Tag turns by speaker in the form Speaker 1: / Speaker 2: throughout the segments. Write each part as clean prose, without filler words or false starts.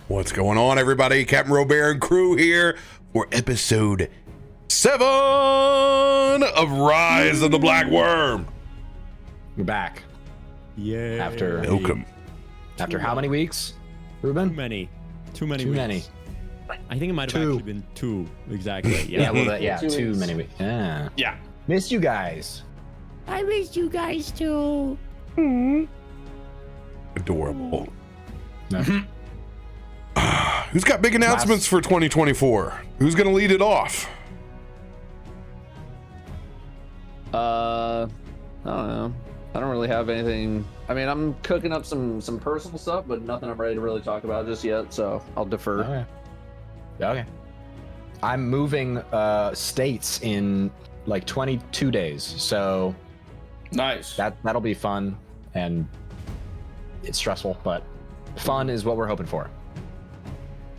Speaker 1: What's going on, everybody? CaptainRoBear and crew here for episode 7 of Rise of the Black Wyrm.
Speaker 2: We're back.
Speaker 3: Yeah.
Speaker 1: Welcome.
Speaker 2: After how many weeks, Ruben?
Speaker 3: Too many weeks. I think it might have actually been 2 exactly. Yeah.
Speaker 2: Too many weeks. Yeah. Missed you guys.
Speaker 4: I missed you guys too.
Speaker 1: Adorable.
Speaker 2: No.
Speaker 1: Who's got big announcements for 2024? Who's going to lead it off?
Speaker 5: I don't know. I don't really have anything. I mean, I'm cooking up some personal stuff, but nothing I'm ready to really talk about just yet. So I'll defer.
Speaker 2: Okay. I'm moving states in like 22 days, so
Speaker 6: nice.
Speaker 2: That'll be fun, and it's stressful, but fun is what we're hoping for.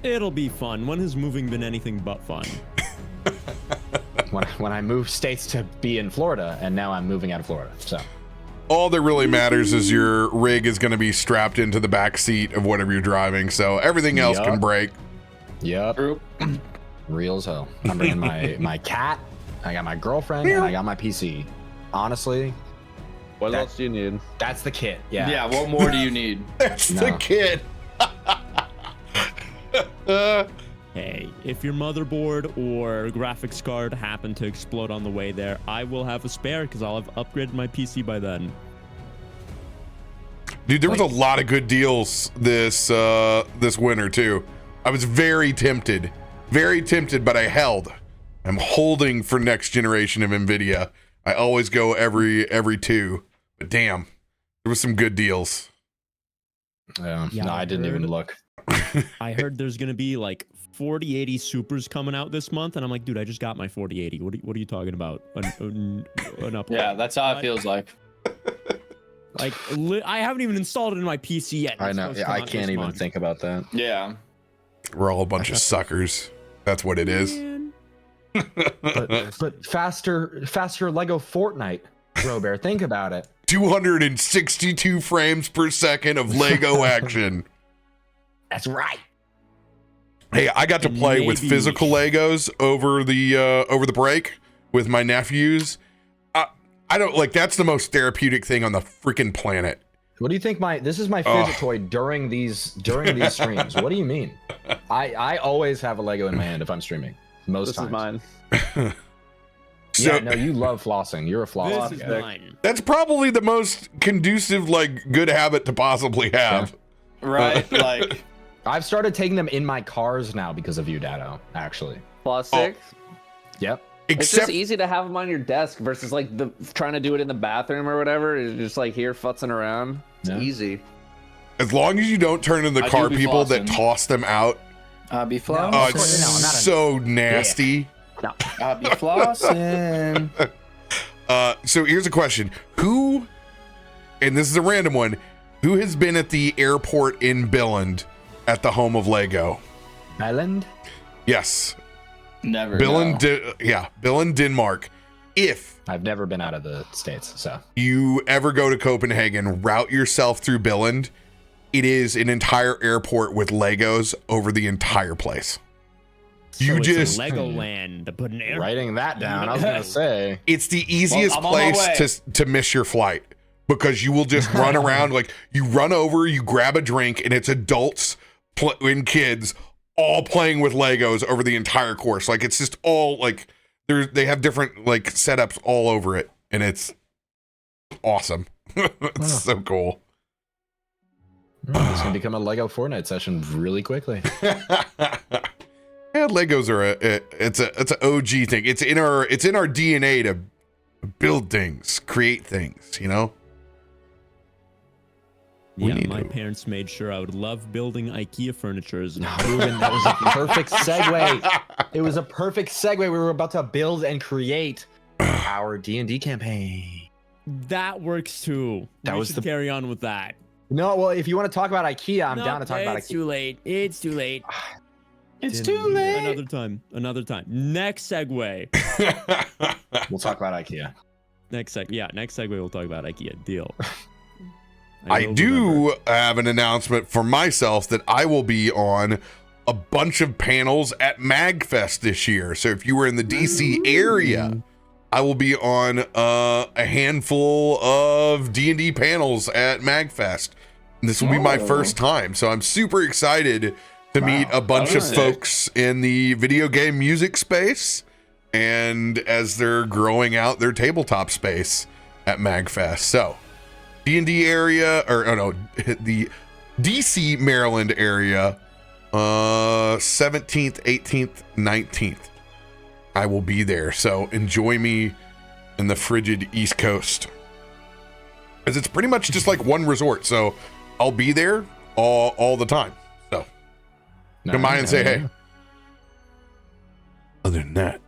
Speaker 3: It'll be fun. When has moving been anything but fun?
Speaker 2: when I moved states to be in Florida, and now I'm moving out of Florida, so.
Speaker 1: All that really matters is your rig is going to be strapped into the back seat of whatever you're driving, so everything else can break.
Speaker 2: Yep. Real as hell. I'm bringing my cat, I got my girlfriend, and I got my PC. Honestly,
Speaker 5: what else do you need?
Speaker 2: That's the kit. Yeah.
Speaker 6: Yeah. What more do you need?
Speaker 1: That's the kid.
Speaker 3: Hey, if your motherboard or graphics card happen to explode on the way there, I will have a spare because I'll have upgraded my PC by then.
Speaker 1: Dude, there was a lot of good deals this winter too. I was very tempted, but I held. I'm holding for next generation of NVIDIA. I always go every 2, but damn, there was some good deals.
Speaker 2: No, I didn't even look.
Speaker 3: I heard there's gonna be like 4080 Supers coming out this month, and I'm like, dude, I just got my 4080. What are you talking about? An upgrade?
Speaker 6: Yeah, that's how it feels like.
Speaker 3: Like, I haven't even installed it in my PC yet.
Speaker 2: I know. Yeah, I can't even think about that.
Speaker 6: Yeah.
Speaker 1: We're all a bunch of suckers. That's what it is.
Speaker 2: But faster Lego Fortnite, RoBear. Think about it.
Speaker 1: 262 frames per second of Lego action.
Speaker 2: That's right.
Speaker 1: Hey, I got to play with physical Legos over the break with my nephews. I don't like, that's the most therapeutic thing on the freaking planet.
Speaker 2: What do you think? This is my favorite toy during these streams. What do you mean? I always have a Lego in my hand if I'm streaming. Most times.
Speaker 5: This is mine.
Speaker 1: So,
Speaker 2: yeah, no, you love flossing. You're a floss.
Speaker 3: This is mine.
Speaker 1: That's probably the most conducive, like, good habit to possibly have.
Speaker 6: Yeah. Right. Like,
Speaker 2: I've started taking them in my cars now because of you, Dado. Actually.
Speaker 5: Plus 6.
Speaker 2: Yep.
Speaker 5: It's just easy to have them on your desk versus like trying to do it in the bathroom or whatever. It's just like here futzing around. It's easy.
Speaker 1: As long as you don't turn into the car people that toss them out.
Speaker 6: I'll be flossing.
Speaker 1: Oh, it's so nasty.
Speaker 5: No.
Speaker 6: I'll be flossing.
Speaker 1: So here's a question. Who, and this is a random one, who has been at the airport in Billund at the home of Lego?
Speaker 2: Island?
Speaker 1: Yes.
Speaker 6: Never.
Speaker 1: Billund, Denmark. If
Speaker 2: I've never been out of the States, so
Speaker 1: you ever go to Copenhagen, route yourself through Billund. It is an entire airport with Legos over the entire place.
Speaker 3: So
Speaker 1: you
Speaker 3: it's
Speaker 1: just
Speaker 3: Legoland to put an air.
Speaker 2: Writing that down. I was gonna say
Speaker 1: it's the easiest place to miss your flight because you will just run around, like you run over, you grab a drink, and it's adults and kids all playing with Legos over the entire course. Like it's just all like they have different like setups all over it, and it's awesome. It's so cool.
Speaker 2: It's gonna become a Lego Fortnite session really quickly.
Speaker 1: Yeah, Legos are it's an OG thing. It's in our DNA to build things, create things, you know?
Speaker 3: Yeah, my parents made sure I would love building IKEA furniture.
Speaker 2: Ruben, that was a perfect segue. It was a perfect segue. We were about to build and create our D&D campaign.
Speaker 3: That works too. We should carry on with that.
Speaker 2: No, well, if you want to talk about IKEA, I'm down to talk about IKEA.
Speaker 3: It's too late. It's too late.
Speaker 6: It's too late.
Speaker 3: Another time. Next segue.
Speaker 2: We'll talk about IKEA.
Speaker 3: Next segue we'll talk about IKEA. Deal.
Speaker 1: I do have an announcement for myself that I will be on a bunch of panels at MagFest this year. So if you were in the DC area, I will be on a handful of D&D panels at MagFest. And this will be my first time. So I'm super excited to meet a bunch of folks in the video game music space and as they're growing out their tabletop space at MagFest. So D&D area, the DC, Maryland area, 17th, 18th, 19th. I will be there. So enjoy me in the frigid East Coast. Because it's pretty much just like one resort. So I'll be there all the time. So come by and say hey. Other than that,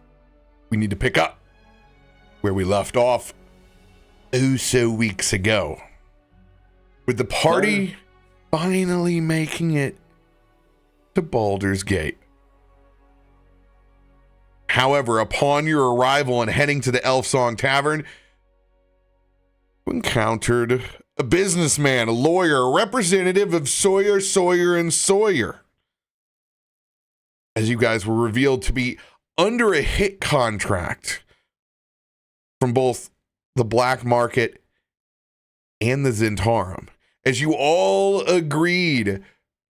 Speaker 1: we need to pick up where we left off so weeks ago. With the party finally making it to Baldur's Gate. However, upon your arrival and heading to the Elfsong Tavern, you encountered a businessman, a lawyer, a representative of Sawyer, & Sawyer. As you guys were revealed to be under a hit contract from both the black market and the Zentarum, as you all agreed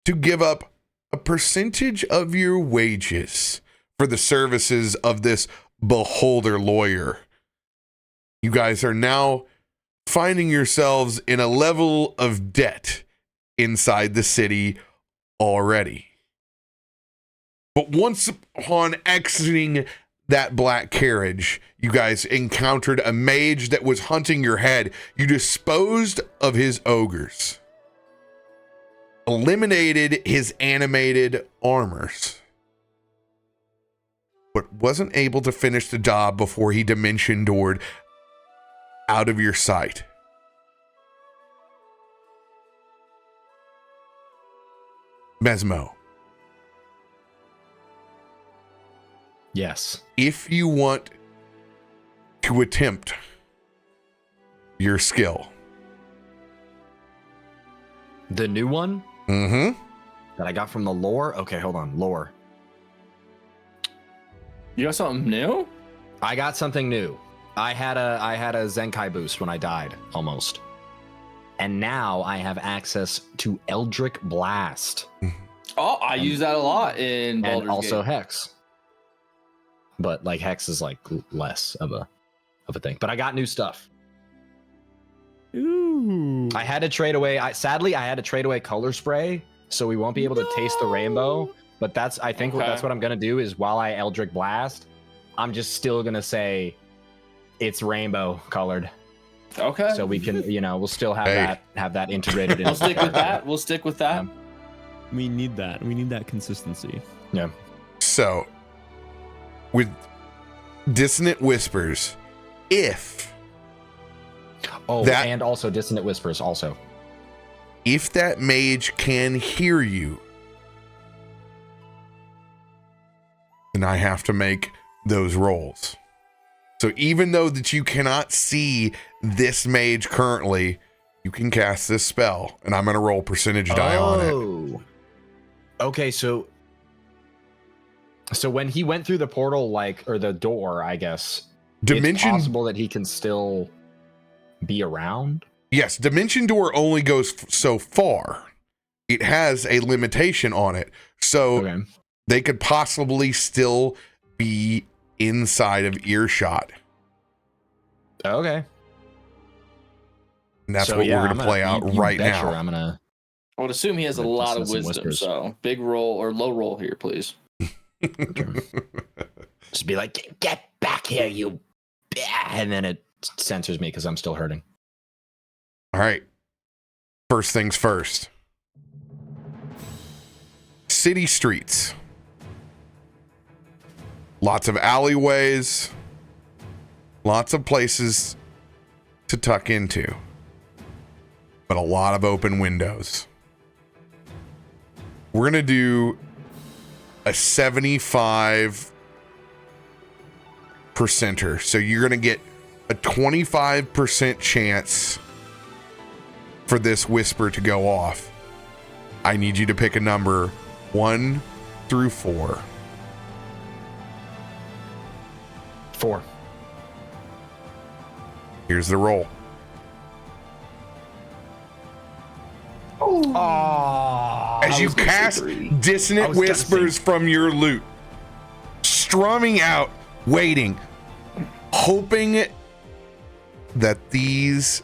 Speaker 1: to give up a percentage of your wages for the services of this beholder lawyer. You guys are now finding yourselves in a level of debt inside the city already. But once upon exiting that black carriage, you guys encountered a mage that was hunting your head. You disposed of his ogres, eliminated his animated armors, but wasn't able to finish the job before he dimension doored out of your sight. Mesmo.
Speaker 2: Yes.
Speaker 1: If you want to attempt your skill.
Speaker 2: The new one?
Speaker 1: Mm-hmm.
Speaker 2: That I got from the lore? Okay, hold on. Lore.
Speaker 6: You got something new?
Speaker 2: I got something new. I had a Zenkai boost when I died, almost. And now I have access to Eldritch Blast.
Speaker 6: Oh, I use that a lot in Baldur's
Speaker 2: And also
Speaker 6: Gate.
Speaker 2: Hex. But like Hex is like less of a thing. But I got new stuff.
Speaker 3: Ooh.
Speaker 2: I had to trade away. Sadly, I had to trade away color spray, so we won't be able to taste the rainbow. But I think that's what I'm gonna do is while I Eldritch Blast, I'm just still gonna say it's rainbow colored.
Speaker 6: Okay.
Speaker 2: So we can, we'll still have that integrated in.
Speaker 6: We'll stick with that. We'll stick with that.
Speaker 3: We need that. We need that consistency.
Speaker 2: Yeah.
Speaker 1: So, with Dissonant Whispers,
Speaker 2: and also Dissonant Whispers also.
Speaker 1: If that mage can hear you, then I have to make those rolls. So even though that you cannot see this mage currently, you can cast this spell, and I'm going to roll percentage die on it.
Speaker 2: Okay, so when he went through the portal, or the door, I guess, it's possible that he can still be around?
Speaker 1: Yes, Dimension Door only goes so far. It has a limitation on it. So they could possibly still be inside of earshot.
Speaker 2: Okay.
Speaker 1: And that's what we're going to play out right now.
Speaker 6: I would assume he has a lot of wisdom, so big roll or low roll here, please.
Speaker 2: Just be like, get back here, you. And then it censors me because I'm still hurting.
Speaker 1: All right. First things first. City streets. Lots of alleyways. Lots of places to tuck into. But a lot of open windows. We're going to do a 75 percenter. So you're going to get a 25% chance for this whisper to go off. I need you to pick a number 1 through 4.
Speaker 2: 4.
Speaker 1: Here's the roll. As you cast dissonant whispers from your lute, strumming out, waiting, hoping that these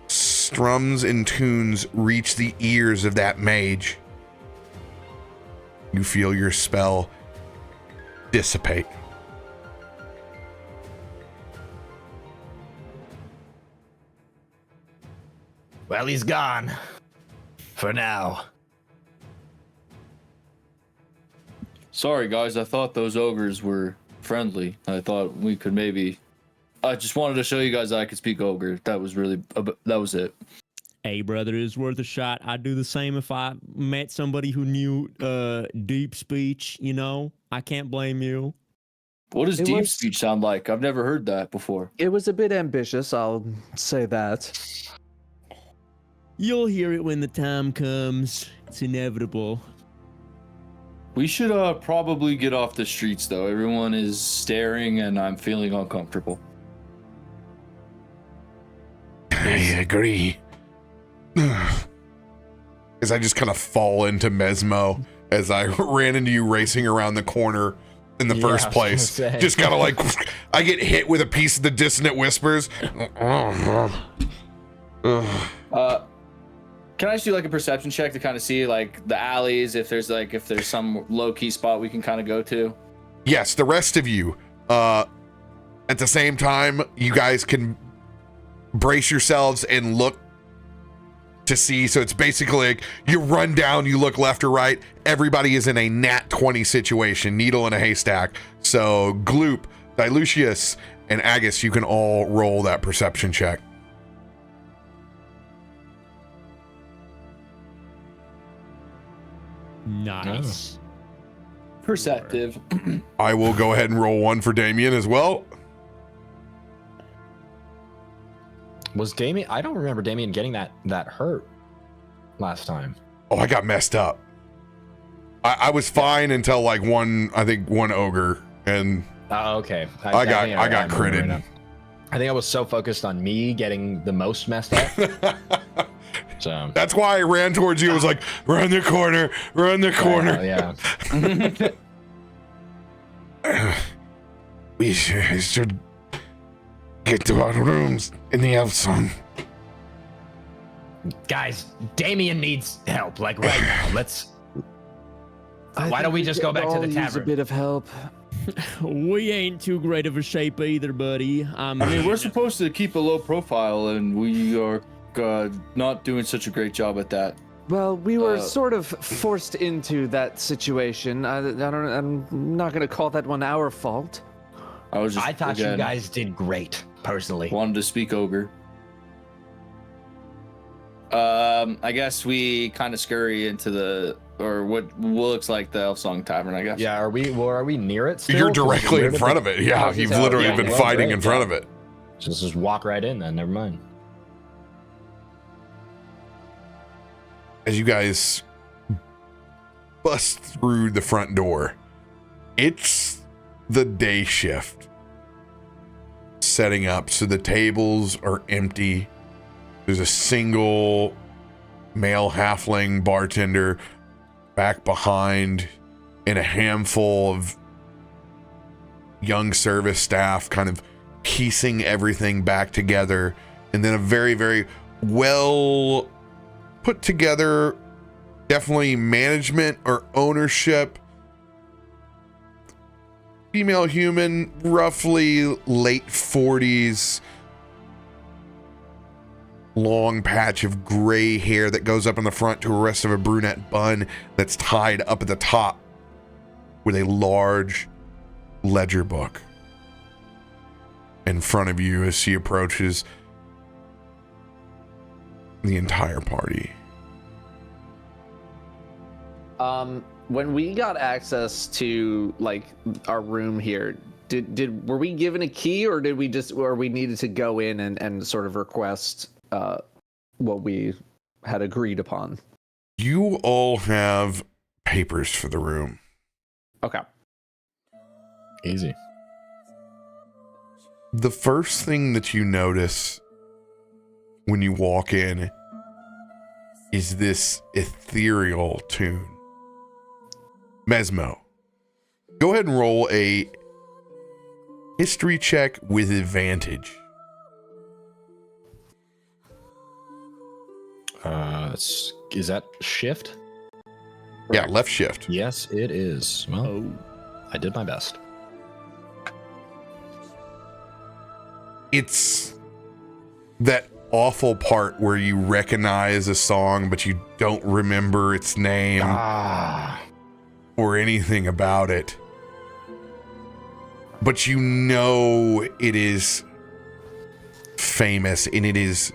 Speaker 1: strums and tunes reach the ears of that mage, you feel your spell dissipate.
Speaker 2: Well, he's gone. For now.
Speaker 6: Sorry, guys. I thought those ogres were friendly. I thought we could maybe... I just wanted to show you guys I could speak ogre. That was really... that was it.
Speaker 3: Hey, brother, it's worth a shot. I'd do the same if I met somebody who knew deep speech, you know? I can't blame you.
Speaker 6: What does deep speech sound like? I've never heard that before.
Speaker 5: It was a bit ambitious, I'll say that.
Speaker 3: You'll hear it when the time comes. It's inevitable.
Speaker 6: We should probably get off the streets, though. Everyone is staring, and I'm feeling uncomfortable.
Speaker 1: I agree. As I just kind of fall into Mesmo as I ran into you racing around the corner in the first place. Just kind of like, I get hit with a piece of the dissonant whispers.
Speaker 6: Can I just do like a perception check to kind of see like the alleys, if there's some low key spot we can kind of go to?
Speaker 1: Yes, the rest of you, at the same time, you guys can brace yourselves and look to see. So it's basically like you run down, you look left or right. Everybody is in a nat 20 situation, needle in a haystack. So Gloop, Dilucius, and Agus, you can all roll that perception check.
Speaker 3: Nice.
Speaker 6: Perceptive.
Speaker 1: I will go ahead and roll 1 for Damien as well.
Speaker 2: Was Damien? I don't remember Damien getting that hurt last time.
Speaker 1: Oh, I got messed up. I was fine until like one ogre, and
Speaker 2: Oh, okay.
Speaker 1: I got critted.
Speaker 2: Right, I think I was so focused on me getting the most messed up. So
Speaker 1: that's why I ran towards you. I was like, run the corner.
Speaker 2: Yeah.
Speaker 1: We should get to our rooms in the elf song.
Speaker 2: Guys, Damien needs help, like right now. Why don't we just go back to the tavern?
Speaker 5: A bit of help.
Speaker 3: We ain't too great of a shape either, buddy.
Speaker 6: I mean, we're supposed to keep a low profile, and we are not doing such a great job at that.
Speaker 5: Well, we were sort of forced into that situation. I'm not going to call that one our fault.
Speaker 2: I thought you guys did great, personally.
Speaker 6: Wanted to speak ogre. I guess we kind of scurry into what looks like the Elf Song Tavern, I guess.
Speaker 2: Yeah, are we near it still?
Speaker 1: You're directly in front of it. Yeah, you've literally been fighting in front of it.
Speaker 2: So let's just walk right in then, never mind.
Speaker 1: As you guys bust through the front door, it's the day shift setting up, so the tables are empty. There's a single male halfling bartender back behind, and a handful of young service staff kind of piecing everything back together, and then a very, very well put together, definitely management or ownership, female human, roughly late 40s, long patch of gray hair that goes up in the front to a rest of a brunette bun that's tied up at the top with a large ledger book in front of you as she approaches the entire party.
Speaker 5: When we got access to like our room here, were we given a key, or we needed to go in and sort of request what we had agreed upon.
Speaker 1: You all have papers for the room.
Speaker 5: Okay.
Speaker 2: Easy.
Speaker 1: The first thing that you notice when you walk in is this ethereal tune. Mesmo, go ahead and roll a history check with advantage.
Speaker 2: Is that shift?
Speaker 1: Yeah, left shift.
Speaker 2: Yes, it is. Well,
Speaker 3: Oh.
Speaker 2: I did my best.
Speaker 1: It's that awful part where you recognize a song, but you don't remember its name or anything about it. But you know it is famous and it is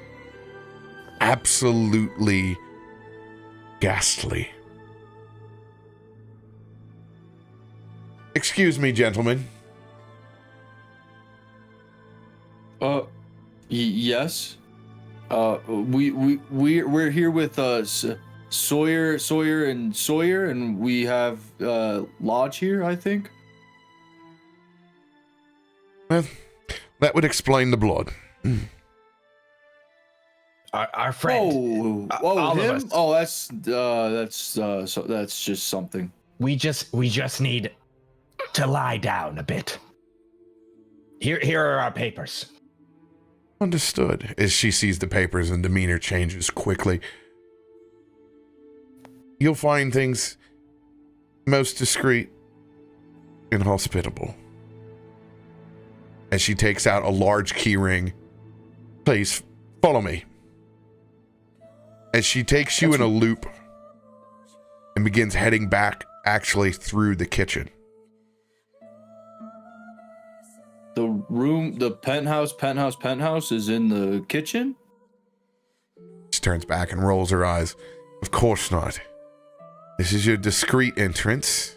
Speaker 1: absolutely ghastly. Excuse me, gentlemen.
Speaker 6: Yes. We're here with Sawyer and we have Lodge here, I think.
Speaker 1: Well, that would explain the blood.
Speaker 2: Our friend.
Speaker 6: Oh,
Speaker 2: all of
Speaker 6: him?
Speaker 2: us.
Speaker 6: Oh, that's just something.
Speaker 2: We just need to lie down a bit. Here are our papers.
Speaker 1: Understood. As she sees the papers and demeanor changes quickly. You'll find things most discreet and hospitable. As she takes out a large key ring. Please, follow me. As she takes you in a loop and begins heading back actually through the kitchen.
Speaker 6: The room, the penthouse is in the kitchen?
Speaker 1: She turns back and rolls her eyes. Of course not. This is your discreet entrance.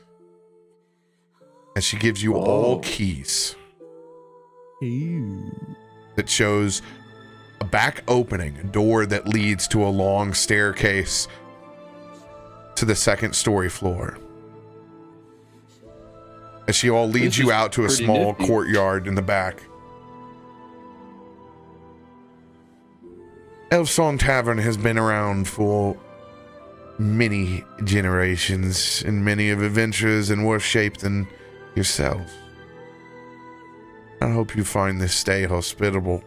Speaker 1: And she gives you all keys.
Speaker 3: Ew.
Speaker 1: That shows a back opening, a door that leads to a long staircase to the second story floor. As she all leads you out to a small
Speaker 6: nifty.
Speaker 1: courtyard in the back. Elfsong Tavern has been around for many generations, and many of adventures in worse shape than yourselves. I hope you find this stay hospitable.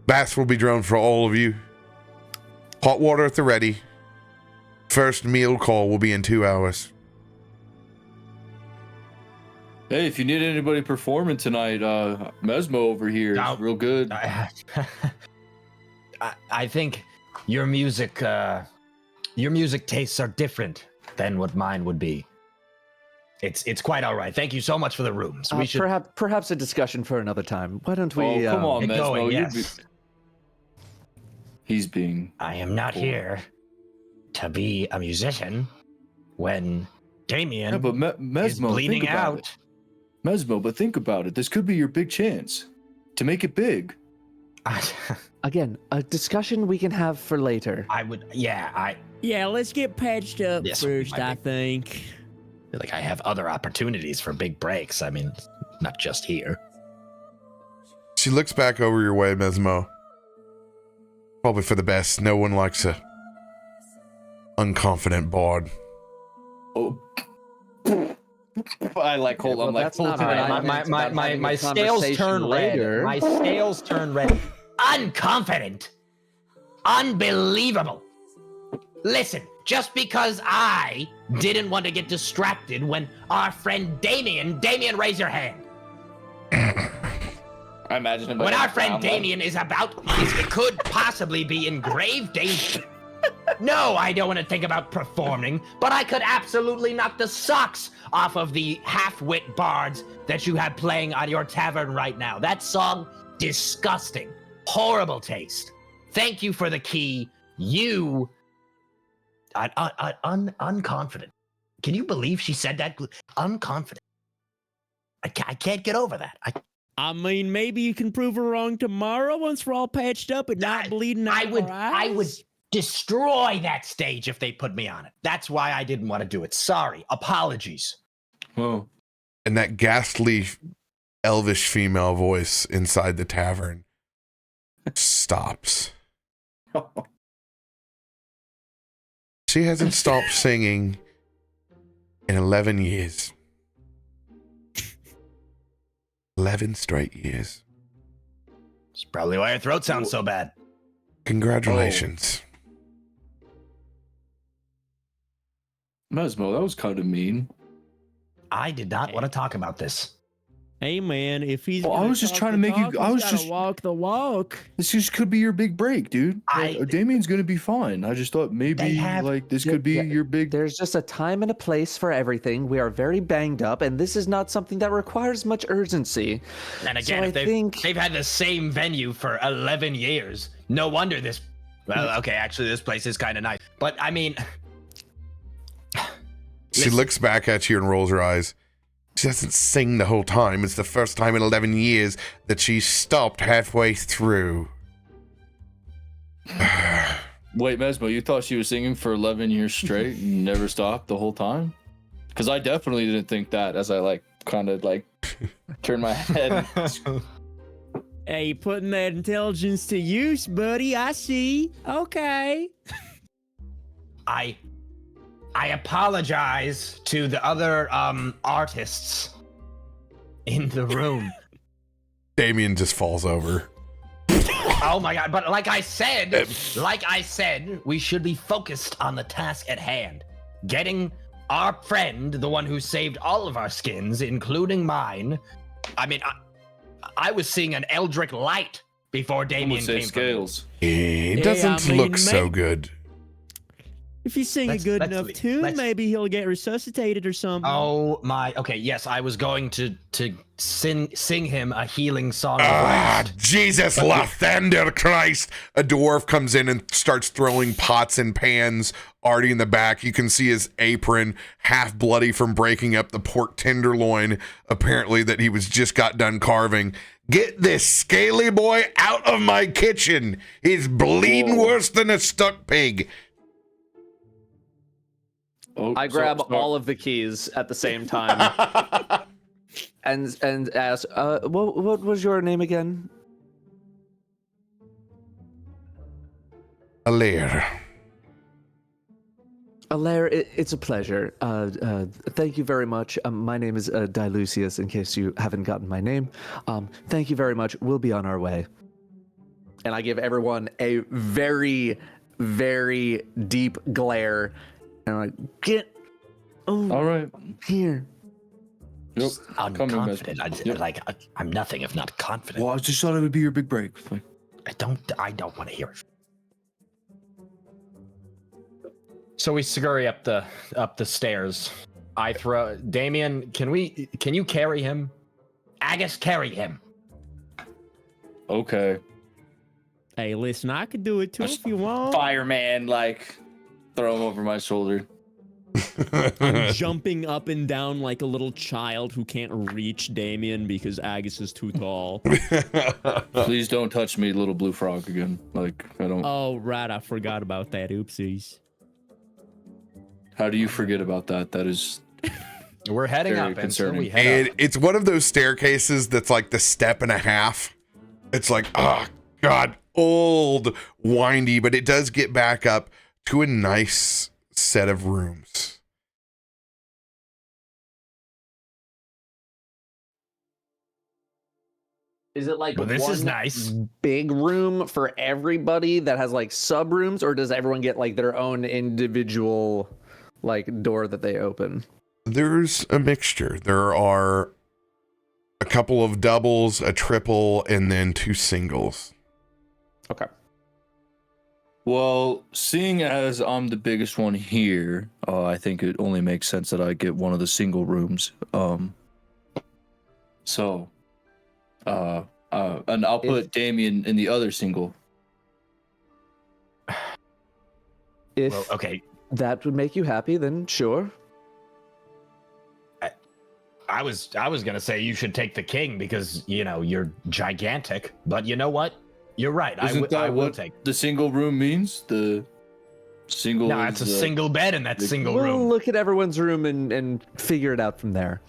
Speaker 1: Baths will be drawn for all of you. Hot water at the ready. First meal call will be in 2 hours.
Speaker 6: Hey, if you need anybody performing tonight, Mesmo over here is
Speaker 2: No.
Speaker 6: real good.
Speaker 2: I think your music tastes are different than what mine would be. It's quite all right. Thank you so much for the rooms. We should
Speaker 5: perhaps a discussion for another time. Why don't we?
Speaker 6: Oh, come on,
Speaker 2: get
Speaker 6: Mesmo.
Speaker 2: going,
Speaker 6: you'd
Speaker 2: yes.
Speaker 6: He's being.
Speaker 2: I am not here to be a musician when Damien
Speaker 6: Yeah, but
Speaker 2: is
Speaker 6: Mesmo,
Speaker 2: bleeding
Speaker 6: think about
Speaker 2: out.
Speaker 6: it. Mesmo, but think about it. This could be your big chance to make it big.
Speaker 5: Again, a discussion we can have for later.
Speaker 3: Yeah, let's get patched up
Speaker 2: Yes,
Speaker 3: first,
Speaker 2: might
Speaker 3: I
Speaker 2: be.
Speaker 3: think.
Speaker 2: Like I have other opportunities for big breaks. I mean, not just here.
Speaker 1: She looks back over your way, Mesmo. Probably for the best. No one likes a unconfident bard.
Speaker 6: Oh. I like hold on, like
Speaker 5: that's not
Speaker 6: holding
Speaker 5: right.
Speaker 6: on.
Speaker 2: My scales turn red. My scales turn red. Unconfident. Unbelievable. Listen, just because I didn't want to get distracted when our friend Damien, raise your hand.
Speaker 6: I imagine him.
Speaker 2: When
Speaker 6: like,
Speaker 2: our friend
Speaker 6: like-
Speaker 2: Damien is it could possibly be in grave danger. No, I don't want to think about performing, but I could absolutely knock the socks off of the half-wit bards that you have playing on your tavern right now. That song, disgusting. Horrible taste. Thank you for the key. You... unconfident. Can you believe she said that? Unconfident. I can't get over that.
Speaker 3: I mean, maybe you can prove her wrong tomorrow once we're all patched up and not bleeding out
Speaker 2: I would
Speaker 3: our eyes.
Speaker 2: destroy that stage if they put me on it. That's why I didn't want to do it. Sorry. Apologies.
Speaker 6: Oh,
Speaker 1: And that ghastly elvish female voice inside the tavern stops. She hasn't stopped singing in 11 years. 11 straight years.
Speaker 2: It's probably why your throat sounds so bad.
Speaker 1: Congratulations.
Speaker 6: Mesmo, that was kind of mean.
Speaker 2: I did not want to talk about this.
Speaker 3: Hey man, if he's
Speaker 6: Well, I
Speaker 3: gonna
Speaker 6: was just
Speaker 3: talk
Speaker 6: trying
Speaker 3: the
Speaker 6: to make you-
Speaker 3: talk,
Speaker 6: I
Speaker 3: he's
Speaker 6: was
Speaker 3: gotta
Speaker 6: just-
Speaker 3: walk the walk.
Speaker 6: This just could be your big break, dude. Damien's gonna be fine. I just thought maybe this could be your big.
Speaker 5: There's just a time and a place for everything. We are very banged up, and this is not something that requires much urgency.
Speaker 2: And again,
Speaker 5: So
Speaker 2: if
Speaker 5: I think
Speaker 2: they've had the same venue for 11 years. No wonder this. Well, okay, actually, this place is kind of nice. But I mean,
Speaker 1: She looks back at you and rolls her eyes. She doesn't sing the whole time. It's the first time in 11 years that she stopped halfway through.
Speaker 6: Wait, Mesmo, you thought she was singing for 11 years straight and never stopped the whole time? Because I definitely didn't think that as I kind of turned my head.
Speaker 3: Hey, putting that intelligence to use, buddy. I see. Okay.
Speaker 2: I apologize to the other artists in the room.
Speaker 1: Damien just falls over.
Speaker 2: Oh my god, but like I said, we should be focused on the task at hand. Getting our friend, the one who saved all of our skins, including mine. I mean, I was seeing an Eldritch light before Damien came
Speaker 6: Scales.
Speaker 1: It doesn't look so good.
Speaker 3: If you sing a good enough tune, maybe he'll get resuscitated or something.
Speaker 2: Oh my, okay, yes, I was going to sing him a healing song.
Speaker 1: Jesus, Lathander Christ! A dwarf comes in and starts throwing pots and pans. Artie in the back, you can see his apron half bloody from breaking up the pork tenderloin, apparently that he just got done carving. Get this scaly boy out of my kitchen! He's bleeding worse than a stuck pig.
Speaker 6: Oh,
Speaker 5: I grab all of the keys at the same time and ask, what was your name again?
Speaker 1: Alair.
Speaker 5: Alair, it's a pleasure. Thank you very much. My name is Dilucius, in case you haven't gotten my name. Thank you very much. We'll be on our way. And I give everyone a very, very deep glare. And I'm like, get
Speaker 6: all right
Speaker 5: here.
Speaker 6: Yep.
Speaker 2: I'm confident. I'm nothing if not confident.
Speaker 6: Well, I just thought it would be your big break.
Speaker 2: I don't want to hear it. So we scurry up the stairs. I throw Damien. Can you carry him? Agus, carry him.
Speaker 6: Okay.
Speaker 3: Hey, listen, I could do it too if you want.
Speaker 6: Fireman, throw him over my shoulder.
Speaker 3: I'm jumping up and down like a little child who can't reach Damien because Agus is too tall.
Speaker 6: Please don't touch me, little blue frog, again. I don't.
Speaker 3: Oh, right, I forgot about that. Oopsies.
Speaker 6: How do you forget about that? That is.
Speaker 2: We're heading
Speaker 6: very
Speaker 2: up,
Speaker 6: concerning.
Speaker 2: and so we head up.
Speaker 1: It's one of those staircases that's like the step and a half. It's like, oh God, old, windy, but it does get back up to a nice set of rooms.
Speaker 5: Is it like
Speaker 2: this
Speaker 5: one
Speaker 2: is nice
Speaker 5: big room for everybody that has sub rooms, or does everyone get their own individual door that they open?
Speaker 1: There's a mixture. There are a couple of doubles, a triple, and then 2 singles.
Speaker 5: Okay.
Speaker 6: Well, seeing as I'm the biggest one here, I think it only makes sense that I get one of the single rooms. And I'll put Damien in the other single.
Speaker 5: If
Speaker 2: okay,
Speaker 5: that would make you happy, then sure.
Speaker 2: I was gonna say you should take the king because you're gigantic, but you know what? You're right.
Speaker 6: Isn't that
Speaker 2: I will
Speaker 6: what
Speaker 2: take
Speaker 6: the single room means? Single.
Speaker 2: No, it's a single bed in that single
Speaker 5: We'll
Speaker 2: room.
Speaker 5: look at everyone's room and figure it out from there.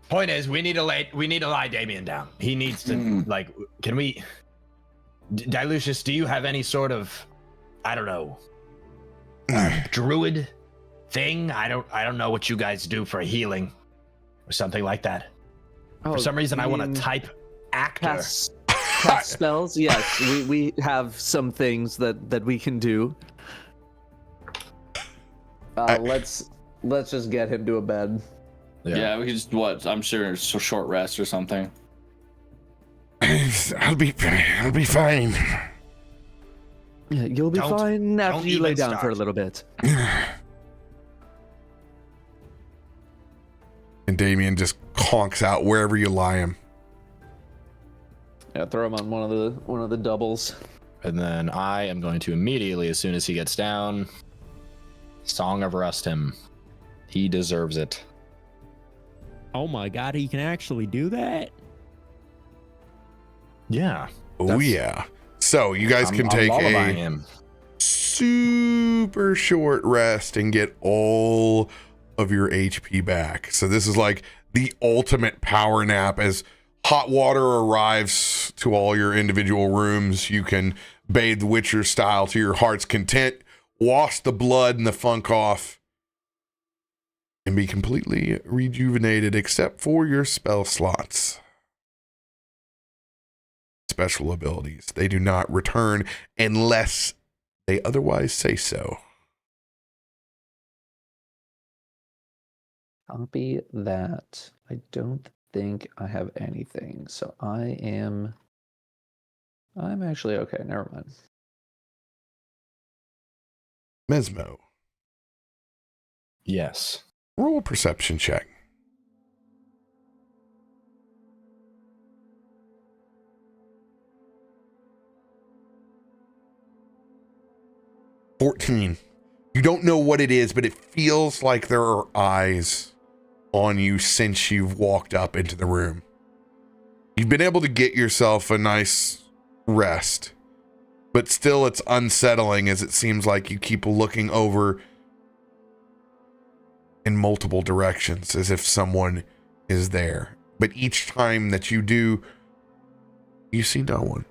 Speaker 2: Point is, we need to lie Damien down. He needs to can we Dilucius, do you have any sort of, I don't know, druid thing? I don't know what you guys do for healing or something like that. For some reason I want to type actor.
Speaker 5: Cast spells, yes. We have some things that we can do. Let's just get him to a bed.
Speaker 6: Yeah, we can just I'm sure it's a short rest or something.
Speaker 1: I'll be fine.
Speaker 5: Yeah, you'll be fine after you lay down for a little bit.
Speaker 1: And Damien just conks out wherever you lie him.
Speaker 5: Yeah, throw him on one of the doubles.
Speaker 2: And then I am going to immediately, as soon as he gets down, Song of Rust him. He deserves it.
Speaker 3: Oh my god, he can actually do that?
Speaker 2: Yeah.
Speaker 1: Oh yeah. So you guys can take a super short rest and get all of your HP back. So this is like the ultimate power nap. As hot water arrives to all your individual rooms, you can bathe the Witcher style to your heart's content, wash the blood and the funk off, and be completely rejuvenated except for your spell slots. Special abilities. They do not return unless they otherwise say so.
Speaker 5: Copy that. I don't think I have anything, so I'm actually okay. Never mind.
Speaker 1: Mesmo,
Speaker 2: Yes.
Speaker 1: roll a perception check. $14. You don't know what it is, but it feels like there are eyes on you since you've walked up into the room. You've been able to get yourself a nice rest, but still it's unsettling as it seems like you keep looking over in multiple directions as if someone is there. But each time that you do, you see no one.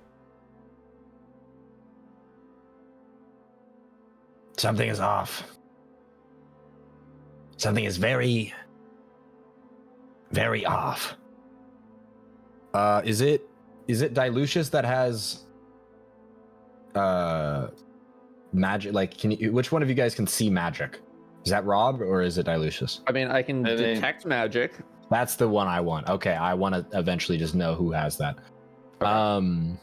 Speaker 2: Something is off. Something is very, very off. Is it Dilucius that has magic? Like, which one of you guys can see magic? Is that Rob or is it Dilucius?
Speaker 5: I mean, I can detect magic.
Speaker 2: That's the one I want. Okay, I want to eventually just know who has that. Okay.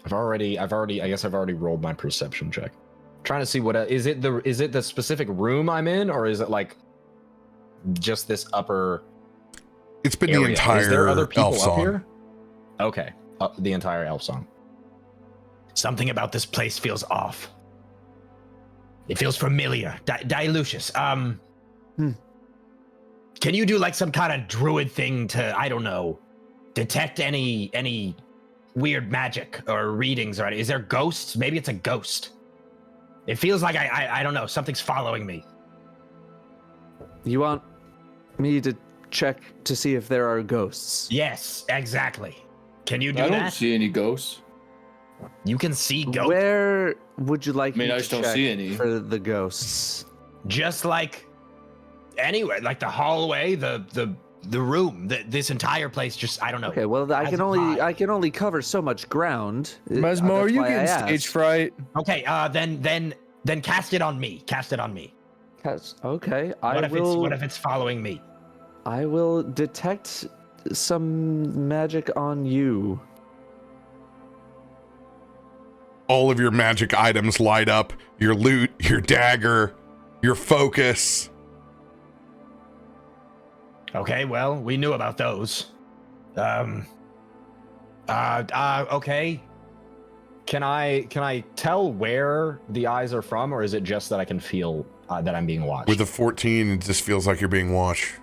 Speaker 2: I guess I've already rolled my perception check. I'm trying to see what is it the specific room I'm in, or is it like just this upper?
Speaker 1: It's been
Speaker 2: area?
Speaker 1: the entire
Speaker 2: Is there other people
Speaker 1: elf
Speaker 2: up
Speaker 1: song.
Speaker 2: here? Okay, the entire elf song. Something about this place feels off. It feels familiar. Dilucius, can you do like some kind of druid thing to, I don't know, detect any weird magic or readings? Or is there ghosts? Maybe it's a ghost. It feels like I don't know, something's following me.
Speaker 5: You want me to check to see if there are ghosts?
Speaker 2: Yes, exactly. Can you do
Speaker 6: I
Speaker 2: that?
Speaker 6: don't see any ghosts.
Speaker 2: You can see ghosts.
Speaker 5: Where would you like me
Speaker 6: I
Speaker 5: to
Speaker 6: just don't
Speaker 5: check
Speaker 6: see any.
Speaker 5: for the ghosts?
Speaker 2: Just like anywhere, like the hallway, the room, this entire place. Just I don't know.
Speaker 5: Okay, well I can only cover so much ground.
Speaker 6: Mesmo, are
Speaker 5: That's
Speaker 6: you
Speaker 5: why I
Speaker 6: getting
Speaker 5: asked.
Speaker 6: stage fright?
Speaker 2: Okay, then cast it on me. Cast it on me.
Speaker 5: Okay,
Speaker 2: What if it's following me?
Speaker 5: I will detect some magic on you.
Speaker 1: All of your magic items light up. Your loot, your dagger, your focus.
Speaker 2: Okay, well, we knew about those. Okay. Can I tell where the eyes are from, or is it just that I can feel that I'm being watched?
Speaker 1: With a 14, it just feels like you're being watched.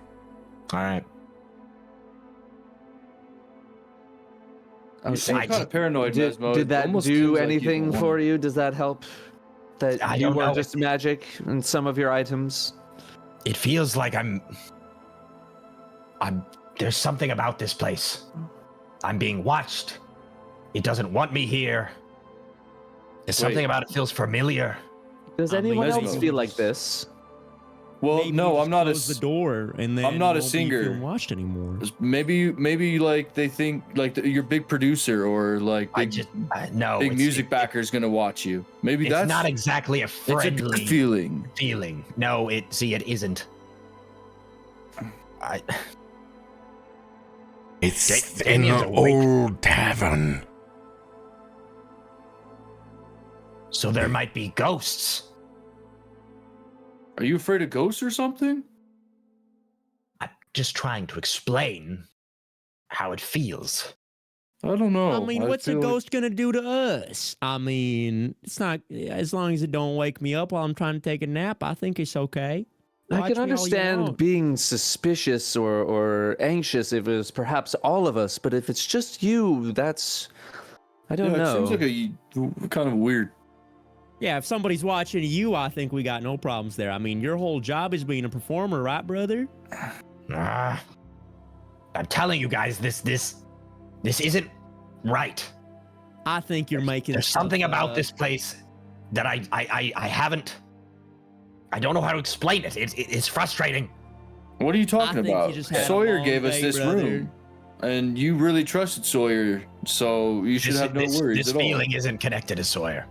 Speaker 2: All right.
Speaker 6: You seem
Speaker 2: I
Speaker 6: kind of paranoid,
Speaker 5: Did,
Speaker 6: Mesmo.
Speaker 5: did
Speaker 6: It
Speaker 5: that
Speaker 6: almost
Speaker 5: do
Speaker 6: seems like you
Speaker 5: anything
Speaker 6: don't
Speaker 5: for
Speaker 6: wanna-
Speaker 5: you? Does that help? That
Speaker 2: I
Speaker 5: you
Speaker 2: don't
Speaker 5: were
Speaker 2: know.
Speaker 5: just magic in some of your items?
Speaker 2: It feels like I'm. There's something about this place. I'm being watched. It doesn't want me here. There's something
Speaker 6: Wait.
Speaker 2: about it feels familiar.
Speaker 5: Does
Speaker 3: I mean,
Speaker 5: anyone else
Speaker 6: Mesmo.
Speaker 5: feel like this?
Speaker 6: Well,
Speaker 3: Maybe
Speaker 6: no,
Speaker 3: you
Speaker 6: I'm
Speaker 3: just
Speaker 6: not
Speaker 3: close the door, and then
Speaker 6: I'm not
Speaker 3: you
Speaker 6: a
Speaker 3: won't be
Speaker 6: singer.
Speaker 3: feeling watched anymore.
Speaker 6: Maybe like they think like you're big producer or like big
Speaker 2: No.
Speaker 6: big
Speaker 2: it's-
Speaker 6: music backer is gonna watch you. Maybe
Speaker 2: It's
Speaker 6: that's
Speaker 2: not exactly a
Speaker 6: it's a
Speaker 2: friendly
Speaker 6: good feeling.
Speaker 2: feeling. No, it isn't.
Speaker 1: It's
Speaker 2: Da-
Speaker 1: in
Speaker 2: Damien's
Speaker 1: the
Speaker 2: awake.
Speaker 1: old tavern.
Speaker 2: So there might be ghosts.
Speaker 6: Are you afraid of ghosts or something?
Speaker 2: I'm just trying to explain how it feels.
Speaker 6: I don't know.
Speaker 3: I mean, what's a
Speaker 6: feel like-
Speaker 3: ghost gonna do to us? I mean, it's not as long as it don't wake me up while I'm trying to take a nap. I think it's okay.
Speaker 5: I
Speaker 3: Watch
Speaker 5: can
Speaker 3: me all you
Speaker 5: understand
Speaker 3: want.
Speaker 5: being suspicious or anxious if it was perhaps all of us, but if it's just you, that's I don't
Speaker 6: Yeah,
Speaker 5: know.
Speaker 6: it seems like kind of weird.
Speaker 3: Yeah, if somebody's watching you, I think we got no problems there. I mean, your whole job is being a performer, right, brother?
Speaker 2: I'm telling you guys, this isn't right.
Speaker 3: I think you're making.
Speaker 2: There's something
Speaker 3: stuff
Speaker 2: about
Speaker 3: up.
Speaker 2: this place that I haven't. I don't know how to explain it. It's frustrating.
Speaker 6: What are you talking
Speaker 3: I think you
Speaker 6: about?
Speaker 3: just had a
Speaker 6: Sawyer
Speaker 3: long
Speaker 6: gave us
Speaker 3: day,
Speaker 6: this
Speaker 3: brother.
Speaker 6: room, and you really trusted Sawyer, so you should have no worries
Speaker 2: This
Speaker 6: at all.
Speaker 2: feeling isn't connected to Sawyer.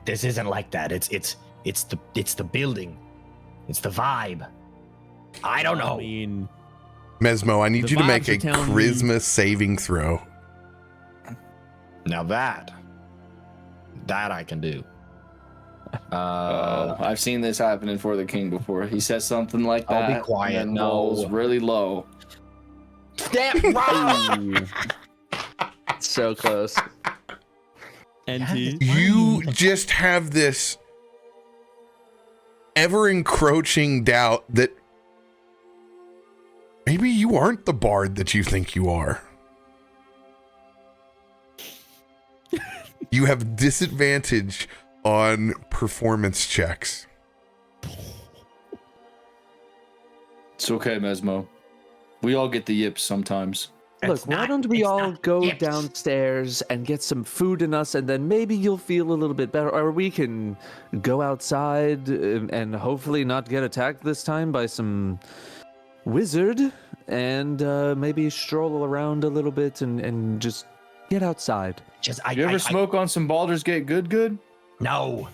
Speaker 2: This isn't like that. It's the building. It's the vibe. I don't know.
Speaker 3: I mean,
Speaker 1: Mesmo, I need
Speaker 3: The
Speaker 1: you to make
Speaker 3: vibes
Speaker 1: a
Speaker 3: are telling me-
Speaker 1: charisma saving throw.
Speaker 2: Now that I can do.
Speaker 6: I've seen this happening for the king before. He says something like
Speaker 2: I'll
Speaker 6: that.
Speaker 2: be quiet.
Speaker 6: And then
Speaker 2: No.
Speaker 6: rolls really low.
Speaker 2: Damn right.
Speaker 5: So close.
Speaker 3: NT.
Speaker 1: You just have this ever encroaching doubt that maybe you aren't the bard that you think you are. You have disadvantage on performance checks.
Speaker 6: It's okay, Mesmo. We all get the yips sometimes.
Speaker 5: Look, why don't we all go downstairs and get some food in us, and then maybe you'll feel a little bit better, or we can go outside and hopefully not get attacked this time by some wizard, and maybe stroll around a little bit and just get outside.
Speaker 6: You ever smoke on some Baldur's Gate good?
Speaker 2: No.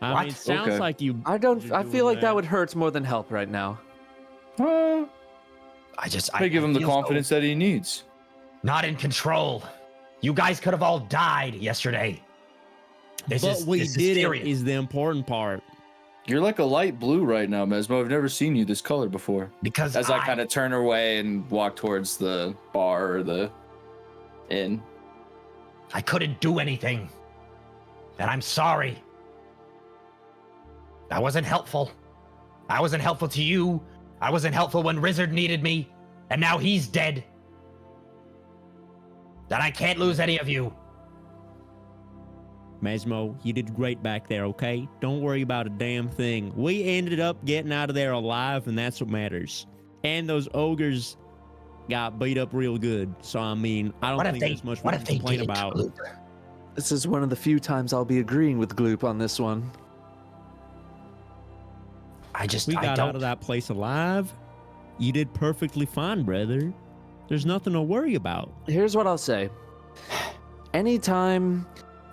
Speaker 3: I
Speaker 2: What?
Speaker 3: mean, it sounds
Speaker 6: Okay.
Speaker 3: like you.
Speaker 5: I feel like that would hurt more than help right now.
Speaker 6: I give him the
Speaker 2: feel so
Speaker 6: confidence that he needs.
Speaker 2: not in control. You guys could have all died yesterday.
Speaker 3: But
Speaker 2: This
Speaker 3: we
Speaker 2: is
Speaker 3: did it
Speaker 2: serious.
Speaker 3: is the important part.
Speaker 6: You're like a light blue right now, Mesmo. I've never seen you this color before.
Speaker 2: Because
Speaker 6: As I kind of turn away and walk towards the bar or the inn.
Speaker 2: I couldn't do anything. And I'm sorry. I wasn't helpful. I wasn't helpful to you. I wasn't helpful when Rizzard needed me. And now he's dead. Then I can't lose any of you.
Speaker 3: Mesmo, you did great back there, okay? Don't worry about a damn thing. We ended up getting out of there alive, and that's what matters. And those ogres got beat up real good. So, I mean, I don't think there's much more to complain about.
Speaker 5: This is one of the few times I'll be agreeing with Gloop on this one.
Speaker 3: We got out of that place alive. You did perfectly fine, brother. There's nothing to worry about.
Speaker 5: Here's what I'll say. Anytime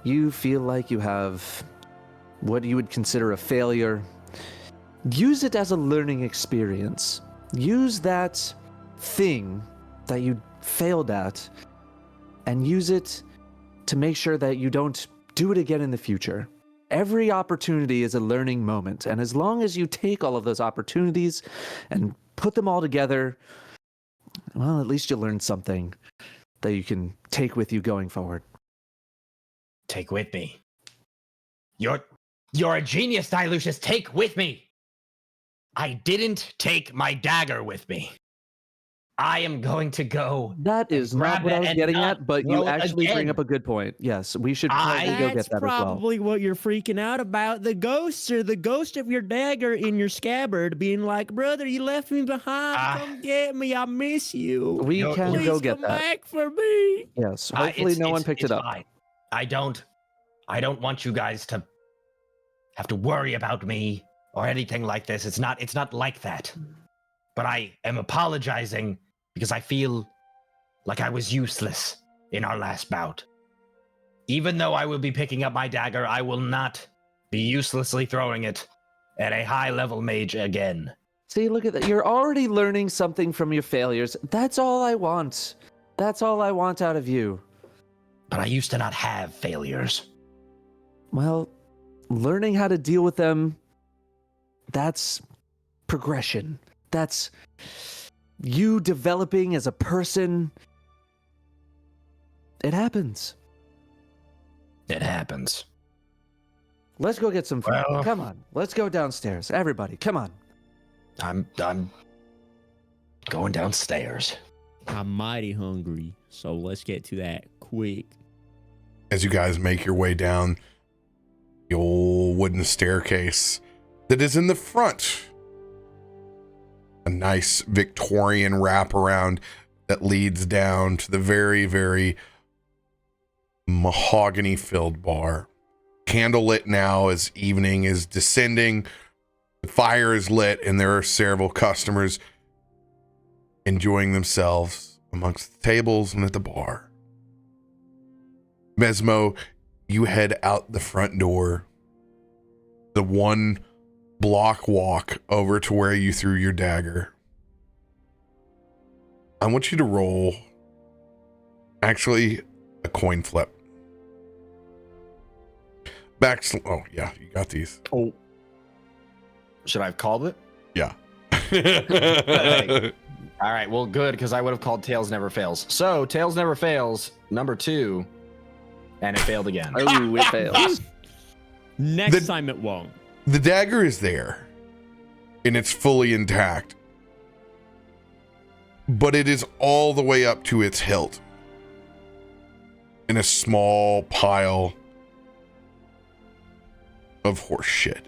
Speaker 5: you feel like you have what you would consider a failure, use it as a learning experience. Use that thing that you failed at and use it to make sure that you don't do it again in the future. Every opportunity is a learning moment, and as long as you take all of those opportunities and put them all together, well, at least you learn something that you can take with you going forward.
Speaker 2: Take with me. You're a genius, Dilucius. Take with me. I didn't take my dagger with me. I am going to go.
Speaker 5: That is
Speaker 2: grab
Speaker 5: not what
Speaker 2: it
Speaker 5: I was
Speaker 2: and
Speaker 5: getting
Speaker 2: not
Speaker 5: at, but
Speaker 2: throw
Speaker 5: you
Speaker 2: it
Speaker 5: actually bring
Speaker 2: again.
Speaker 5: up a good point. Yes, we should probably go get
Speaker 3: That's
Speaker 5: that as well.
Speaker 3: probably what you're freaking out about. The ghosts or the ghost of your dagger in your scabbard being like, brother, you left me behind. Come get me. I miss you.
Speaker 5: We can
Speaker 3: Please
Speaker 5: go get
Speaker 3: come
Speaker 5: that.
Speaker 3: back for me.
Speaker 5: Yes, hopefully no one picked it up.
Speaker 2: Fine. I don't want you guys to have to worry about me or anything like this. It's not like that. But I am apologizing because I feel like I was useless in our last bout. Even though I will be picking up my dagger, I will not be uselessly throwing it at a high-level mage again.
Speaker 5: See, look at that. You're already learning something from your failures. That's all I want. That's all I want out of you.
Speaker 2: But I used to not have failures.
Speaker 5: Well, learning how to deal with them, that's progression. That's you developing as a person. It happens.
Speaker 2: It happens.
Speaker 5: Let's go get some food.
Speaker 2: Well-
Speaker 5: Come on. Let's go downstairs. Everybody, come on.
Speaker 2: I'm going downstairs.
Speaker 3: I'm mighty hungry, so let's get to that quick.
Speaker 1: As you guys make your way down the old wooden staircase that is in the front, a nice Victorian wraparound that leads down to the very, very mahogany-filled bar. Candlelit now as evening is descending. The fire is lit, and there are several customers enjoying themselves amongst the tables and at the bar. Mesmo, you head out the front door, the 1 block walk over to where you threw your dagger. I want you to roll, actually, a coin flip. Oh, yeah, you got these.
Speaker 2: Oh. Should I have called it?
Speaker 1: Yeah.
Speaker 2: All right, well, good, because I would have called Tails Never Fails. So, Tails Never Fails, number 2, and it failed again.
Speaker 5: Oh, it fails.
Speaker 3: Next time it won't.
Speaker 1: The dagger is there, and it's fully intact, but it is all the way up to its hilt in a small pile of horse shit,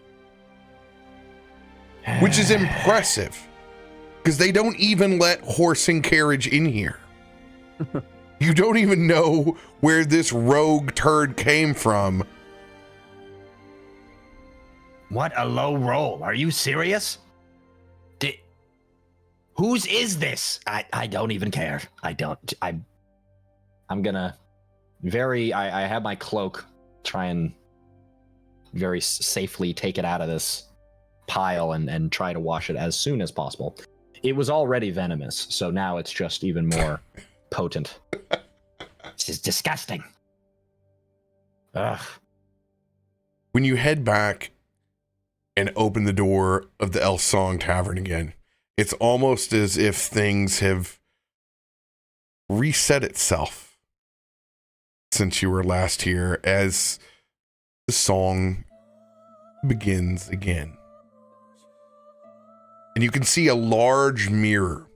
Speaker 1: which is impressive because they don't even let horse and carriage in here. You don't even know where this rogue turd came from.
Speaker 2: What a low roll. Are you serious? Whose is this? I don't even care. I'm gonna I have my cloak, try and very safely take it out of this pile and try to wash it as soon as possible. It was already venomous, so now it's just even more potent. This is disgusting. Ugh.
Speaker 1: When you head back and open the door of the Elf Song Tavern again, it's almost as if things have reset itself since you were last here, as the song begins again. And you can see a large mirror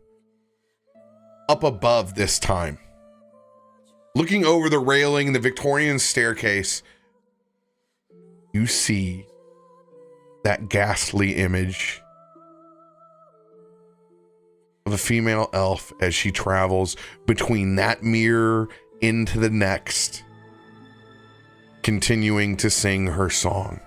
Speaker 1: up above this time. Looking over the railing, the Victorian staircase, you see that ghastly image of a female elf as she travels between that mirror into the next, continuing to sing her song.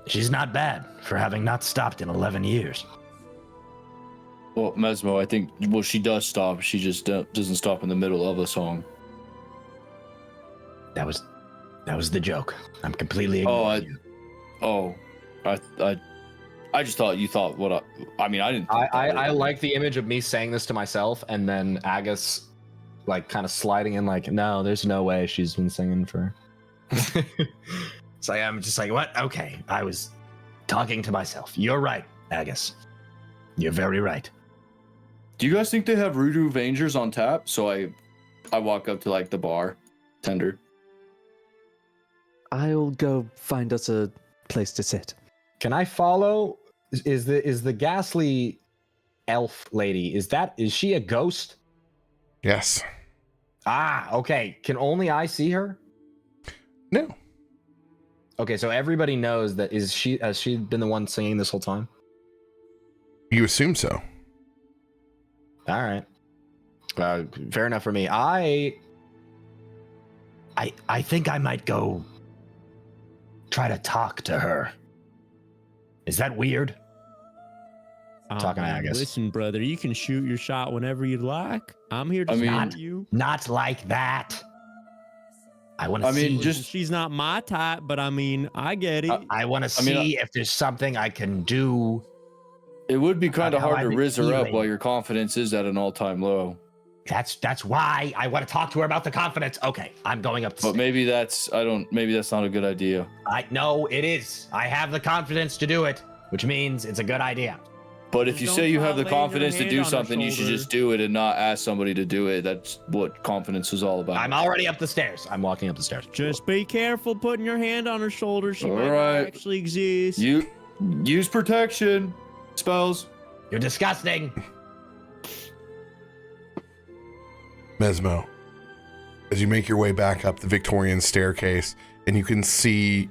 Speaker 2: She's not bad for having not stopped in 11 years.
Speaker 6: Well, Mesmo, I think, she does stop. She just doesn't stop in the middle of a song.
Speaker 2: That was the joke. I'm completely ignoring you.
Speaker 6: I just thought you thought what I mean, I didn't.
Speaker 2: I like the image of me saying this to myself and then Agus like kind of sliding in like, no, there's no way she's been singing for. So I'm just like, what? Okay, I was talking to myself. You're right, Agus. You're very right.
Speaker 6: Do you guys think they have Voodoo Vangers on tap? So I walk up to like the bar tender.
Speaker 5: I'll go find us a place to sit.
Speaker 2: Can I follow? Is the ghastly elf lady? Is she a ghost?
Speaker 1: Yes.
Speaker 2: Ah, okay. Can only I see her?
Speaker 1: No.
Speaker 2: Okay, so everybody knows that. Has she been the one singing this whole time?
Speaker 1: You assume so.
Speaker 2: All right. Fair enough for me. I think I might go try to talk to her. Is that weird? Talking to Agus.
Speaker 3: Listen, brother, you can shoot your shot whenever you'd like. I'm here to support you.
Speaker 2: Not like that. I want to see.
Speaker 3: She's not my type, but I mean, I get it.
Speaker 2: I want to see if there's something I can do.
Speaker 6: It would be kind of hard to
Speaker 2: I've been
Speaker 6: riz her up
Speaker 2: feeling.
Speaker 6: while your confidence is at an all-time low.
Speaker 2: That's why I want to talk to her about the confidence. Okay, I'm going up.
Speaker 6: But maybe that's not a good idea.
Speaker 2: No, it is. I have the confidence to do it, which means it's a good idea.
Speaker 6: But if you
Speaker 3: Don't
Speaker 6: say you
Speaker 3: try
Speaker 6: have the
Speaker 3: laying your
Speaker 6: confidence to
Speaker 3: hand
Speaker 6: do
Speaker 3: on her
Speaker 6: something, you should
Speaker 3: shoulder.
Speaker 6: just do it and not ask somebody to do it. That's what confidence is all about.
Speaker 2: I'm already up the stairs. I'm walking up the stairs.
Speaker 3: Just be careful putting your hand on her shoulder. She
Speaker 6: All
Speaker 3: might not
Speaker 6: right.
Speaker 3: actually exist.
Speaker 6: You use protection spells.
Speaker 2: You're disgusting.
Speaker 1: Mesmo, as you make your way back up the Victorian staircase, and you can see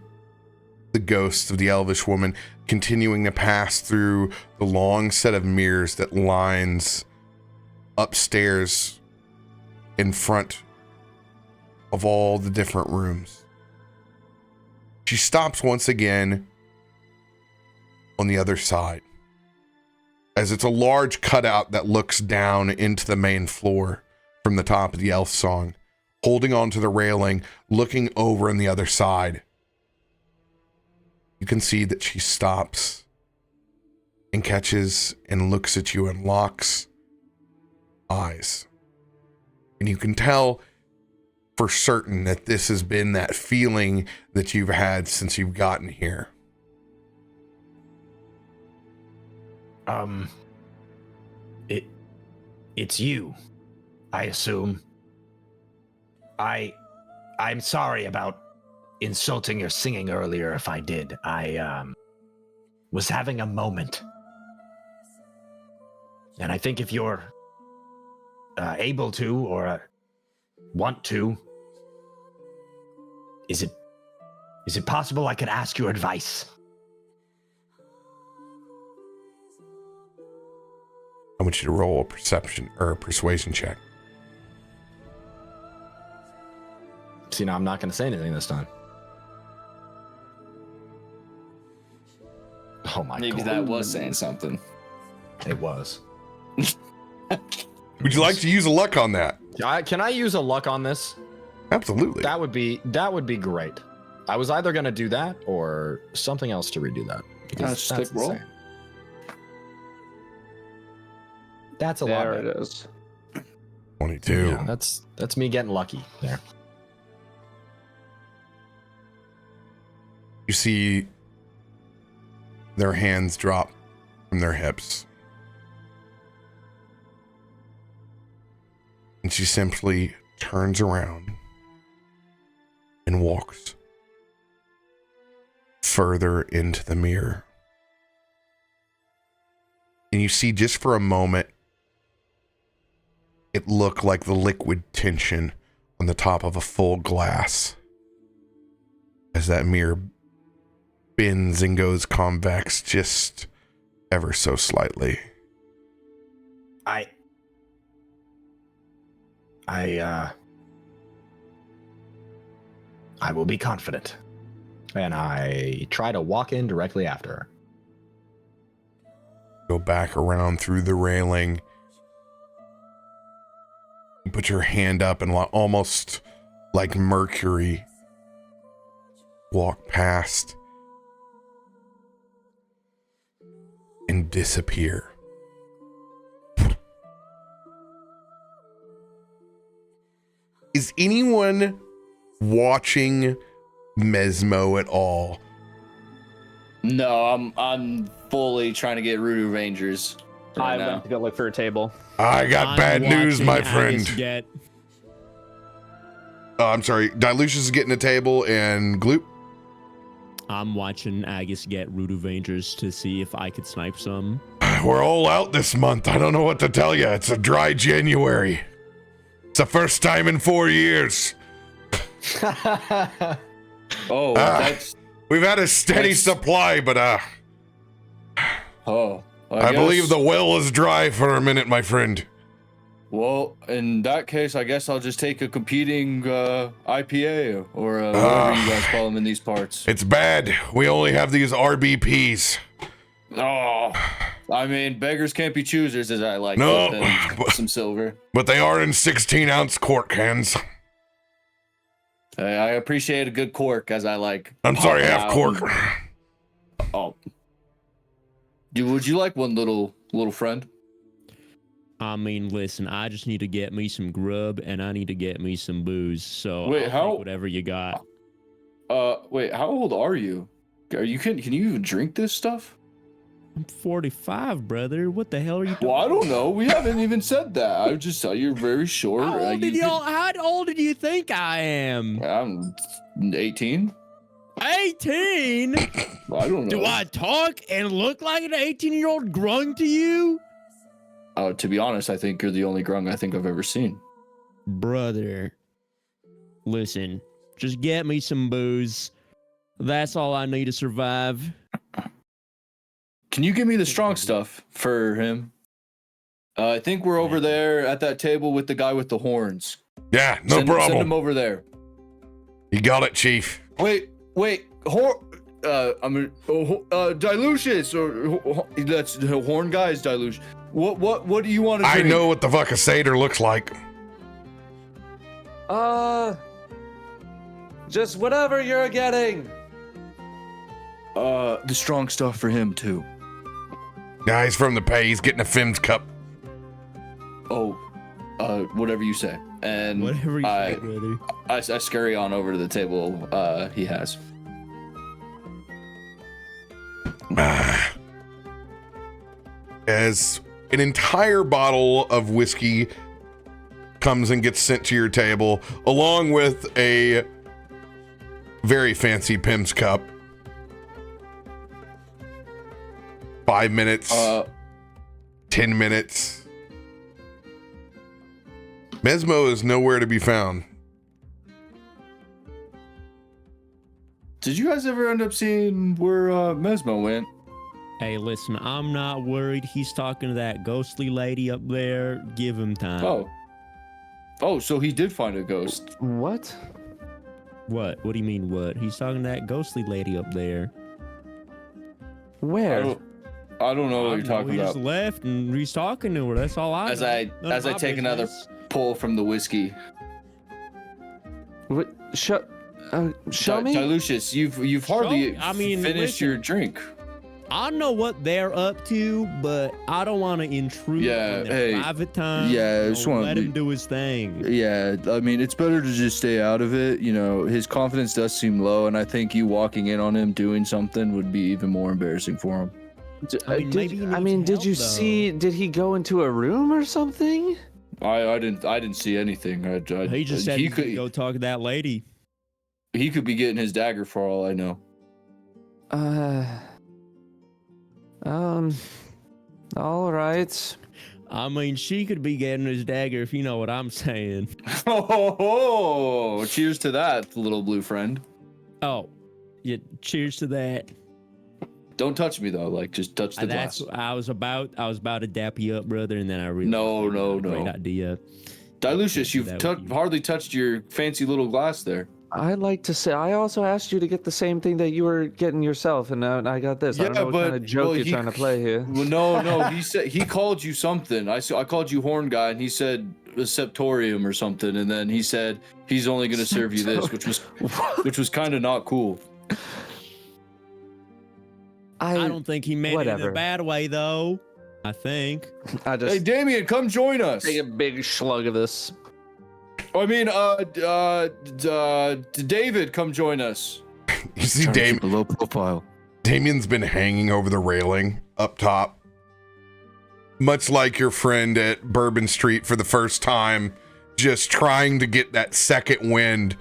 Speaker 1: the ghost of the elvish woman continuing to pass through the long set of mirrors that lines upstairs in front of all the different rooms. She stops once again on the other side, as it's a large cutout that looks down into the main floor from the top of the elf song, holding onto the railing, looking over on the other side. You can see that she stops and catches and looks at you and locks eyes. And you can tell for certain that this has been that feeling that you've had since you've gotten here.
Speaker 2: It's you, I assume. I'm sorry about insulting your singing earlier if I did. I was having a moment. And I think if you're able to or want to, is it possible I could ask your advice?
Speaker 1: I want you to roll a perception or a persuasion check.
Speaker 2: See, now I'm not going to say anything this time. Oh my god.
Speaker 6: Maybe that was saying something.
Speaker 2: It was.
Speaker 1: Would you like to use a luck on that?
Speaker 2: Can I use a luck on this?
Speaker 1: Absolutely.
Speaker 2: That would be great. I was either going to do that or something else to redo that. Because
Speaker 6: Just click roll.
Speaker 2: insane. That's a lot.
Speaker 5: There
Speaker 2: better.
Speaker 5: it is.
Speaker 1: 22.
Speaker 2: Yeah, that's me getting lucky there.
Speaker 1: You see their hands drop from their hips. And she simply turns around and walks further into the mirror. And you see just for a moment, it looked like the liquid tension on the top of a full glass as that mirror bends and goes convex just ever so slightly.
Speaker 2: I will be confident. And I try to walk in directly after her.
Speaker 1: Go back around through the railing. You put your hand up and almost like Mercury walk past and disappear. Is anyone watching Mesmo at all?
Speaker 6: No, I'm fully trying to get Rudu Rangers right
Speaker 5: I
Speaker 6: now.
Speaker 5: went to go look for a table.
Speaker 1: I got
Speaker 3: I'm
Speaker 1: bad news,
Speaker 3: watching
Speaker 1: my
Speaker 3: Agus
Speaker 1: friend.
Speaker 3: get-
Speaker 1: I'm sorry. Dilution's getting a table and Gloop.
Speaker 3: I'm watching Agus get Rudavengers to see if I could snipe some.
Speaker 1: We're all out this month. I don't know what to tell you. It's a dry January. It's the first time in 4 years.
Speaker 6: Oh, that's.
Speaker 1: We've had a steady supply, but
Speaker 6: Oh,
Speaker 1: I believe the well is dry for a minute, my friend.
Speaker 6: Well, in that case, I guess I'll just take a competing IPA or whatever you guys call them in these parts.
Speaker 1: It's bad. We only have these RBPs.
Speaker 6: Oh, I mean, beggars can't be choosers, as I like.
Speaker 1: No,
Speaker 6: some silver.
Speaker 1: But they are in 16-ounce cork cans.
Speaker 6: I appreciate a good cork, as I like.
Speaker 1: I'm sorry, half cork.
Speaker 6: Oh, would you like one, little friend?
Speaker 3: I mean, listen, I just need to get me some grub and I need to get me some booze. So
Speaker 6: wait,
Speaker 3: I'll take whatever you got.
Speaker 6: Wait, how old are you? Can you even drink this stuff?
Speaker 3: I'm 45, brother. What the hell are you doing?
Speaker 6: Well, I don't know. We haven't even said that. I just saw you're very short.
Speaker 3: How old do you think I am?
Speaker 6: I'm 18.
Speaker 3: 18?
Speaker 6: I don't know.
Speaker 3: Do I talk and look like an 18-year-old grung to you?
Speaker 6: To be honest, I think you're the only grung I think I've ever seen.
Speaker 3: Brother, listen, just get me some booze. That's all I need to survive.
Speaker 6: Can you give me the strong stuff for him? I think we're over there at that table with the guy with the horns.
Speaker 1: Yeah, no problem.
Speaker 6: Send him over there.
Speaker 1: You got it, Chief.
Speaker 6: Wait. Dilucius, or that's the horn guy's Dilucius. What do you want to drink?
Speaker 1: I know what the fuck a satyr looks like.
Speaker 5: Just whatever you're getting.
Speaker 6: The strong stuff for him too.
Speaker 1: Yeah, he's from the pay. He's getting a Fims cup.
Speaker 6: Oh, whatever you say. And
Speaker 3: Whatever you say, brother.
Speaker 6: I scurry on over to the table he has.
Speaker 1: As an entire bottle of whiskey comes and gets sent to your table, along with a very fancy Pim's cup. 5 minutes. 10 minutes. Mesmo is nowhere to be found.
Speaker 6: Did you guys ever end up seeing where Mesmo went?
Speaker 3: Hey, listen, I'm not worried. He's talking to that ghostly lady up there. Give him time.
Speaker 6: Oh, so he did find a ghost.
Speaker 5: What?
Speaker 3: What? What do you mean, what? He's talking to that ghostly lady up there.
Speaker 5: Where?
Speaker 6: I don't know what you're talking
Speaker 3: he
Speaker 6: about.
Speaker 3: just left and he's talking to her. That's all I know.
Speaker 6: As I take another pull from the whiskey.
Speaker 5: What? Show me.
Speaker 6: Dilucius, you've hardly finished your drink.
Speaker 3: I know what they're up to, but I don't want to intrude on their private time.
Speaker 6: Yeah, I just want
Speaker 3: let him do his thing.
Speaker 6: Yeah, I mean, it's better to just stay out of it. You know, his confidence does seem low, and I think you walking in on him doing something would be even more embarrassing for him.
Speaker 5: Did you see? Did he go into a room or something?
Speaker 6: I didn't see anything.
Speaker 3: He just said he could go talk to that lady.
Speaker 6: He could be getting his dagger for all I know.
Speaker 5: All right.
Speaker 3: I mean, she could be getting his dagger if you know what I'm saying.
Speaker 6: Oh, cheers to that, little blue friend.
Speaker 3: Oh, yeah, cheers to that.
Speaker 6: Don't touch me though, like just touch the glass.
Speaker 3: I was about to dap you up, brother, and then I realized
Speaker 6: no.
Speaker 3: Great idea.
Speaker 6: Dilucius, you've hardly touched your fancy little glass there.
Speaker 5: I'd like to say, I also asked you to get the same thing that you were getting yourself, and now I got this. I don't know what kind of joke you're trying to play here.
Speaker 6: Well, no. He said he called you something. I called you Horn Guy, and he said a Septorium or something, and then he said he's only going to serve you this, which was kind of not cool.
Speaker 3: I don't think he meant it in a bad way, though. I think.
Speaker 6: Hey, Damien, come join us.
Speaker 5: Take a big slug of this.
Speaker 6: I mean, David, come join us.
Speaker 1: You see, Damien,
Speaker 6: low profile.
Speaker 1: Damien's been hanging over the railing up top, much like your friend at Bourbon Street for the first time, just trying to get that second wind.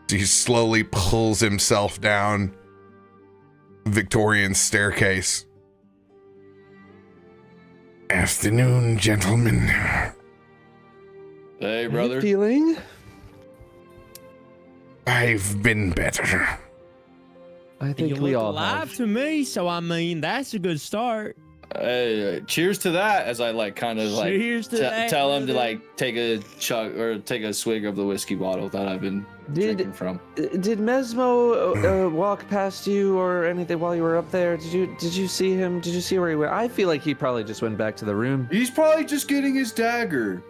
Speaker 1: He slowly pulls himself down Victorian staircase. Afternoon, gentlemen.
Speaker 6: Hey,
Speaker 5: How
Speaker 6: brother.
Speaker 5: you feeling?
Speaker 1: I've been better.
Speaker 5: I
Speaker 3: You
Speaker 5: think we
Speaker 3: look
Speaker 5: all
Speaker 3: alive
Speaker 5: have.
Speaker 3: to me, so I mean that's a good start.
Speaker 6: Hey, cheers to that! As I kind of
Speaker 3: Cheers to that,
Speaker 6: tell him to
Speaker 3: brother.
Speaker 6: take a chug or take a swig of the whiskey bottle that I've been drinking from.
Speaker 5: Did Mesmo walk past you or anything while you were up there? Did you see him? Did you see where he went? I feel like he probably just went back to the room.
Speaker 6: He's probably just getting his dagger.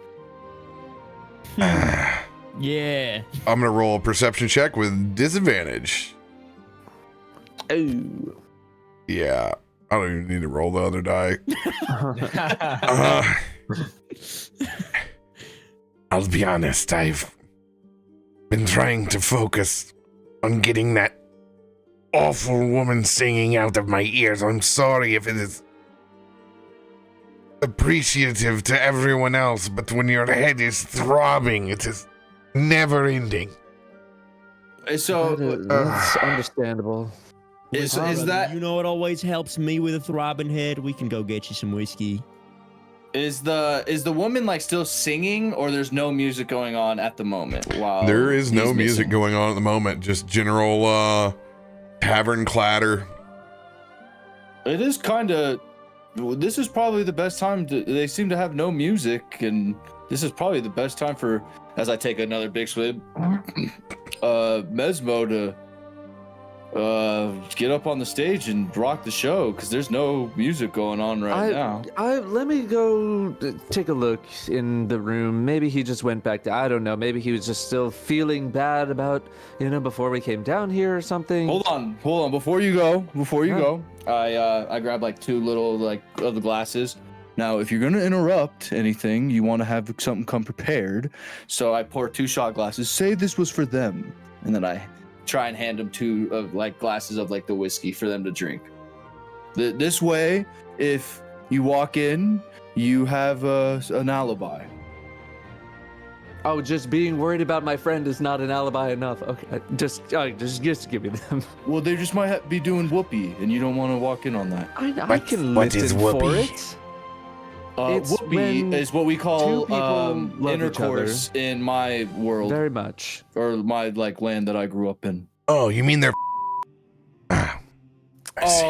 Speaker 3: Yeah.
Speaker 1: I'm gonna roll a perception check with disadvantage.
Speaker 5: Oh.
Speaker 1: Yeah, I don't even need to roll the other die. I'll be honest, I've been trying to focus on getting that awful woman singing out of my ears. I'm sorry if it is appreciative to everyone else, but when your head is throbbing, it is never ending.
Speaker 6: So
Speaker 5: That's understandable.
Speaker 6: is
Speaker 3: Brother,
Speaker 6: that
Speaker 3: you know what always helps me with a throbbing head? We can go get you some whiskey.
Speaker 6: is the woman like still singing, or there's no music going on at the moment? While
Speaker 1: There is no
Speaker 6: he's
Speaker 1: music
Speaker 6: missing?
Speaker 1: going on at the moment, just general tavern clatter.
Speaker 6: It is kind of. This is probably the best time. They seem to have no music, and this is probably the best time for. As I take another big swig, Mesmo to get up on the stage and rock the show, because there's no music going on right now.
Speaker 5: Let me go take a look in the room. Maybe he just went back to, I don't know, maybe he was just still feeling bad about, before we came down here or something.
Speaker 6: Hold on. Before you go, I grab like two little of the glasses. Now, if you're gonna interrupt anything, you want to have something come prepared. So I pour 2 shot glasses. Say this was for them, and then I try and hand them 2 glasses of the whiskey for them to drink. This way, if you walk in, you have an alibi.
Speaker 5: Oh, just being worried about my friend is not an alibi enough. Okay, just give me them.
Speaker 6: Well, they just might be doing whoopee, and you don't want to walk in on that.
Speaker 5: I can
Speaker 1: what is
Speaker 5: listen for
Speaker 1: whoopee?
Speaker 5: it. It's
Speaker 6: Whoopee
Speaker 5: when
Speaker 6: is what we
Speaker 5: two
Speaker 6: call
Speaker 5: people love each
Speaker 6: intercourse in my world,
Speaker 5: Very much.
Speaker 6: or my land that I grew up in.
Speaker 1: Oh, you mean they're I see.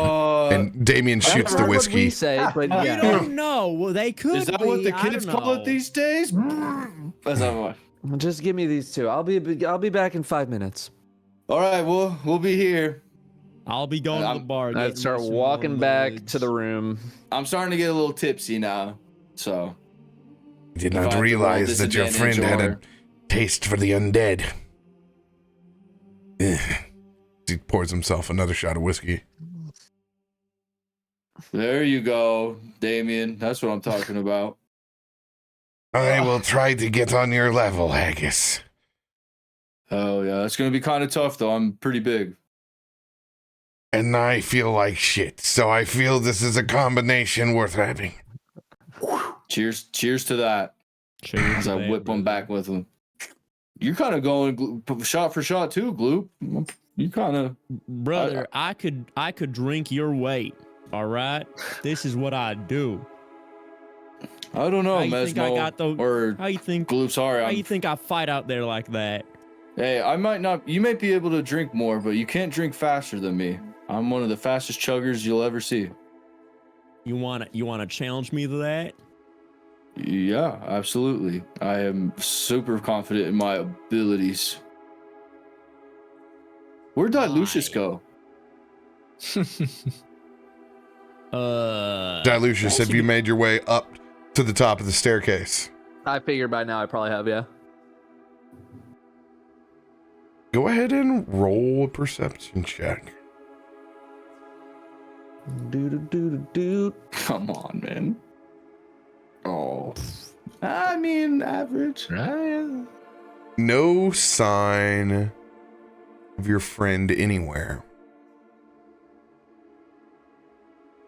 Speaker 1: And Damien shoots the
Speaker 5: That's what we
Speaker 1: whiskey.
Speaker 5: say, but
Speaker 3: You
Speaker 5: yeah.
Speaker 3: don't know. Well, they could
Speaker 6: Is that
Speaker 3: be.
Speaker 6: what the
Speaker 3: I
Speaker 6: kids
Speaker 3: don't
Speaker 6: call
Speaker 3: know.
Speaker 6: it these days? That's not what.
Speaker 5: Just give me these 2. I'll be back in 5 minutes.
Speaker 6: All right, we'll be here.
Speaker 3: I'll be going to the bar.
Speaker 5: I'd
Speaker 3: getting
Speaker 5: start
Speaker 3: me some
Speaker 5: walking
Speaker 3: warm
Speaker 5: back
Speaker 3: legs.
Speaker 5: to the room.
Speaker 6: I'm starting to get a little tipsy now, so
Speaker 1: Did
Speaker 6: If I
Speaker 1: not
Speaker 6: have to roll
Speaker 1: realize that your friend
Speaker 6: disadvantage
Speaker 1: had
Speaker 6: or-
Speaker 1: a taste for the undead. Ugh. He pours himself another shot of whiskey.
Speaker 6: there you go, Damien. That's what I'm talking about.
Speaker 1: I will try to get on your level, Haggis.
Speaker 6: Oh yeah, it's gonna be kind of tough though. I'm pretty big.
Speaker 1: And I feel like shit, so I feel this is a combination worth having.
Speaker 6: Cheers to that.
Speaker 3: Cheers
Speaker 6: As
Speaker 3: to
Speaker 6: I
Speaker 3: that,
Speaker 6: whip one
Speaker 3: brother.
Speaker 6: back with him. You're kind of going shot for shot too, Gloop. You kind of.
Speaker 3: Brother, I could drink your weight. All right, this is what I do.
Speaker 6: I don't know,
Speaker 3: How you think I
Speaker 6: Mesmo
Speaker 3: got those?
Speaker 6: or
Speaker 3: How you think?
Speaker 6: Gloop. Sorry,
Speaker 3: How you think I fight out there like that?
Speaker 6: Hey, I might not. You might be able to drink more, but you can't drink faster than me. I'm one of the fastest chuggers you'll ever see.
Speaker 3: You wanna challenge me to that?
Speaker 6: Yeah, absolutely. I am super confident in my abilities. Where'd Lucius go?
Speaker 1: Dilucius, have you made your way up to the top of the staircase?
Speaker 5: I figured by now I probably have, yeah.
Speaker 1: Go ahead and roll a perception check.
Speaker 5: Do.
Speaker 6: Come on, man. Oh, I mean, average.
Speaker 1: No sign of your friend anywhere.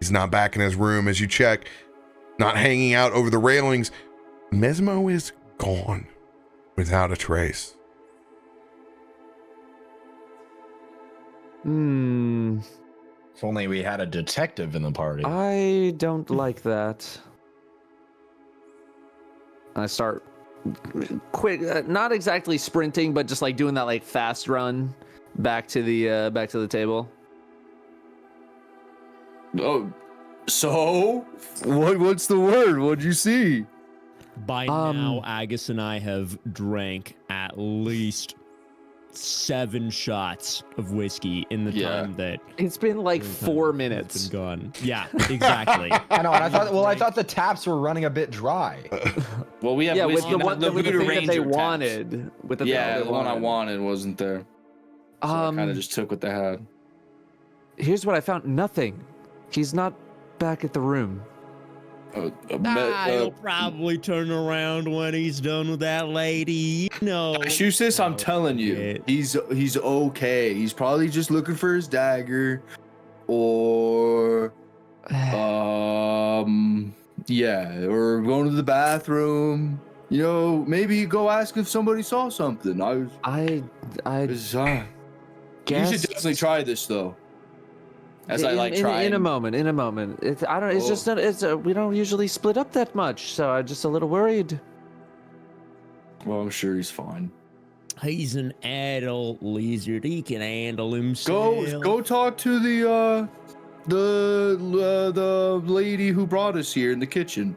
Speaker 1: He's not back in his room as you check, not hanging out over the railings. Mesmo is gone without a trace.
Speaker 2: If only we had a detective in the party.
Speaker 5: I don't like that. I start quick, not exactly sprinting, but just like doing that like fast run back to the table.
Speaker 6: Oh, so what's the word? What'd you see?
Speaker 3: By now, Agus and I have drank at least 7 shots of whiskey in the time that
Speaker 5: it's been like 4 minutes.
Speaker 3: It's been gone. Yeah, exactly.
Speaker 2: I know, and I thought the taps were running a bit dry.
Speaker 6: Well, we have
Speaker 5: with the one
Speaker 6: the
Speaker 5: with the
Speaker 6: Voodoo
Speaker 5: thing that they
Speaker 6: Ranger taps.
Speaker 5: wanted. With the
Speaker 6: the one I wanted wasn't there. So I kind of just took what they had.
Speaker 5: Here's what I found: nothing. He's not back at the room.
Speaker 3: He'll probably turn around when he's done with that lady. No.
Speaker 6: Massachusetts, I'm telling you, he's okay. He's probably just looking for his dagger, or or going to the bathroom. You know, maybe go ask if somebody saw something.
Speaker 5: I
Speaker 6: guess you should definitely try this though. As
Speaker 5: in a moment. It's just not. We don't usually split up that much, so I'm just a little worried.
Speaker 6: Well, I'm sure he's fine.
Speaker 3: He's an adult lizard. He can handle himself.
Speaker 6: Go talk to the lady who brought us here in the kitchen.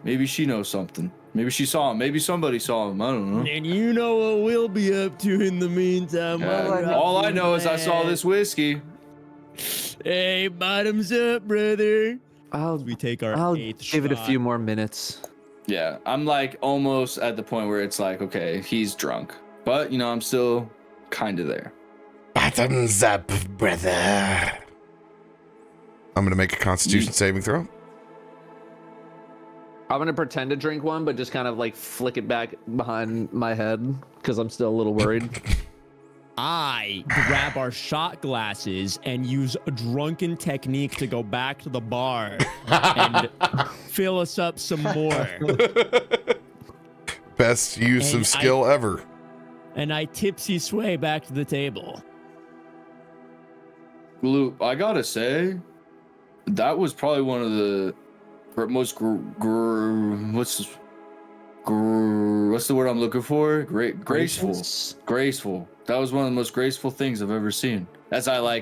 Speaker 6: Maybe she knows something. Maybe she saw him. Maybe somebody saw him. I don't know.
Speaker 3: And you know what we'll be up to in the meantime.
Speaker 6: All I know is I saw this whiskey.
Speaker 3: Hey, bottoms up, brother. We take our 8th shot.
Speaker 5: Give it a few more minutes.
Speaker 6: Yeah, I'm like almost at the point where it's like, okay, he's drunk, but you know, I'm still kind of there.
Speaker 1: Bottoms up, brother. I'm gonna make a Constitution saving throw.
Speaker 5: I'm gonna pretend to drink one, but just kind of like flick it back behind my head because I'm still a little worried.
Speaker 3: I grab our shot glasses and use a drunken technique to go back to the bar and fill us up some more.
Speaker 1: Best use of skill ever.
Speaker 3: And I tipsy sway back to the table.
Speaker 6: Loop, I gotta say, that was probably one of the most what's the word I'm looking for? Graceful. That was one of the most graceful things I've ever seen. As I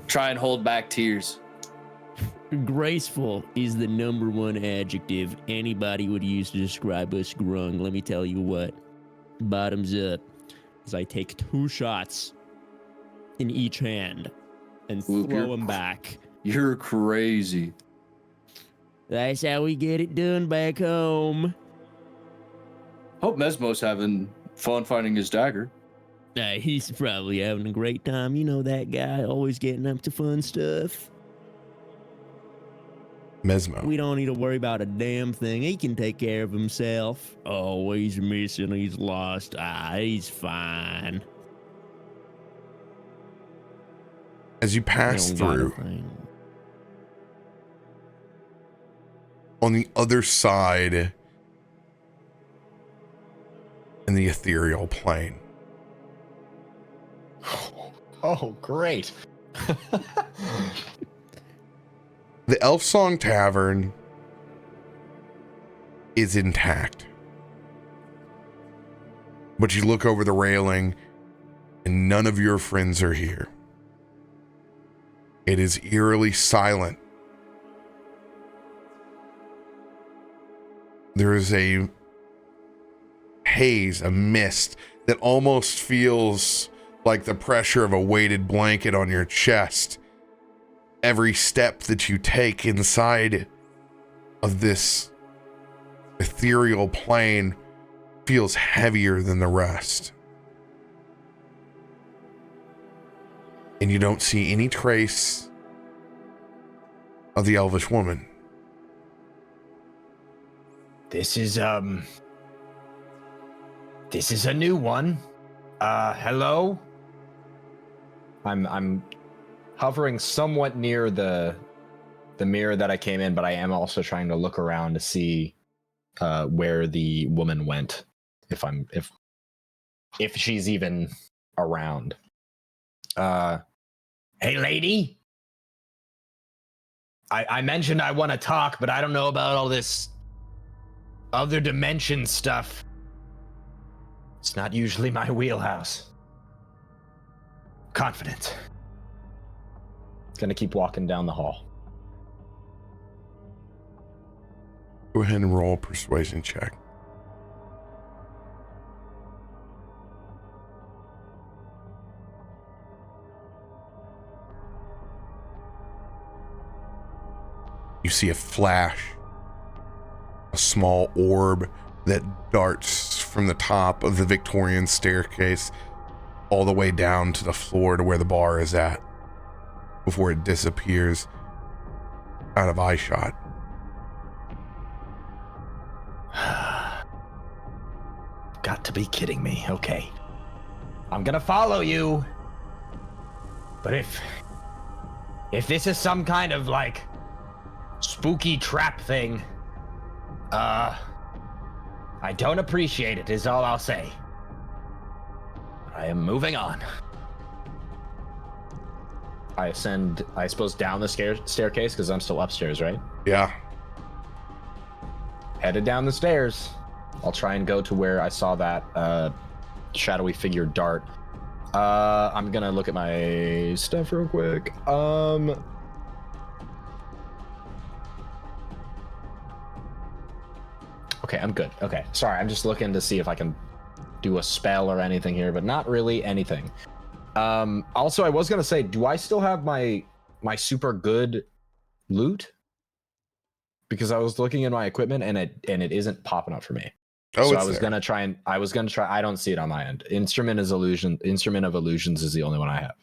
Speaker 6: try and hold back tears.
Speaker 3: Graceful is the #1 adjective anybody would use to describe us grung. Let me tell you what. Bottoms up. As I take 2 shots in each hand and throw them back.
Speaker 6: You're crazy.
Speaker 3: That's how we get it done back home.
Speaker 6: Hope Mesmo's having fun finding his dagger.
Speaker 3: He's probably having a great time. You know that guy, always getting up to fun stuff.
Speaker 1: Mesmo.
Speaker 3: We don't need to worry about a damn thing. He can take care of himself. Oh, he's missing. He's lost. He's fine.
Speaker 1: As you pass through, on the other side in the ethereal plane.
Speaker 2: Oh, great.
Speaker 1: The Elf Song Tavern is intact. But you look over the railing and none of your friends are here. It is eerily silent. There is a haze, a mist that almost feels like the pressure of a weighted blanket on your chest. Every step that you take inside of this ethereal plane feels heavier than the rest. And you don't see any trace of the elvish woman.
Speaker 2: This is a new one. Hello? I'm hovering somewhat near the mirror that I came in, but I am also trying to look around to see where the woman went, if she's even around. Hey, lady. I mentioned I want to talk, but I don't know about all this other dimension stuff. It's not usually my wheelhouse. Confident. Gonna keep walking down the hall.
Speaker 1: Go ahead and roll a persuasion check. You see a flash, a small orb that darts from the top of the Victorian staircase all the way down to the floor to where the bar is at before it disappears out of eyeshot.
Speaker 2: Got to be kidding me. Okay. I'm gonna follow you. But if this is some kind of like spooky trap thing, I don't appreciate it is all I'll say. I am moving on. I ascend, I suppose, down the staircase because I'm still upstairs, right?
Speaker 1: Yeah.
Speaker 2: Headed down the stairs. I'll try and go to where I saw that shadowy figure dart. I'm gonna look at my stuff real quick. Okay, I'm good. Okay, sorry, I'm just looking to see if I can do a spell or anything here, but not really anything. Also, I was gonna say, do I still have my super good loot? Because I was looking in my equipment and it isn't popping up for me.
Speaker 1: Oh,
Speaker 2: so
Speaker 1: it's
Speaker 2: I was gonna try. I don't see it on my end. Instrument of Illusions is the only one I have.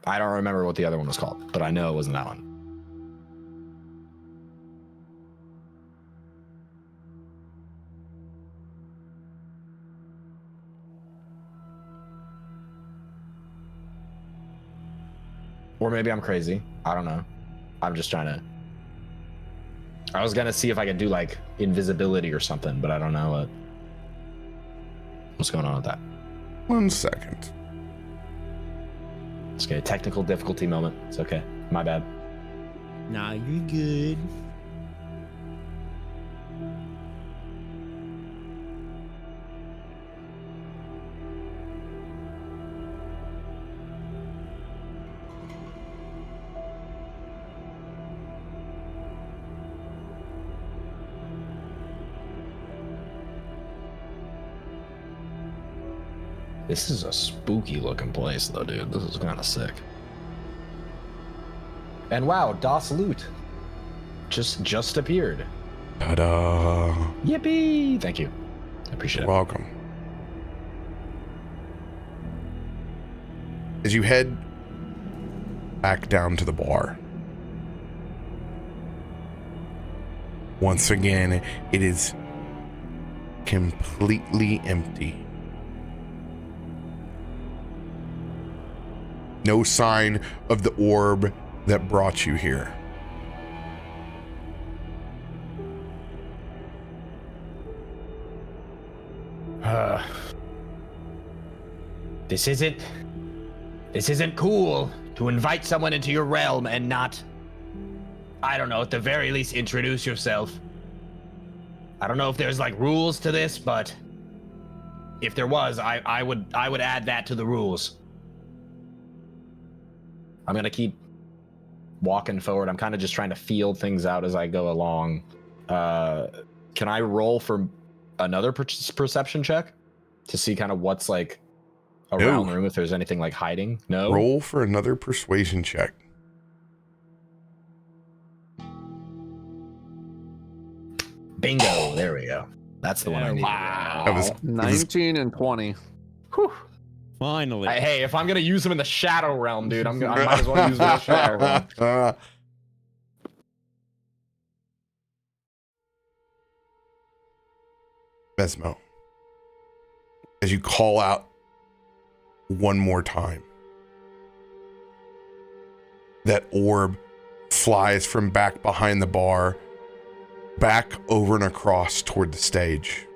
Speaker 2: I don't remember what the other one was called, but I know it wasn't that one. Or maybe I'm crazy. I don't know. I'm just trying to... I was gonna see if I could do like invisibility or something, but I don't know what's going on with that.
Speaker 1: 1 second.
Speaker 2: It's okay. Technical difficulty moment. It's okay. My bad.
Speaker 3: Nah, you're good.
Speaker 2: This is a spooky looking place though, dude. This is kind of sick. And wow, Das Loot just appeared.
Speaker 1: Ta-da.
Speaker 2: Yippee! Thank you. I appreciate
Speaker 1: You're
Speaker 2: it.
Speaker 1: welcome. As you head back down to the bar, once again, it is completely empty. No sign of the orb that brought you here.
Speaker 2: This isn't cool to invite someone into your realm and not, I don't know, at the very least introduce yourself. I don't know if there's like rules to this, but if there was, I would add that to the rules. I'm gonna keep walking forward. I'm kind of just trying to feel things out as I go along. Can I roll for another perception check to see kind of what's like around the room, if there's anything like hiding? No.
Speaker 1: Roll for another persuasion check.
Speaker 2: Bingo. There we go. That's the one I need.
Speaker 3: Wow.
Speaker 1: That was
Speaker 5: 19 and 20.
Speaker 2: Whew.
Speaker 3: Finally.
Speaker 2: Hey, if I'm gonna use them in the shadow realm, dude, I might as well use them in the shadow realm.
Speaker 1: Mesmo, as you call out one more time, that orb flies from back behind the bar, back over and across toward the stage.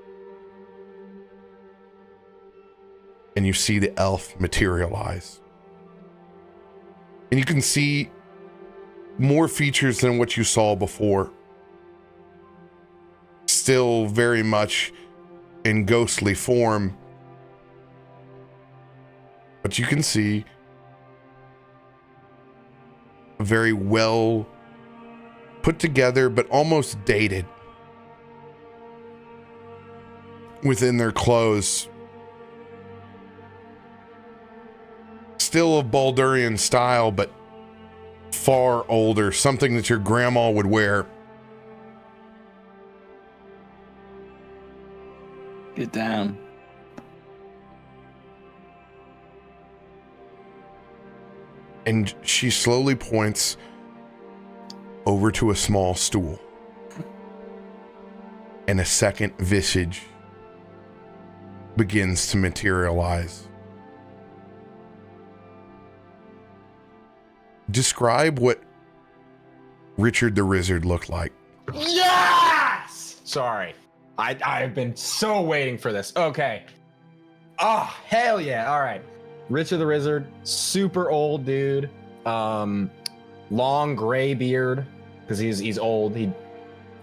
Speaker 1: and you see the elf materialize. And you can see more features than what you saw before. Still very much in ghostly form. But you can see a very well put together, but almost dated within their clothes. Still of Baldurian style, but far older. Something that your grandma would wear.
Speaker 6: Get down.
Speaker 1: And she slowly points over to a small stool. And a second visage begins to materialize. Describe what Richard the Wizard looked like.
Speaker 2: Yes! Sorry. I've been so waiting for this. Okay. Oh, hell yeah. All right. Richard the Wizard, super old dude. Long gray beard, because he's old. He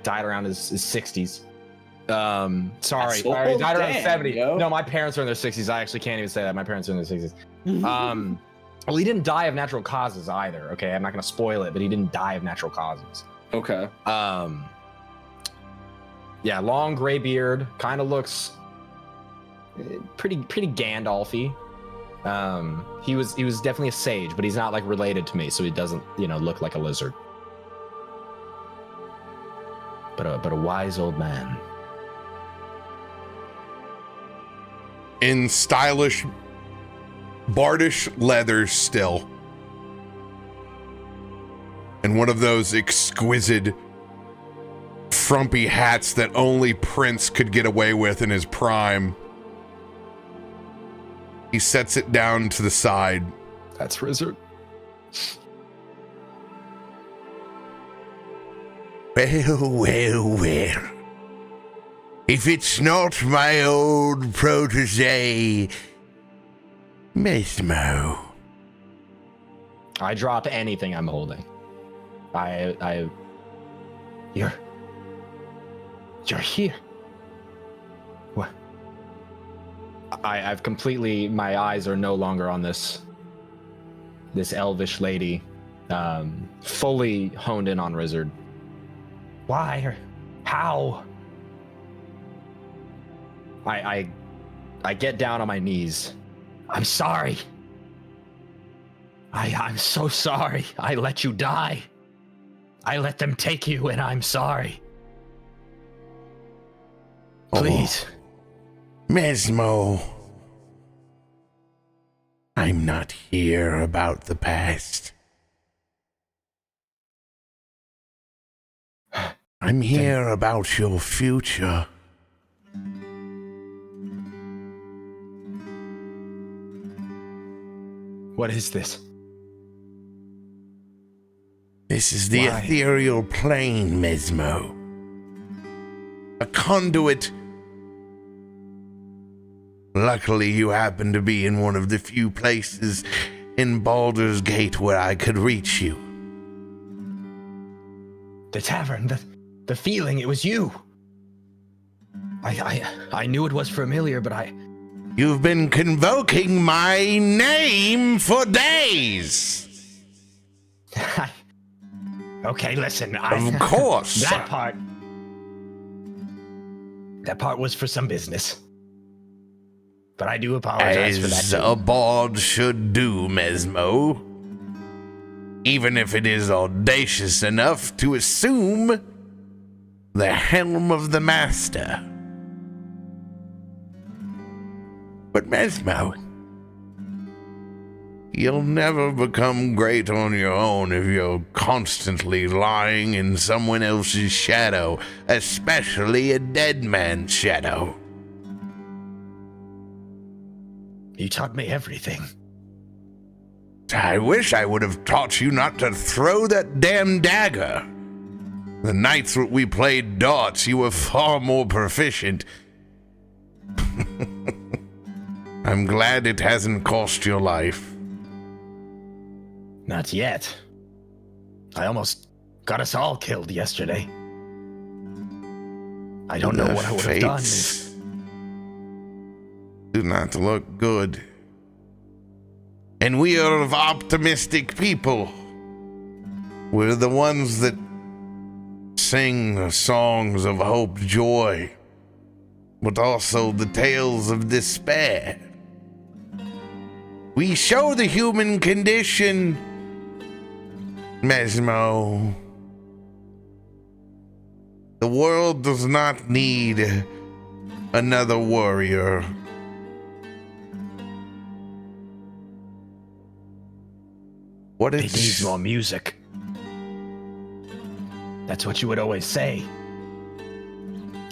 Speaker 2: died around his 60s. Sorry. He died around 70.
Speaker 6: Yo.
Speaker 2: No, my parents are in their 60s. I actually can't even say that. My parents are in their 60s. Well, he didn't die of natural causes either. Okay, I'm not gonna spoil it, but he didn't die of natural causes.
Speaker 6: Okay.
Speaker 2: Yeah, long gray beard, kind of looks pretty Gandalf-y. He was definitely a sage, but he's not like related to me, so he doesn't, look like a lizard. But a wise old man.
Speaker 1: In stylish bardish leathers still. And one of those exquisite frumpy hats that only Prince could get away with in his prime. He sets it down to the side.
Speaker 2: That's Wizard.
Speaker 1: Well. If it's not my old protege, Mesmo.
Speaker 2: I drop anything I'm holding. You're here. What? I've completely, my eyes are no longer on this elvish lady, fully honed in on Wizard. Why or how? I get down on my knees. I'm sorry. I'm so sorry. I let you die. I let them take you, and I'm sorry. Please.
Speaker 1: Oh, Mesmo. I'm not here about the past. I'm here about your future.
Speaker 2: What is this?
Speaker 1: This is the ethereal plane, Mesmo. A conduit. Luckily, you happen to be in one of the few places in Baldur's Gate where I could reach you.
Speaker 2: The tavern, the feeling, it was you. I knew it was familiar, but
Speaker 1: You've been convoking my name for days.
Speaker 2: Okay, listen.
Speaker 1: Of course.
Speaker 2: That part was for some business. But I do apologize for that.
Speaker 1: As a bard should do, Mesmo. Even if it is audacious enough to assume the helm of the master. But Mesmo, you'll never become great on your own if you're constantly lying in someone else's shadow, especially a dead man's shadow.
Speaker 2: You taught me everything.
Speaker 1: I wish I would have taught you not to throw that damn dagger. The nights that we played darts, you were far more proficient. I'm glad it hasn't cost your life.
Speaker 2: Not yet. I almost got us all killed yesterday. I don't know what I would have done.
Speaker 1: Fates do not look good. And we are of optimistic people. We're the ones that sing the songs of hope, joy, but also the tales of despair. We show the human condition, Mesmo. The world does not need another warrior. What
Speaker 2: It
Speaker 1: is
Speaker 2: needs more music. That's what you would always say.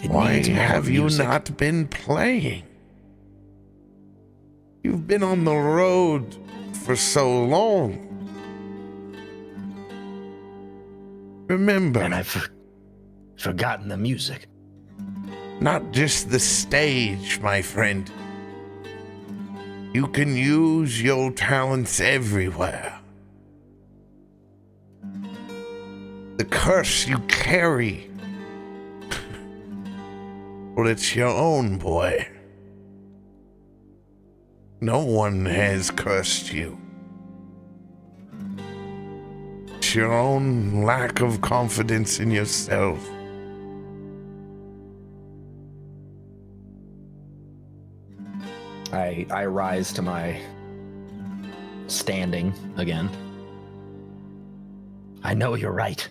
Speaker 2: It
Speaker 1: Why
Speaker 2: needs more
Speaker 1: have you
Speaker 2: music.
Speaker 1: not been playing? You've been on the road for so long. Remember,
Speaker 2: And I've forgotten the music.
Speaker 1: not just the stage, my friend. You can use your talents everywhere. The curse you carry, well, it's your own, boy. No one has cursed you. It's your own lack of confidence in yourself.
Speaker 2: I rise to my standing again. I know you're right.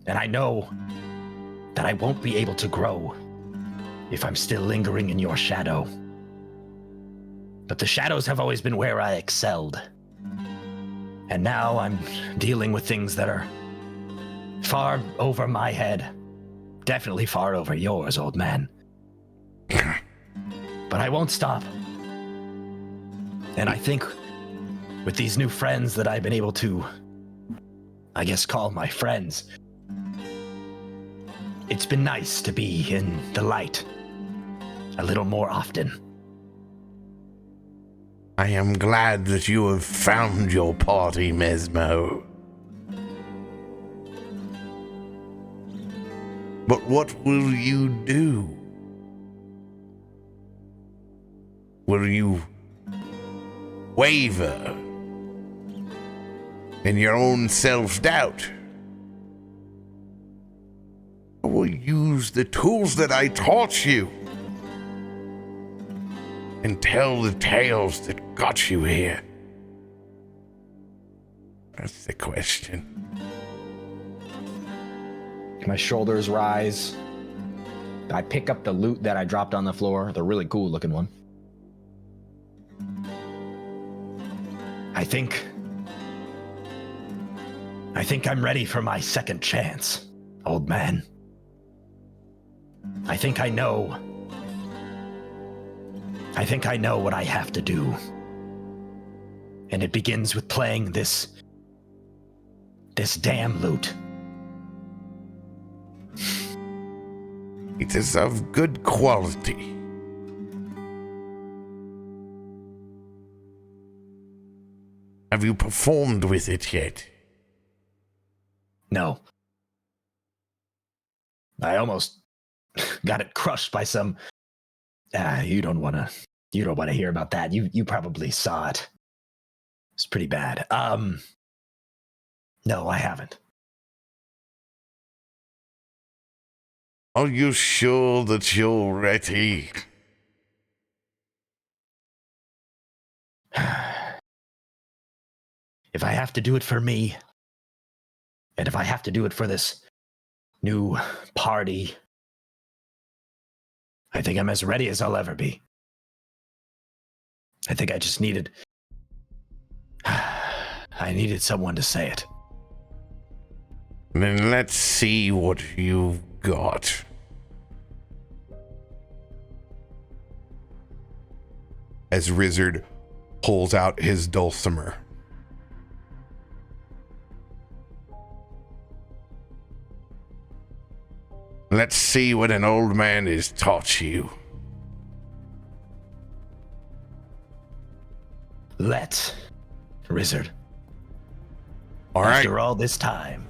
Speaker 2: And I know that I won't be able to grow if I'm still lingering in your shadow. But the shadows have always been where I excelled. And now I'm dealing with things that are far over my head. Definitely far over yours, old man. But I won't stop. And I think with these new friends that I've been able to, I guess, call my friends, it's been nice to be in the light a little more often.
Speaker 1: I am glad that you have found your party, Mesmo. But what will you do? Will you waver in your own self-doubt? Or will you use the tools that I taught you and tell the tales that got you here? That's the question.
Speaker 2: My shoulders rise. I pick up the loot that I dropped on the floor, the really cool looking one. I think I'm ready for my second chance, old man. I think I know what I have to do. And it begins with playing this damn lute.
Speaker 1: It is of good quality. Have you performed with it yet?
Speaker 2: No. I almost got it crushed by some... you don't want to hear about that. You probably saw it. It's pretty bad. No, I haven't.
Speaker 1: Are you sure that you're ready?
Speaker 2: If I have to do it for me, and if I have to do it for this new party, I think I'm as ready as I'll ever be. I think I just needed... I needed someone to say it.
Speaker 1: Then let's see what you've got. As Rizzard pulls out his dulcimer. Let's see what an old man has taught you.
Speaker 2: Let's, Wizard.
Speaker 1: All right.
Speaker 2: After all this time,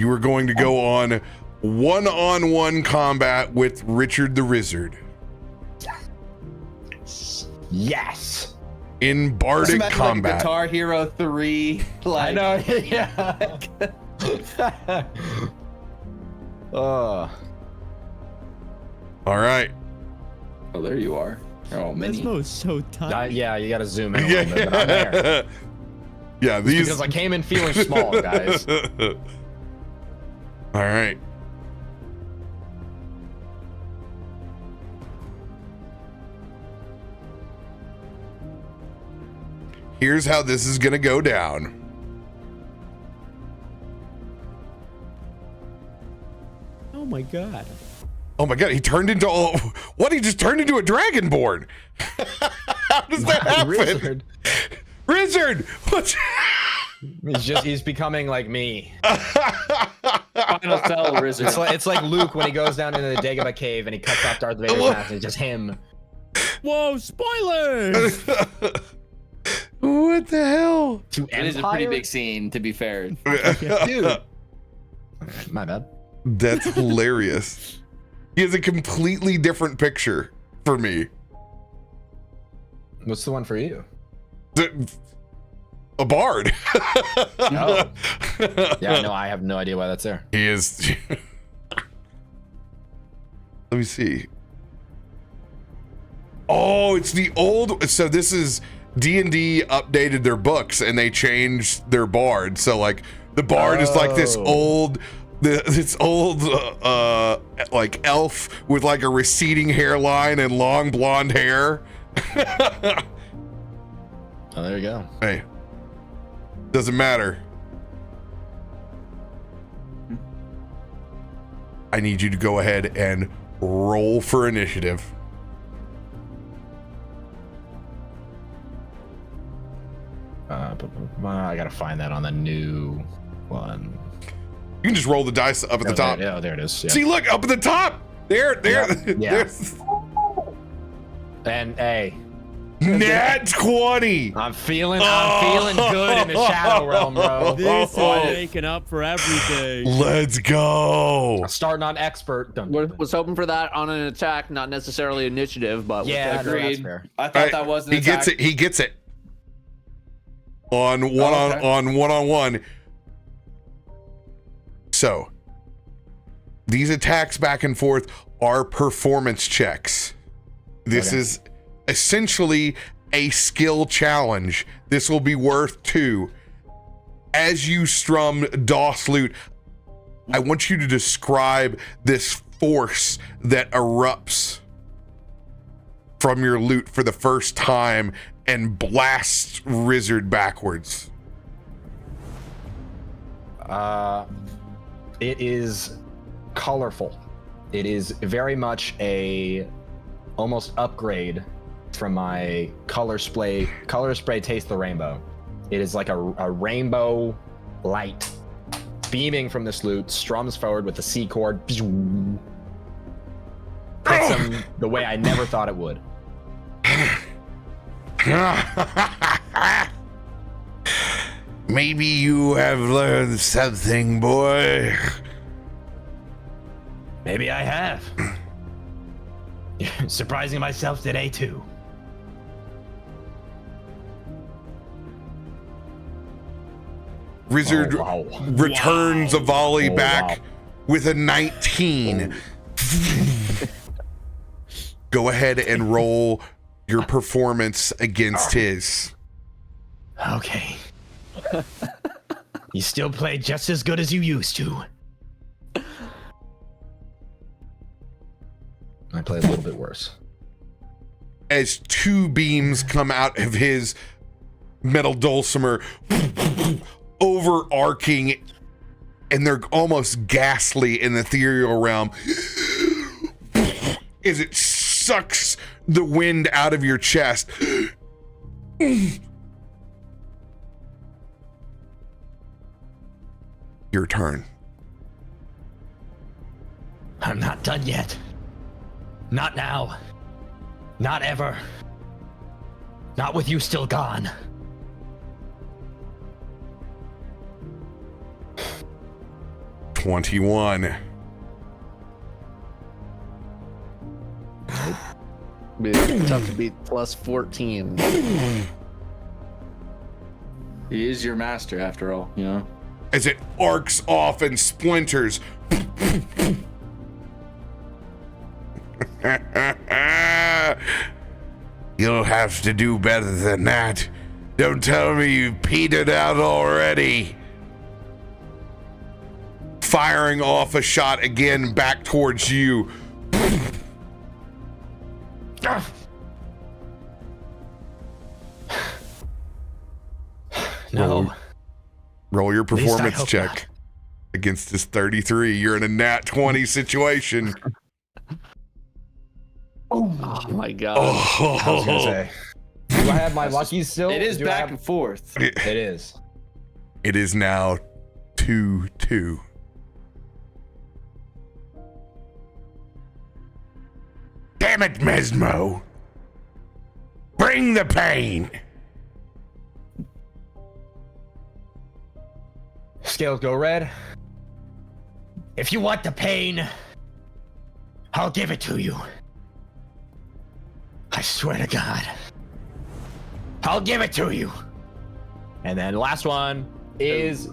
Speaker 1: You are going to go on one-on-one combat with Richard the Wizard
Speaker 2: yes.
Speaker 1: in
Speaker 6: Just
Speaker 1: bardic
Speaker 6: imagine
Speaker 1: combat.
Speaker 6: like Guitar Hero 3. Like,
Speaker 2: I know. Yeah.
Speaker 1: All right.
Speaker 6: Oh, there you are. Oh, mini.
Speaker 3: This is so tiny.
Speaker 2: Yeah, you gotta zoom in a little bit, but I'm there.
Speaker 1: Yeah, these.
Speaker 2: Because I came in feeling small, guys.
Speaker 1: All right. Here's how this is gonna go down.
Speaker 3: Oh my god.
Speaker 1: Oh my god, he turned into all. What? He just turned into a dragonborn. How does that happen? Wizard. What's?
Speaker 2: He's becoming like me.
Speaker 6: Final cell wizard.
Speaker 2: It's like Luke when he goes down into the Dagobah cave and he cuts off Darth Vader's mask and it's just him.
Speaker 3: Whoa, spoilers!
Speaker 1: What the hell?
Speaker 6: It is a pretty big scene, to be fair.
Speaker 2: Dude. My bad.
Speaker 1: That's hilarious. He has a completely different picture for me.
Speaker 2: What's the one for you?
Speaker 1: A bard.
Speaker 2: No. Yeah, no, I have no idea why that's there.
Speaker 1: He is. Let me see. Oh, it's the old. So this is D&D updated their books and they changed their bard. So like the bard is like this old, like elf with like a receding hairline and long blonde hair.
Speaker 2: Oh, there you go.
Speaker 1: Hey, doesn't matter. I need you to go ahead and roll for initiative.
Speaker 2: I gotta find that on the new one.
Speaker 1: You can just roll the dice up at the top.
Speaker 2: Yeah, there it is. Yeah.
Speaker 1: See, look up at the top. There.
Speaker 2: Yeah. And hey,
Speaker 1: Nat 20.
Speaker 2: I'm feeling good in the Shadow Realm, bro.
Speaker 3: This is making up for everything.
Speaker 1: Let's go.
Speaker 2: Starting on expert.
Speaker 5: Was hoping for that on an attack, not necessarily initiative, but
Speaker 2: Yeah, no, that's
Speaker 6: Agreed.
Speaker 2: fair.
Speaker 6: I thought that was an
Speaker 1: He gets
Speaker 6: attack.
Speaker 1: it. He gets it. On one-on-one. So, these attacks back and forth are performance checks. This is essentially a skill challenge. This will be worth 2. As you strum DOS lute, I want you to describe this force that erupts from your lute for the first time and blasts Wizard backwards.
Speaker 2: It is colorful. It is very much a almost upgrade from my color spray Taste the Rainbow. It is like a rainbow light beaming from this lute, strums forward with the C chord, hits him the way I never thought it would.
Speaker 1: Maybe you have learned something, boy.
Speaker 2: Maybe I have. Surprising myself today too.
Speaker 1: Wizard returns a volley
Speaker 2: Oh,
Speaker 1: back
Speaker 2: wow.
Speaker 1: with a 19. Go ahead and roll your performance against his.
Speaker 2: Okay. You still play just as good as you used to. I play a little bit worse.
Speaker 1: As 2 beams come out of his metal dulcimer, overarching, and they're almost ghastly in the ethereal realm. As it sucks the wind out of your chest. Your turn.
Speaker 2: I'm not done yet. Not now. Not ever. Not with you still gone.
Speaker 1: $21.
Speaker 5: Be tough to beat plus 14.
Speaker 6: He is your master after all, you know?
Speaker 1: As it arcs off and splinters. You'll have to do better than that. Don't tell me you've petered out already. Firing off a shot again back towards you.
Speaker 2: No.
Speaker 1: Roll your
Speaker 2: least I
Speaker 1: performance
Speaker 2: hope
Speaker 1: check
Speaker 2: not.
Speaker 1: against this 33. You're in a nat 20 situation.
Speaker 5: Oh my god.
Speaker 2: I was gonna say. Do I have my luckies still?
Speaker 6: It is
Speaker 2: Do I
Speaker 6: back
Speaker 2: have-
Speaker 6: and forth.
Speaker 2: It is.
Speaker 1: It is now 2-2. Damn it, Mesmo. Bring the pain.
Speaker 2: Scales go red. If you want the pain, I'll give it to you. I swear to God. I'll give it to you. And then last one is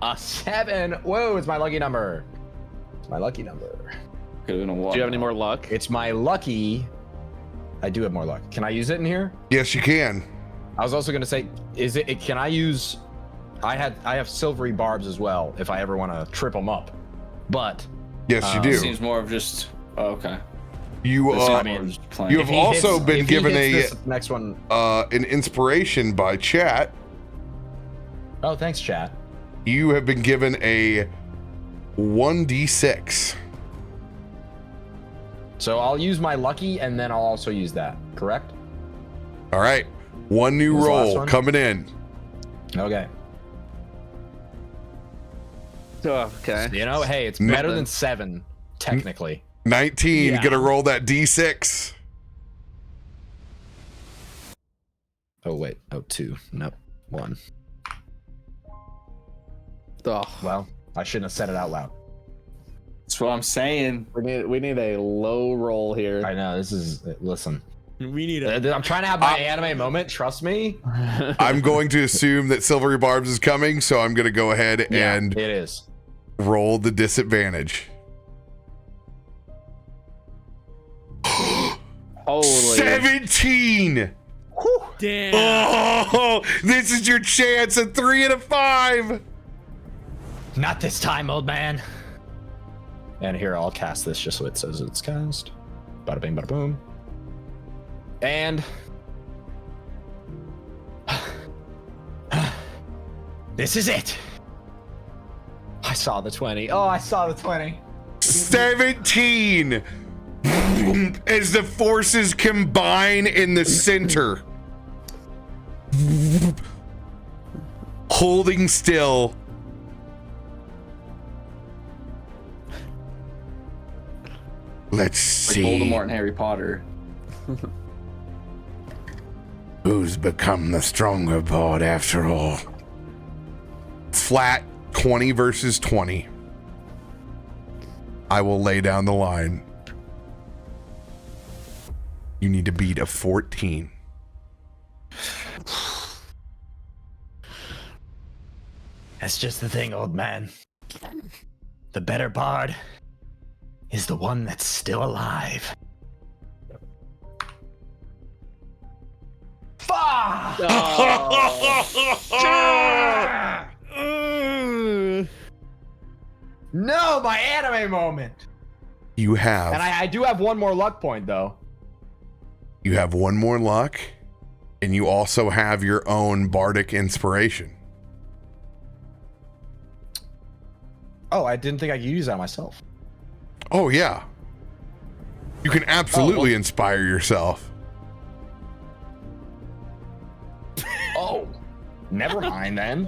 Speaker 2: a 7. Whoa, it's my lucky number. It's my lucky number.
Speaker 6: Could have been a one.
Speaker 5: Do you have any more luck?
Speaker 2: It's my lucky. I do have more luck. Can I use it in here?
Speaker 1: Yes, you can.
Speaker 2: I was also gonna say, can I use? I have silvery barbs as well if I ever want to trip them up. But
Speaker 1: Yes, you do.
Speaker 6: Seems more of just. Oh, okay.
Speaker 1: You
Speaker 6: This seems
Speaker 1: uh,
Speaker 6: more of just playing.
Speaker 1: you have also been
Speaker 2: if he
Speaker 1: given
Speaker 2: hits this next one.
Speaker 1: an inspiration by chat.
Speaker 2: Oh, thanks, chat.
Speaker 1: You have been given a 1d6.
Speaker 2: So I'll use my lucky, and then I'll also use that. Correct?
Speaker 1: All right. One new
Speaker 2: Who's the last
Speaker 1: roll
Speaker 2: one?
Speaker 1: coming in.
Speaker 2: Okay.
Speaker 5: Okay.
Speaker 2: You know, hey, it's better than 7 technically.
Speaker 1: 19.
Speaker 3: Yeah.
Speaker 1: Gonna roll that d6.
Speaker 2: Oh wait. Oh, 2. Nope. 1.
Speaker 5: Oh,
Speaker 2: Well, I shouldn't have said it out loud.
Speaker 6: That's what I'm saying.
Speaker 5: we need a low roll here.
Speaker 2: I know this is. Listen,
Speaker 3: We need a.
Speaker 2: I'm trying to have my anime moment. Trust me.
Speaker 1: I'm going to assume that Silvery Barbs is coming, so I'm gonna go ahead and
Speaker 2: It is.
Speaker 1: roll the disadvantage.
Speaker 5: Holy.
Speaker 1: 17.
Speaker 3: Damn.
Speaker 1: Oh, this is your chance. A 3 and a 5.
Speaker 2: Not this time, old man. And here, I'll cast this just so it says it's cast. Bada bing, bada boom. And this is it. I saw the 20. Oh, I saw the 20.
Speaker 1: 17. As the forces combine in the center, holding still. Let's
Speaker 6: Like
Speaker 1: see
Speaker 6: Voldemort and Harry Potter.
Speaker 1: who's become the stronger board after all. Flat 20 versus 20. I will lay down the line. You need to beat a 14.
Speaker 2: That's just the thing, old man. The better bard is the one that's still alive. Fuck! No, my anime moment.
Speaker 1: You have
Speaker 2: And I do have one more luck point though.
Speaker 1: You have one more luck, and you also have your own bardic inspiration.
Speaker 2: Oh, I didn't think I could use that myself.
Speaker 1: Oh, yeah. You can absolutely inspire yourself.
Speaker 2: Oh, never mind then.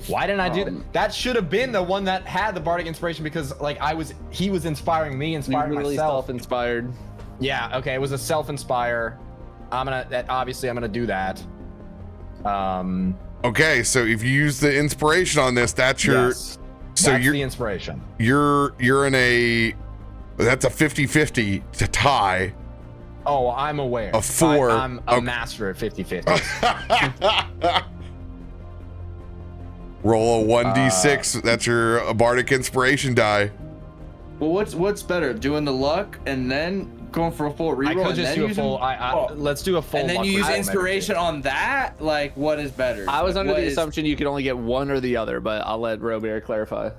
Speaker 2: Why didn't I do that? That should have been the one that had the bardic inspiration because, like, he was inspiring me,
Speaker 5: You
Speaker 2: inspiring
Speaker 5: really
Speaker 2: myself.
Speaker 5: self-inspired.
Speaker 2: Yeah. Okay. It was a self-inspire. I'm gonna do that.
Speaker 1: Okay, so if you use the inspiration on this, that's your.
Speaker 2: Yes,
Speaker 1: So
Speaker 2: that's
Speaker 1: you're
Speaker 2: the inspiration.
Speaker 1: you're in a. That's a 50-50 to tie.
Speaker 2: Oh, I'm aware.
Speaker 1: A 4.
Speaker 2: I'm a master at 50-50.
Speaker 1: Roll a 1d6. That's your bardic inspiration die.
Speaker 6: Well, what's better, doing the luck and then going for a full reroll?
Speaker 2: I could just do a full. Let's do a full.
Speaker 6: And then
Speaker 2: luck
Speaker 6: you use
Speaker 2: reroll
Speaker 6: inspiration on that. Like, what is better?
Speaker 5: I was
Speaker 6: Like,
Speaker 5: under
Speaker 6: what
Speaker 5: the
Speaker 6: is-
Speaker 5: assumption you could only get one or the other, but I'll let RoBear clarify.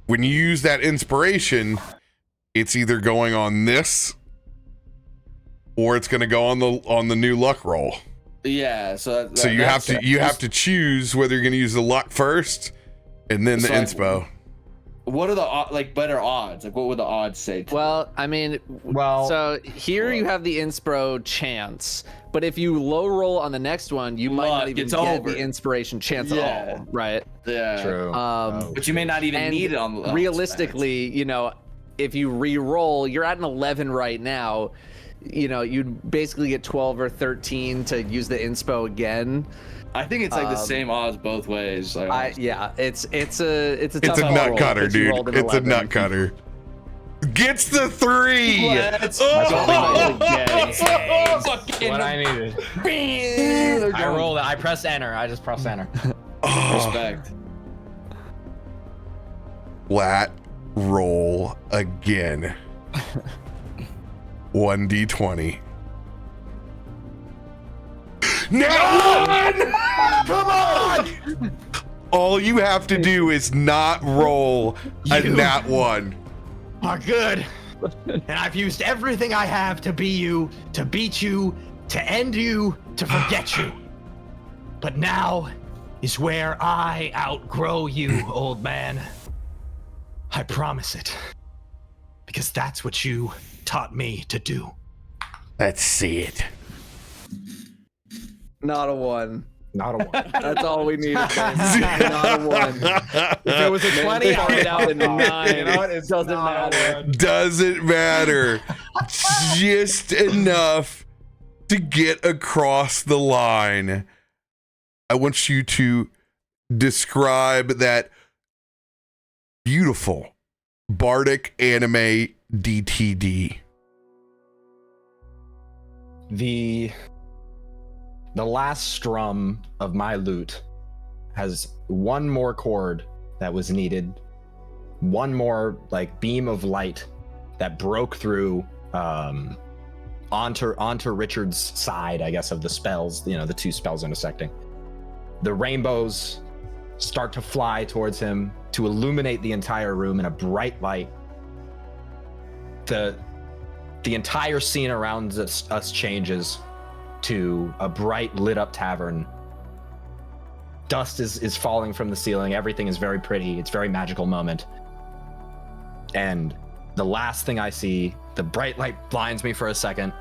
Speaker 1: When you use that inspiration, it's either going on this or it's going to go on the new luck roll.
Speaker 6: Yeah, so
Speaker 1: So you have to choose whether you're going to use the luck first and then the
Speaker 6: So, like,
Speaker 1: inspo.
Speaker 6: What are the better odds? Like, what would the odds say?
Speaker 5: Well, I mean, so here you have the inspiro chance, but if you low roll on the next one, you might not even
Speaker 6: it's
Speaker 5: get
Speaker 6: over.
Speaker 5: the inspiration chance
Speaker 6: Yeah.
Speaker 5: at all, right?
Speaker 6: Yeah.
Speaker 2: True.
Speaker 6: But you may not even
Speaker 5: And
Speaker 6: need it on the
Speaker 5: realistically, you know, if you re-roll, you're at an 11 right now. You know, you'd basically get 12 or 13 to use the inspo again.
Speaker 6: I think it's like the same odds both ways. Like,
Speaker 5: Yeah, it's a tough
Speaker 1: It's a
Speaker 5: roll
Speaker 1: nut cutter,
Speaker 5: because you
Speaker 1: dude.
Speaker 5: rolled an
Speaker 1: It's a
Speaker 5: 11.
Speaker 1: nut cutter. Gets the 3.
Speaker 6: Let's
Speaker 1: Oh!
Speaker 2: What I needed. I rolled it. I pressed enter. I just pressed enter.
Speaker 6: Respect.
Speaker 1: Flat roll again. 1d20. Nat 1! Come on! All you have to do is not roll a nat 1.
Speaker 4: Are good. And I've used everything I have to be you, to beat you, to end you, to forget you. But now is where I outgrow you, old man. I promise it. Because that's what you taught me to do.
Speaker 1: Let's see it.
Speaker 5: Not a 1.
Speaker 2: Not a 1.
Speaker 5: That's all we needed. Not a 1.
Speaker 2: If it was a 20, I would
Speaker 5: It out in 9.
Speaker 2: You know what? It
Speaker 5: doesn't matter.
Speaker 1: Doesn't matter. Just enough to get across the line. I want you to describe that beautiful bardic anime DTD.
Speaker 2: The last strum of my lute has one more chord that was needed, one more like beam of light that broke through onto Richard's side, I guess, of the spells, you know, the two spells intersecting. The rainbows start to fly towards him to illuminate the entire room in a bright light. The entire scene around us changes to a bright lit up tavern. Dust is falling from the ceiling. Everything is very pretty. It's a very magical moment. And the last thing I see, the bright light blinds me for a second.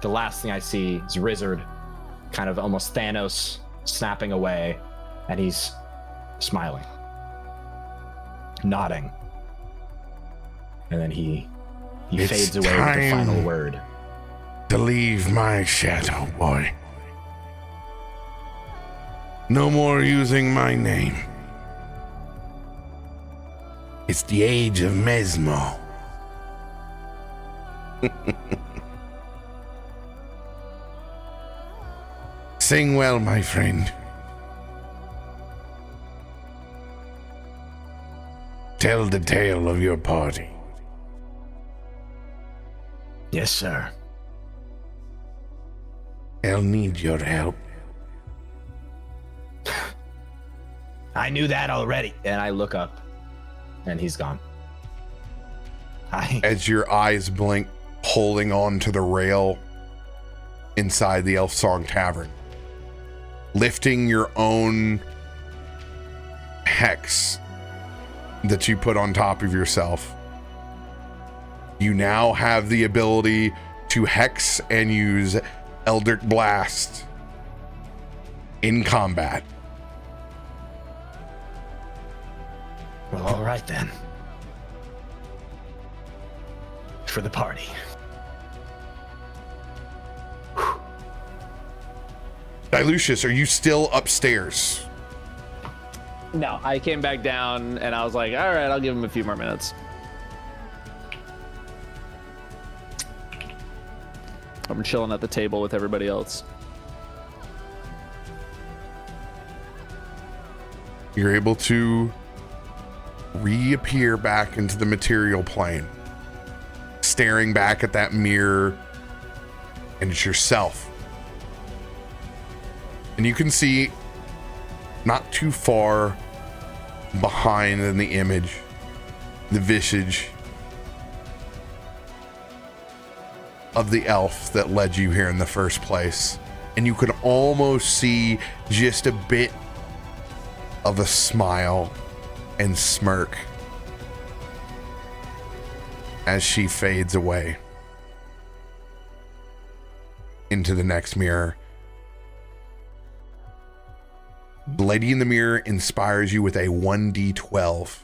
Speaker 2: The last thing I see is Rizzard, kind of almost Thanos, snapping away, and he's smiling, nodding. And then he
Speaker 1: It's
Speaker 2: fades away with the
Speaker 1: time.
Speaker 2: final word.
Speaker 1: To leave my shadow, boy. No more using my name. It's the age of Mesmo. Sing well, my friend. Tell the tale of your party.
Speaker 4: Yes, sir.
Speaker 1: I'll need your help.
Speaker 4: I knew that already.
Speaker 2: And I look up, and he's gone.
Speaker 1: As your eyes blink, holding on to the rail inside the Elf Song Tavern, lifting your own hex that you put on top of yourself. You now have the ability to hex and use Eldritch Blast in combat.
Speaker 4: Well, all right then. for the party.
Speaker 1: Dilucius, are you still upstairs?
Speaker 5: No, I came back down and I was like, all right, I'll give him a few more minutes. I'm chilling at the table with everybody else.
Speaker 1: You're able to reappear back into the material plane, staring back at that mirror, and it's yourself. And you can see not too far behind in the image, the visage of the elf that led you here in the first place. And you can almost see just a bit of a smile and smirk as she fades away into the next mirror. The lady in the mirror inspires you with a 1d12.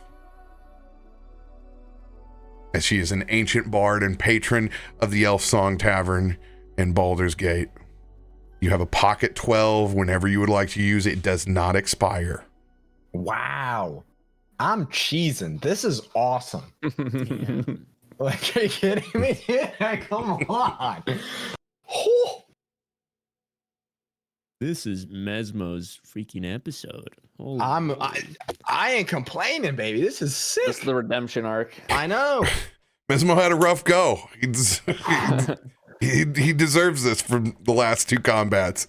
Speaker 1: As she is an ancient bard and patron of the Elf Song Tavern in Baldur's Gate. You have a pocket 12 whenever you would like to use it. It does not expire.
Speaker 2: Wow. I'm cheesing. This is awesome. Like, are you kidding me? Come on.
Speaker 3: This is Mesmo's freaking episode. Holy
Speaker 2: I ain't complaining, baby. This is sick.
Speaker 5: This is the redemption arc.
Speaker 2: I know.
Speaker 1: Mesmo had a rough go. He deserves this from the last two combats.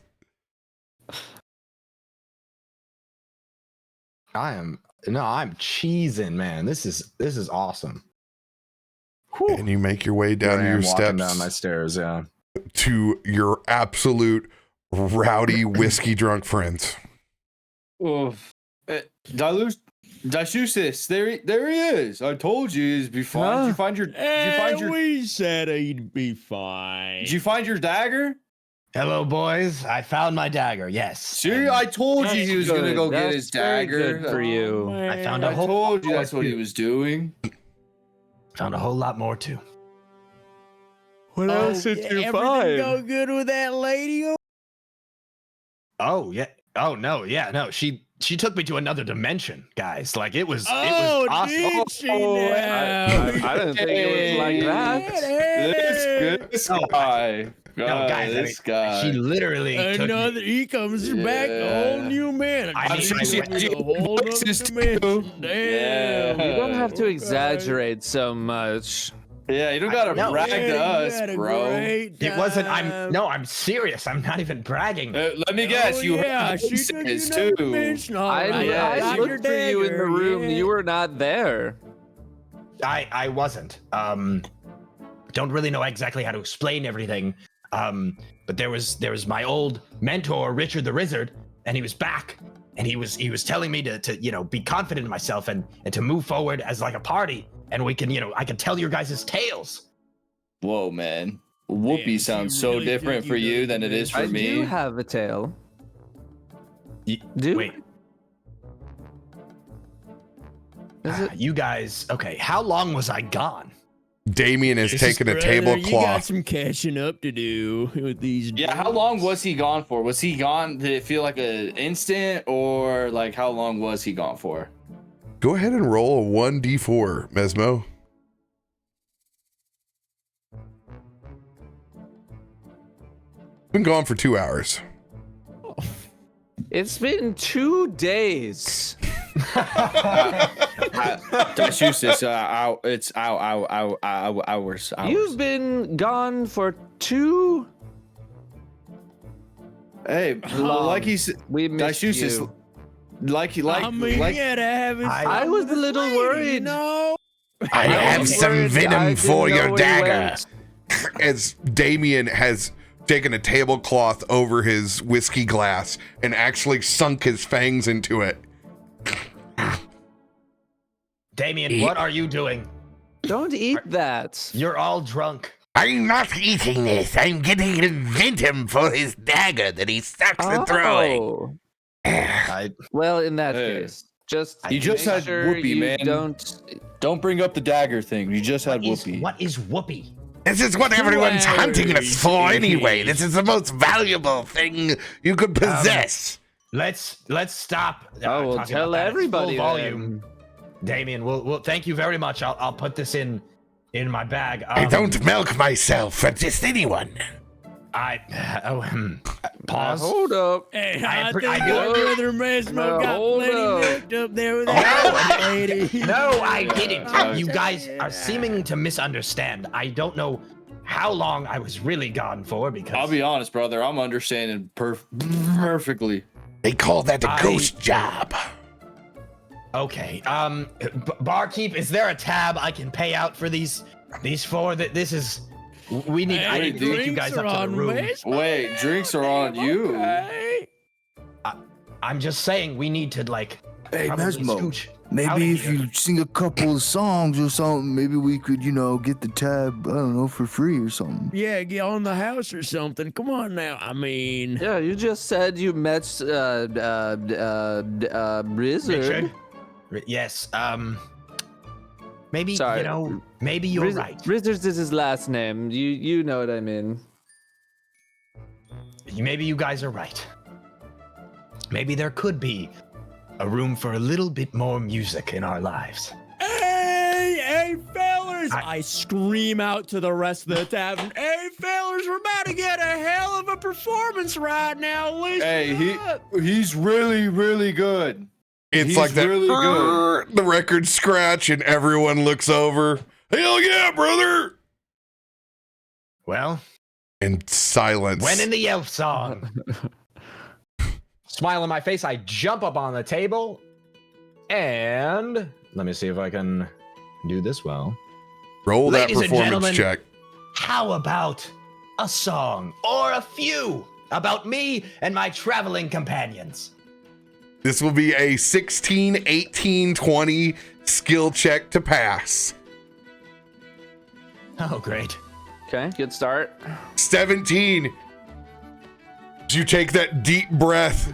Speaker 2: I'm cheesing, man. This is awesome.
Speaker 1: And you make your way down
Speaker 2: Here I
Speaker 1: your
Speaker 2: am walking
Speaker 1: steps
Speaker 2: down my stairs, yeah.
Speaker 1: to your absolute rowdy whiskey drunk friends.
Speaker 6: Oof. Dilucius, there he is. I told you he'd be fine. Did you find your
Speaker 3: we said he'd be fine.
Speaker 6: Did you find your dagger?
Speaker 4: Hello, boys. I found my dagger. Yes.
Speaker 6: Seriously, I told you he was gonna go get his dagger.
Speaker 5: Good for you.
Speaker 4: I found
Speaker 6: I told you that's what he was doing.
Speaker 4: Found a whole lot more too.
Speaker 5: What else did you
Speaker 3: Everything
Speaker 5: find?
Speaker 3: go good with that lady?
Speaker 4: Oh yeah. Oh no. Yeah. No. She took me to another dimension, guys. Like it was.
Speaker 3: Oh,
Speaker 4: it was awesome.
Speaker 3: did she now?
Speaker 5: I didn't think it was like that.
Speaker 6: This guy.
Speaker 4: No, guys.
Speaker 6: This guy.
Speaker 4: She literally took
Speaker 3: Another,
Speaker 4: me.
Speaker 3: he comes back a whole new man.
Speaker 4: I mean,
Speaker 6: sure she
Speaker 3: went
Speaker 6: had
Speaker 3: to
Speaker 6: you
Speaker 3: a whole other
Speaker 6: voices too.
Speaker 3: dimension. Damn.
Speaker 6: Yeah.
Speaker 5: You don't have to
Speaker 3: Okay.
Speaker 5: exaggerate so much.
Speaker 6: Yeah, you don't gotta
Speaker 4: know.
Speaker 6: brag
Speaker 3: Yeah,
Speaker 6: to
Speaker 3: you
Speaker 6: us,
Speaker 3: had a
Speaker 6: bro.
Speaker 3: great
Speaker 4: It wasn't.
Speaker 3: time.
Speaker 4: I'm serious. I'm not even bragging.
Speaker 6: Let me guess, you
Speaker 3: yeah,
Speaker 6: heard
Speaker 3: she took you
Speaker 6: voices
Speaker 3: another
Speaker 6: too.
Speaker 3: dimension. All
Speaker 5: I
Speaker 3: right, got
Speaker 5: I
Speaker 3: your
Speaker 5: looked for you in the
Speaker 3: dagger,
Speaker 5: room.
Speaker 3: yeah.
Speaker 5: You were not there.
Speaker 4: I wasn't. Don't really know exactly how to explain everything. But there was my old mentor, Richard the Wizard, and he was back, and he was telling me to be confident in myself and to move forward as like a party, and we can I can tell your guys' tales.
Speaker 6: Whoa, man. Whoopee
Speaker 3: Damn,
Speaker 6: sounds
Speaker 3: she
Speaker 6: so
Speaker 3: really
Speaker 6: different
Speaker 3: took
Speaker 6: for
Speaker 3: you
Speaker 6: you
Speaker 3: to
Speaker 6: than it is for
Speaker 5: I
Speaker 6: me.
Speaker 5: do have a tail.
Speaker 4: Wait,
Speaker 5: Is it?
Speaker 4: you guys? Okay, how long was I gone?
Speaker 1: Damien has
Speaker 3: This
Speaker 1: taken a
Speaker 3: brother, You got
Speaker 1: tablecloth.
Speaker 3: some catching up to do with these.
Speaker 6: Yeah, how long was he gone for? Was he gone? Did it feel like an instant, or like how long was he gone for?
Speaker 1: Go ahead and roll a 1d4, Mesmo. Been gone for 2 hours.
Speaker 5: It's been 2 days.
Speaker 6: Dilucius, it's hours.
Speaker 5: You've been gone for 2.
Speaker 6: Hey, like he's
Speaker 5: We missed
Speaker 6: Dilucius,
Speaker 5: you.
Speaker 3: I mean, yeah, to have his
Speaker 4: I
Speaker 3: fun
Speaker 5: was
Speaker 3: with
Speaker 5: a little
Speaker 3: this lady,
Speaker 5: worried.
Speaker 3: You know?
Speaker 1: I have
Speaker 5: was
Speaker 1: some
Speaker 5: worried. I
Speaker 1: venom
Speaker 5: didn't
Speaker 1: for
Speaker 5: know
Speaker 1: your
Speaker 5: where he
Speaker 1: dagger.
Speaker 5: went.
Speaker 1: As Damien has taken a tablecloth over his whiskey glass and actually sunk his fangs into it.
Speaker 4: Damien, what are you doing?
Speaker 5: Don't eat that.
Speaker 4: You're all drunk.
Speaker 1: I'm not eating this. I'm getting venom for his dagger that he sucks at throwing.
Speaker 5: Oh.
Speaker 4: I
Speaker 5: Well, in that
Speaker 6: Hey.
Speaker 5: case, just
Speaker 6: You just
Speaker 5: make
Speaker 6: had
Speaker 5: sure
Speaker 6: whoopee,
Speaker 5: you
Speaker 6: man.
Speaker 5: Don't
Speaker 6: Don't bring up the dagger thing. You just had whoopee.
Speaker 4: What is whoopee?
Speaker 1: This is what everyone's hunting us for anyway. This is the most valuable thing you could possess.
Speaker 4: Let's stop.
Speaker 5: Oh, we'll
Speaker 4: talking
Speaker 5: tell
Speaker 4: about that at
Speaker 5: everybody
Speaker 4: full volume. Damien, we'll thank you very much. I'll put this in my bag.
Speaker 1: I don't milk myself for just anyone.
Speaker 4: Pause.
Speaker 5: Hold up.
Speaker 3: Hey,
Speaker 4: I
Speaker 3: I think
Speaker 4: do-
Speaker 3: your brother Mesmo
Speaker 5: No,
Speaker 3: got
Speaker 5: hold
Speaker 3: plenty
Speaker 5: up.
Speaker 3: milked up there with that lady.
Speaker 4: No, I didn't. You guys are seeming to misunderstand. I don't know how long I was really gone for because
Speaker 6: I'll be honest, brother. I'm understanding perfectly.
Speaker 1: They call that a ghost job.
Speaker 4: Okay. Barkeep, is there a tab I can pay out for these four? That this is. We need. I need to take you guys up to the room.
Speaker 6: Wait, drinks are on you.
Speaker 3: Okay.
Speaker 4: I'm just saying we need to like.
Speaker 7: Hey,
Speaker 4: probably
Speaker 7: Mesmo,
Speaker 4: scooch out
Speaker 7: maybe
Speaker 4: of
Speaker 7: if
Speaker 4: here.
Speaker 7: you sing a couple of songs or something, maybe we could, get the tab, I don't know, for free or something.
Speaker 3: Yeah, get on the house or something. Come on now. I mean,
Speaker 5: Yeah, you just said you met Blizzard.
Speaker 4: Yes. Maybe
Speaker 5: Sorry.
Speaker 4: maybe you're right.
Speaker 5: Blizzard is his last name. You know what I mean.
Speaker 4: Maybe you guys are right. Maybe there could be a room for a little bit more music in our lives.
Speaker 3: hey, fellas! I scream out to the rest of the tavern. Hey, fellas, we're about to get a hell of a performance right now. Listen
Speaker 6: Hey,
Speaker 3: up.
Speaker 6: he's really, really good.
Speaker 1: It's
Speaker 6: He's
Speaker 1: like that.
Speaker 6: really good.
Speaker 1: The record scratch, and everyone looks over. Hell yeah, brother!
Speaker 4: Well,
Speaker 1: And silence.
Speaker 4: when in the elf song.
Speaker 2: Smile on my face, I jump up on the table, and let me see if I can do this well.
Speaker 1: Roll that
Speaker 4: Ladies and
Speaker 1: performance
Speaker 4: gentlemen,
Speaker 1: check.
Speaker 4: How about a song or a few about me and my traveling companions?
Speaker 1: This will be a 16, 18, 20 skill check to pass.
Speaker 4: Oh, great.
Speaker 5: Okay, good start.
Speaker 1: 17. You take that deep breath,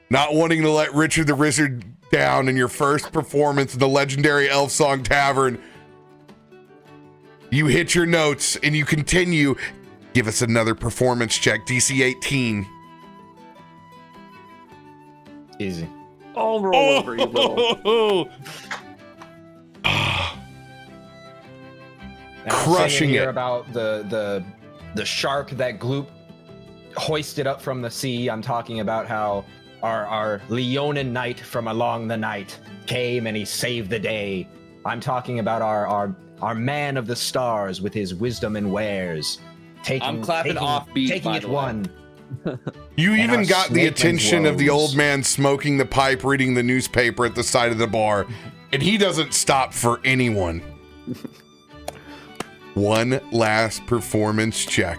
Speaker 1: not wanting to let Richard the Wizard down in your first performance in the legendary Elf Song Tavern. You hit your notes and you continue. Give us another performance check, DC 18.
Speaker 2: Easy.
Speaker 5: I'll roll over you, little.
Speaker 2: And I'm
Speaker 1: Crushing
Speaker 2: singing here
Speaker 1: it.
Speaker 2: about the shark that Gloop hoisted up from the sea. I'm talking about how our Leonin knight from along the night came and he saved the day. I'm talking about our man of the stars with his wisdom and wares.
Speaker 6: I'm clapping offbeat,
Speaker 2: taking
Speaker 6: by
Speaker 2: it
Speaker 6: the way.
Speaker 2: one.
Speaker 1: You
Speaker 2: And
Speaker 1: even
Speaker 2: our
Speaker 1: got the
Speaker 2: snakeman's
Speaker 1: attention of the
Speaker 2: woes.
Speaker 1: old man smoking the pipe, reading the newspaper at the side of the bar, and he doesn't stop for anyone. One last performance check.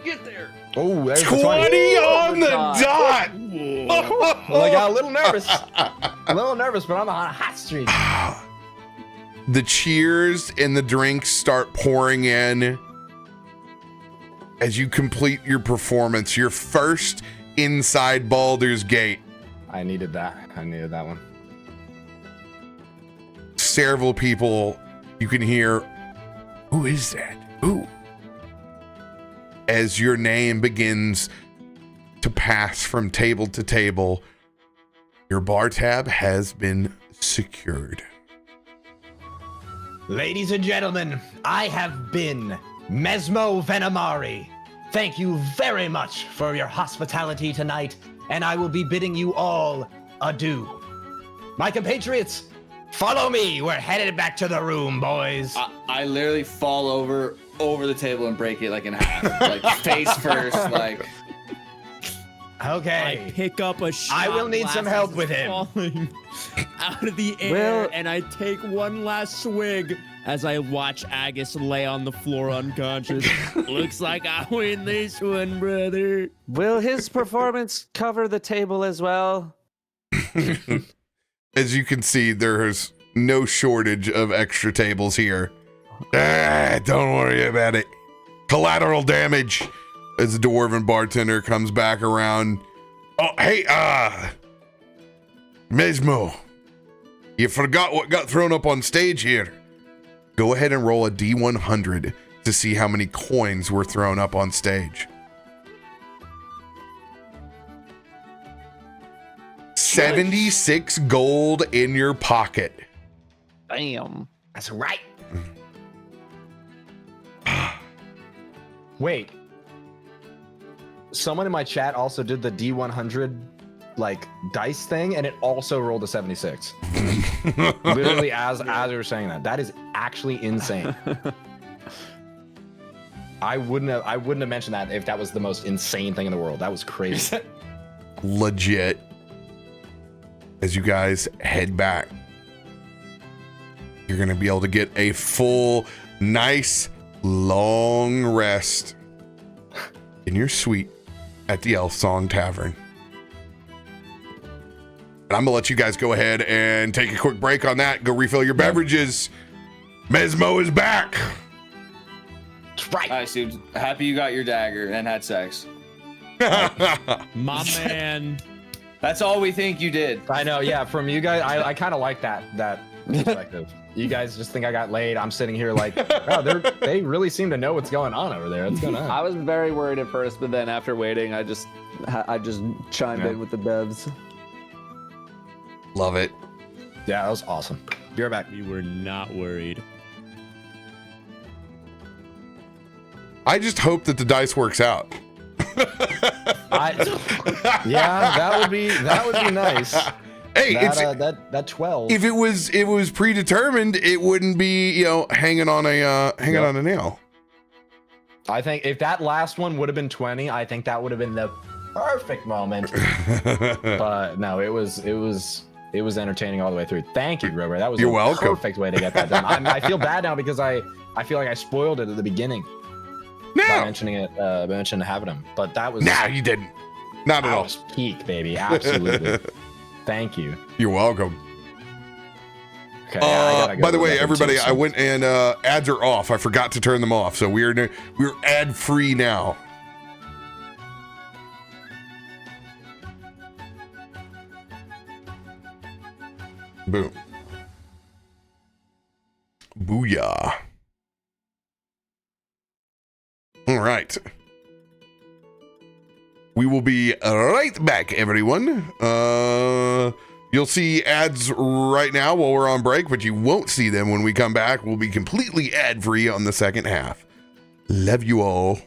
Speaker 5: Get there.
Speaker 2: Oh, there's
Speaker 1: 20
Speaker 2: the 20.
Speaker 1: on the dot.
Speaker 2: Well, I got a little nervous. But I'm on a hot streak.
Speaker 1: The cheers and the drinks start pouring in as you complete your performance, your first inside Baldur's Gate.
Speaker 2: I needed that. I needed that one.
Speaker 1: Several people, you can hear, who is that? Who? As your name begins to pass from table to table, your bar tab has been secured.
Speaker 4: Ladies and gentlemen, I have been Mesmo Venomari. Thank you very much for your hospitality tonight, and I will be bidding you all adieu. My compatriots, follow me. We're headed back to the room, boys.
Speaker 6: I literally fall over the table and break it like in half, like face first, like.
Speaker 4: Okay.
Speaker 3: I pick up a shot
Speaker 4: I will need
Speaker 3: glass
Speaker 4: some
Speaker 3: as
Speaker 4: help
Speaker 3: it's
Speaker 4: with him.
Speaker 3: falling out of the air,
Speaker 5: Well-
Speaker 3: and I take one last swig as I watch Agus lay on the floor unconscious. Looks like I win this one, brother.
Speaker 5: Will his performance cover the table as well?
Speaker 1: As you can see, there is no shortage of extra tables here. Don't worry about it. Collateral damage. As the dwarven bartender comes back around, Oh, hey, Mesmo, you forgot what got thrown up on stage here. Go ahead and roll a D100 to see how many coins were thrown up on stage. 76 gold in your pocket.
Speaker 5: Bam.
Speaker 4: That's right.
Speaker 2: Wait. Someone in my chat also did the D100 like dice thing, and it also rolled a 76. Literally as we were saying that. That is actually insane. I wouldn't have mentioned that if that was the most insane thing in the world. That was crazy.
Speaker 1: Legit. As you guys head back, you're gonna be able to get a full, nice, long rest in your suite at the Elf Song Tavern. And I'm gonna let you guys go ahead and take a quick break on that. Go refill your beverages. Mesmo is back.
Speaker 4: That's right.
Speaker 6: All right, Steve. Happy you got your dagger and had sex.
Speaker 3: My man.
Speaker 6: That's all we think you did.
Speaker 2: I know, yeah. From you guys, I kind of like that perspective. You guys just think I got laid. I'm sitting here like, wow, they really seem to know what's going on over there. What's going on?
Speaker 5: I was very worried at first, but then after waiting, I just chimed in with the bevs.
Speaker 1: Love it.
Speaker 2: Yeah, that was awesome. Be right back.
Speaker 3: We were not worried.
Speaker 1: I just hope that the dice works out.
Speaker 2: Yeah, that would be nice.
Speaker 1: Hey,
Speaker 2: that 12.
Speaker 1: if it was predetermined, it wouldn't be, hanging on a nail.
Speaker 2: I think if that last one would have been 20, I think that would have been the perfect moment. But no, it was entertaining all the way through. Thank you, RoBear. That was
Speaker 1: You're
Speaker 2: a
Speaker 1: welcome.
Speaker 2: perfect way to get that done. I feel bad now because I feel like I spoiled it at the beginning by
Speaker 1: No,
Speaker 2: mentioning having him. But that was
Speaker 1: you didn't. Not at
Speaker 2: that
Speaker 1: all.
Speaker 2: was peak, baby. Absolutely. Thank you.
Speaker 1: You're welcome.
Speaker 2: Okay. Yeah, I gotta go
Speaker 1: By the
Speaker 2: to
Speaker 1: way,
Speaker 2: level
Speaker 1: everybody,
Speaker 2: 2,
Speaker 1: I went and ads are off. I forgot to turn them off, so we're ad free now. Boom. Booyah. All right. We will be right back, everyone. You'll see ads right now while we're on break, but you won't see them when we come back. We'll be completely ad-free on the second half. Love you all.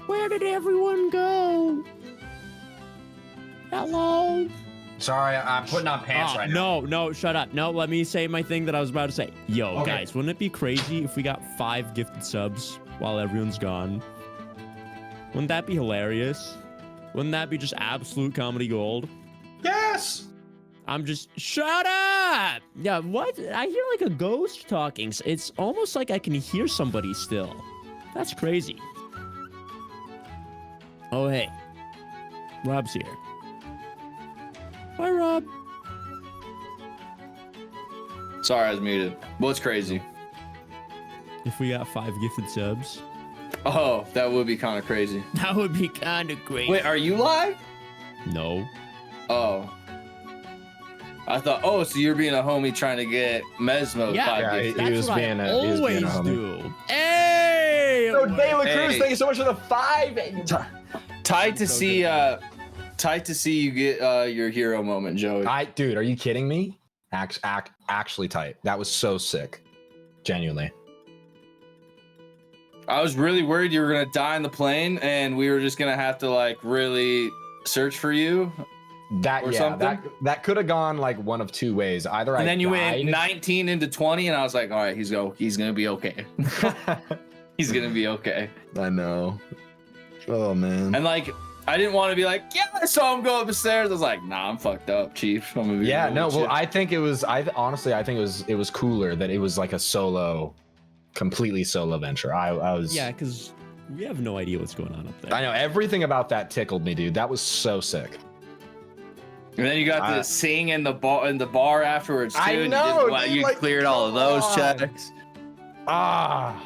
Speaker 3: Where did everyone go? Hello?
Speaker 2: Sorry, I'm putting on pants right now.
Speaker 3: No, shut up. No, let me say my thing that I was about to say. Yo,
Speaker 2: Okay.
Speaker 3: guys, wouldn't it be crazy if we got 5 gifted subs while everyone's gone? Wouldn't that be hilarious? Wouldn't that be just absolute comedy gold?
Speaker 2: Yes.
Speaker 3: I'm just shut up. Yeah, what? I hear like a ghost talking. It's almost like I can hear somebody still. That's crazy. Oh, hey. Rob's here. Hi, Rob.
Speaker 6: Sorry, I was muted. What's crazy?
Speaker 3: If we got 5 gifted subs,
Speaker 6: Oh, that would be kind of crazy.
Speaker 3: that would be kind of crazy.
Speaker 6: Wait, are you live?
Speaker 3: No.
Speaker 6: Oh. I thought, oh, so you're being a homie trying to get Mesmo
Speaker 3: Yeah.
Speaker 6: 5
Speaker 2: Yeah,
Speaker 6: gifted.
Speaker 2: he
Speaker 3: That's
Speaker 2: was
Speaker 3: what
Speaker 2: being
Speaker 3: I
Speaker 2: he was
Speaker 3: always
Speaker 2: being a homie.
Speaker 3: do. Hey!
Speaker 2: So De La Cruz,
Speaker 6: Hey.
Speaker 2: thank you so much for the 5.
Speaker 6: Tight to see you get your hero moment, Joey.
Speaker 2: Dude, are you kidding me? Actually tight. That was so sick. Genuinely.
Speaker 6: I was really worried you were gonna die in the plane and we were just gonna have to like really search for you.
Speaker 2: That
Speaker 6: Or
Speaker 2: yeah,
Speaker 6: something?
Speaker 2: that could have gone like one of 2 ways. Either
Speaker 6: And
Speaker 2: I
Speaker 6: then you
Speaker 2: died,
Speaker 6: went 19 into 20 and I was like, all right, he's gonna be okay. He's gonna be okay.
Speaker 2: I know. Oh man.
Speaker 6: And like I didn't want to be like, yeah, I saw him go up the stairs. I was like, nah, I'm fucked up, Chief. I'm gonna be
Speaker 2: Yeah,
Speaker 6: real
Speaker 2: no,
Speaker 6: with
Speaker 2: well,
Speaker 6: you.
Speaker 2: I think it was. Honestly, I think it was cooler that it was like a solo, completely solo venture. I was.
Speaker 3: Yeah, because we have no idea what's going on up there.
Speaker 2: I know everything about that tickled me, dude. That was so sick.
Speaker 6: And then you got to sing in the bar afterwards too.
Speaker 2: I
Speaker 6: and
Speaker 2: know,
Speaker 6: you,
Speaker 2: dude,
Speaker 6: you
Speaker 2: like,
Speaker 6: cleared all of
Speaker 2: come
Speaker 6: those
Speaker 2: on.
Speaker 6: checks.
Speaker 2: Ah,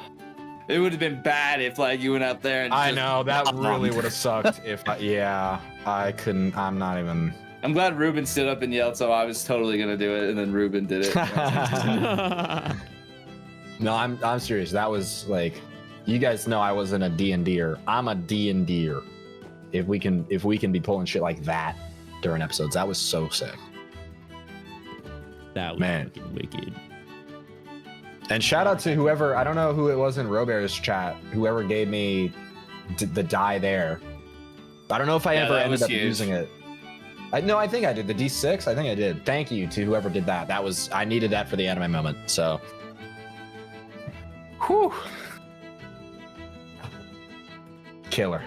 Speaker 6: It would have been bad if like you went out there and
Speaker 2: I
Speaker 6: just
Speaker 2: know that
Speaker 6: bombed.
Speaker 2: really would have sucked if. I couldn't. I'm not even.
Speaker 6: I'm glad Ruben stood up and yelled, so I was totally gonna do it, and then Ruben did it.
Speaker 2: No, I'm serious. That was like, you guys know I wasn't a D&D'er. I'm a D&D'er. If we can be pulling shit like that during episodes, that was so sick.
Speaker 3: That was
Speaker 2: Man.
Speaker 3: fucking wicked.
Speaker 2: And shout out to whoever, I don't know who it was in RoBear's chat, whoever gave me the die there. I don't know if I
Speaker 6: Yeah,
Speaker 2: ever
Speaker 6: that
Speaker 2: ended
Speaker 6: was
Speaker 2: up
Speaker 6: huge.
Speaker 2: using it. No, I think I did. The D6, I think I did. Thank you to whoever did that. I needed that for the anime moment. So, whew. Killer.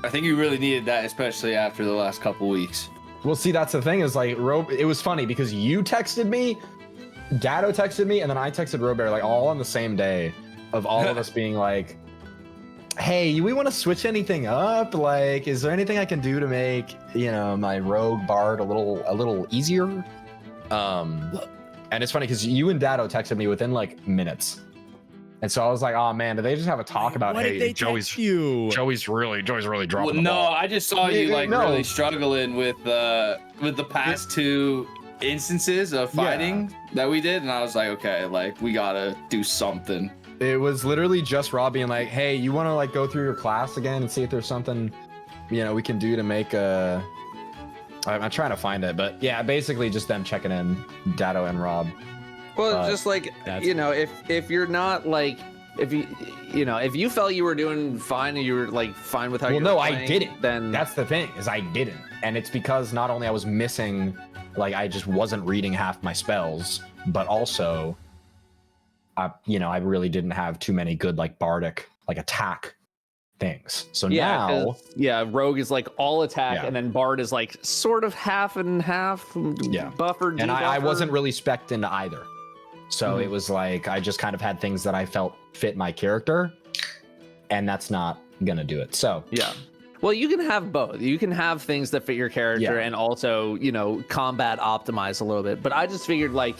Speaker 6: I think you really needed that, especially after the last couple weeks.
Speaker 2: Well, see, that's the thing is like, it was funny because you texted me, Dado texted me, and then I texted RoBear like all on the same day of all of us being like, hey, we want to switch anything up? Like, is there anything I can do to make, my rogue bard a little easier? And it's funny because you and Dado texted me within like minutes. And so I was like, oh man, did they just have a talk about,
Speaker 3: What did they text you?
Speaker 1: Joey's really dropping
Speaker 6: Well,
Speaker 1: the
Speaker 6: no,
Speaker 1: ball.
Speaker 6: I just saw you like
Speaker 2: No.
Speaker 6: really struggling with the past 2 instances of fighting that we did, and I was like, okay, like we gotta do something.
Speaker 2: It was literally just Rob being like, hey, you want to like go through your class again and see if there's something, we can do to make a. I'm trying to find it, but yeah, basically just them checking in, Dado and Rob.
Speaker 5: Well, just like,
Speaker 3: that's-
Speaker 5: if you're not like, if you felt you were doing fine and you were like fine with how
Speaker 2: Well,
Speaker 5: you were
Speaker 2: no,
Speaker 5: playing,
Speaker 2: I didn't.
Speaker 5: Then
Speaker 2: That's the thing is I didn't, and it's because not only I was missing, like I just wasn't reading half my spells, but also, I really didn't have too many good like bardic like attack things. So now,
Speaker 5: 'cause, Rogue is like all attack,
Speaker 2: Yeah.
Speaker 5: and then Bard is like sort of half and half,
Speaker 2: Yeah.
Speaker 5: buffer.
Speaker 2: and I
Speaker 5: debuffer.
Speaker 2: wasn't really spec'd into either. So
Speaker 5: Mhm.
Speaker 2: it was like I just kind of had things that I felt fit my character, and that's not gonna do it. So
Speaker 5: Yeah. Well, you can have both. You can have things that fit your character
Speaker 2: Yeah.
Speaker 5: and also, combat optimize a little bit. But I just figured like,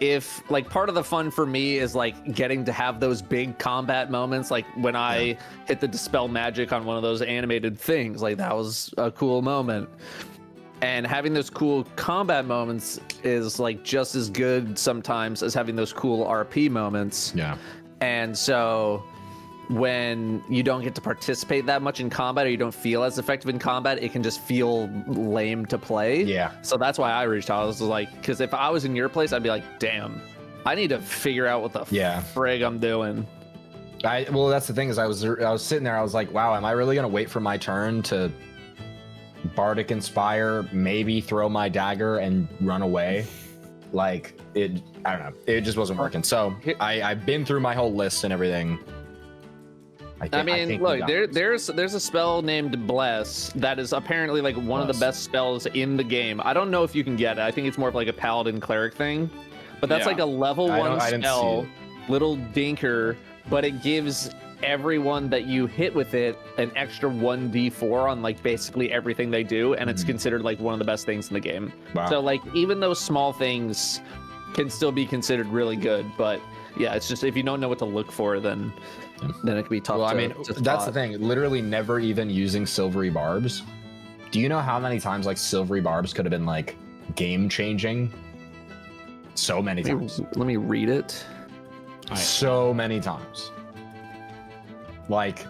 Speaker 5: if like part of the fun for me is like getting to have those big combat moments, like when I hit the dispel magic on one of those animated things, like that was a cool moment. And having those cool combat moments is like just as good sometimes as having those cool RP moments.
Speaker 2: yeah,
Speaker 5: And so when you don't get to participate that much in combat or you don't feel as effective in combat, it can just feel lame to play.
Speaker 2: yeah,
Speaker 5: So that's why I reached out. I was like, because if I was in your place, I'd be like, damn, I need to figure out what the
Speaker 2: Yeah.
Speaker 5: frig I'm doing.
Speaker 2: Well, that's the thing is I was sitting there. I was like, wow, am I really gonna wait for my turn to Bardic Inspire, maybe throw my dagger and run away? Like I don't know. It just wasn't working. So I've been through my whole list and everything.
Speaker 5: I mean, look, there's a spell named Bless that is apparently like one of the best spells in the game. I don't know if you can get it. I think it's more of like a paladin cleric thing, but that's like a level 1 spell, little dinker. But it gives everyone that you hit with it an extra 1d4 on like basically everything they do, and it's considered like one of the best things in the game. Wow. So like even those small things can still be considered really good, but yeah, it's just if you don't know what to look for, then it can be tough.
Speaker 2: Well, I mean, that's the thing. Literally never even using silvery barbs. Do you know how many times like silvery barbs could have been like game changing? So many times.
Speaker 5: Let me read it.
Speaker 2: So many times. Like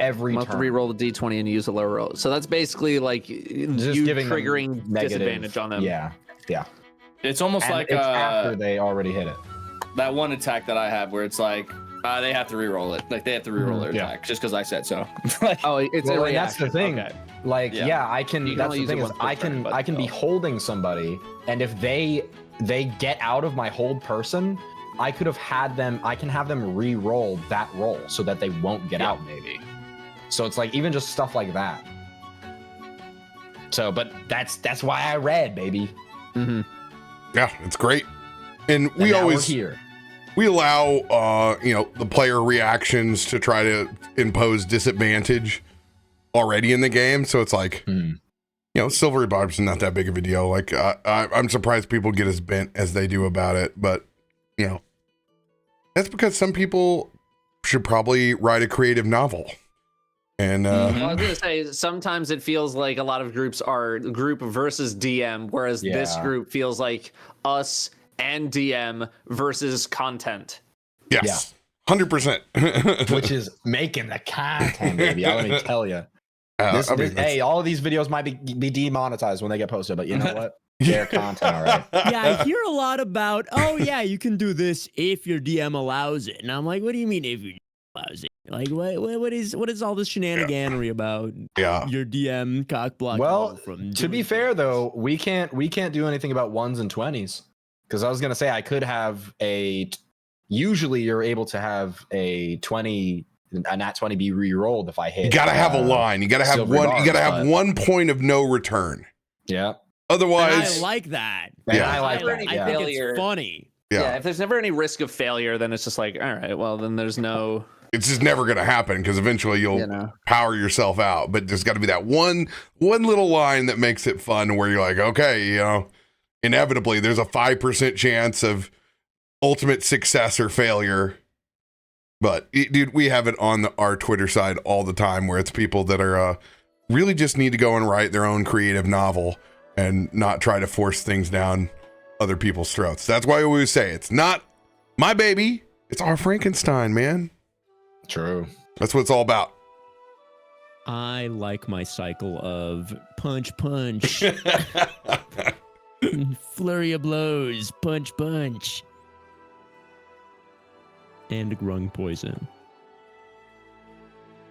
Speaker 2: every
Speaker 5: you have to re-roll the d20 and use a lower roll. So that's basically like just you triggering disadvantage on them.
Speaker 2: Yeah.
Speaker 6: It's almost like
Speaker 2: it's after they already hit it.
Speaker 6: That one attack that I have where it's like they have to re-roll it. Like they have to re-roll their attack just because I said so.
Speaker 2: Like, it's a reaction. That's the thing. Okay. Like I can. That's the thing is I can be holding somebody, and if they get out of my hold person, I could have had them. I can have them re-roll that roll so that they won't get out. Maybe. So it's like even just stuff like that. So, but that's why I read, baby.
Speaker 1: Mm-hmm. Yeah, it's great, and we always we allow the player reactions to try to impose disadvantage already in the game. So it's like silvery barbs is not that big of a deal. Like I'm surprised people get as bent as they do about it, but that's because some people should probably write a creative novel. And
Speaker 5: I was gonna say sometimes it feels like a lot of groups are group versus DM, whereas this group feels like us and DM versus content.
Speaker 1: Yes, 100%.
Speaker 2: Which is making the content, baby. Let me tell you. Hey, all of these videos might be demonetized when they get posted, but you know what? They're content, all right.
Speaker 3: Yeah, I hear a lot about, you can do this if your DM allows it. And I'm like, what do you mean if your DM allows it? Like, what is all this shenaniganery about?
Speaker 1: Yeah,
Speaker 3: your DM cock block.
Speaker 2: Well, to be fair though, we can't do anything about 1s and 20s, because I was gonna say I could have usually you're able to have a nat 20 be re-rolled if I hit.
Speaker 1: You gotta have a line. You gotta have one. You gotta have 1 point of no return.
Speaker 2: Yeah.
Speaker 1: Otherwise,
Speaker 3: and I like that.
Speaker 2: Yeah, I like that.
Speaker 3: I think it's funny.
Speaker 5: Yeah. If there's never any risk of failure, then it's just like, all right, well, then there's no.
Speaker 1: It's just never going to happen because eventually you'll power yourself out. But there's got to be that one little line that makes it fun where you're like, okay, inevitably there's a 5% chance of ultimate success or failure. But dude, we have it on our Twitter side all the time where it's people that are really just need to go and write their own creative novel and not try to force things down other people's throats. That's why we always say it's not my baby, it's our Frankenstein, man.
Speaker 2: True.
Speaker 1: That's what it's all about.
Speaker 3: I like my cycle of punch, flurry of blows, punch, and grung poison.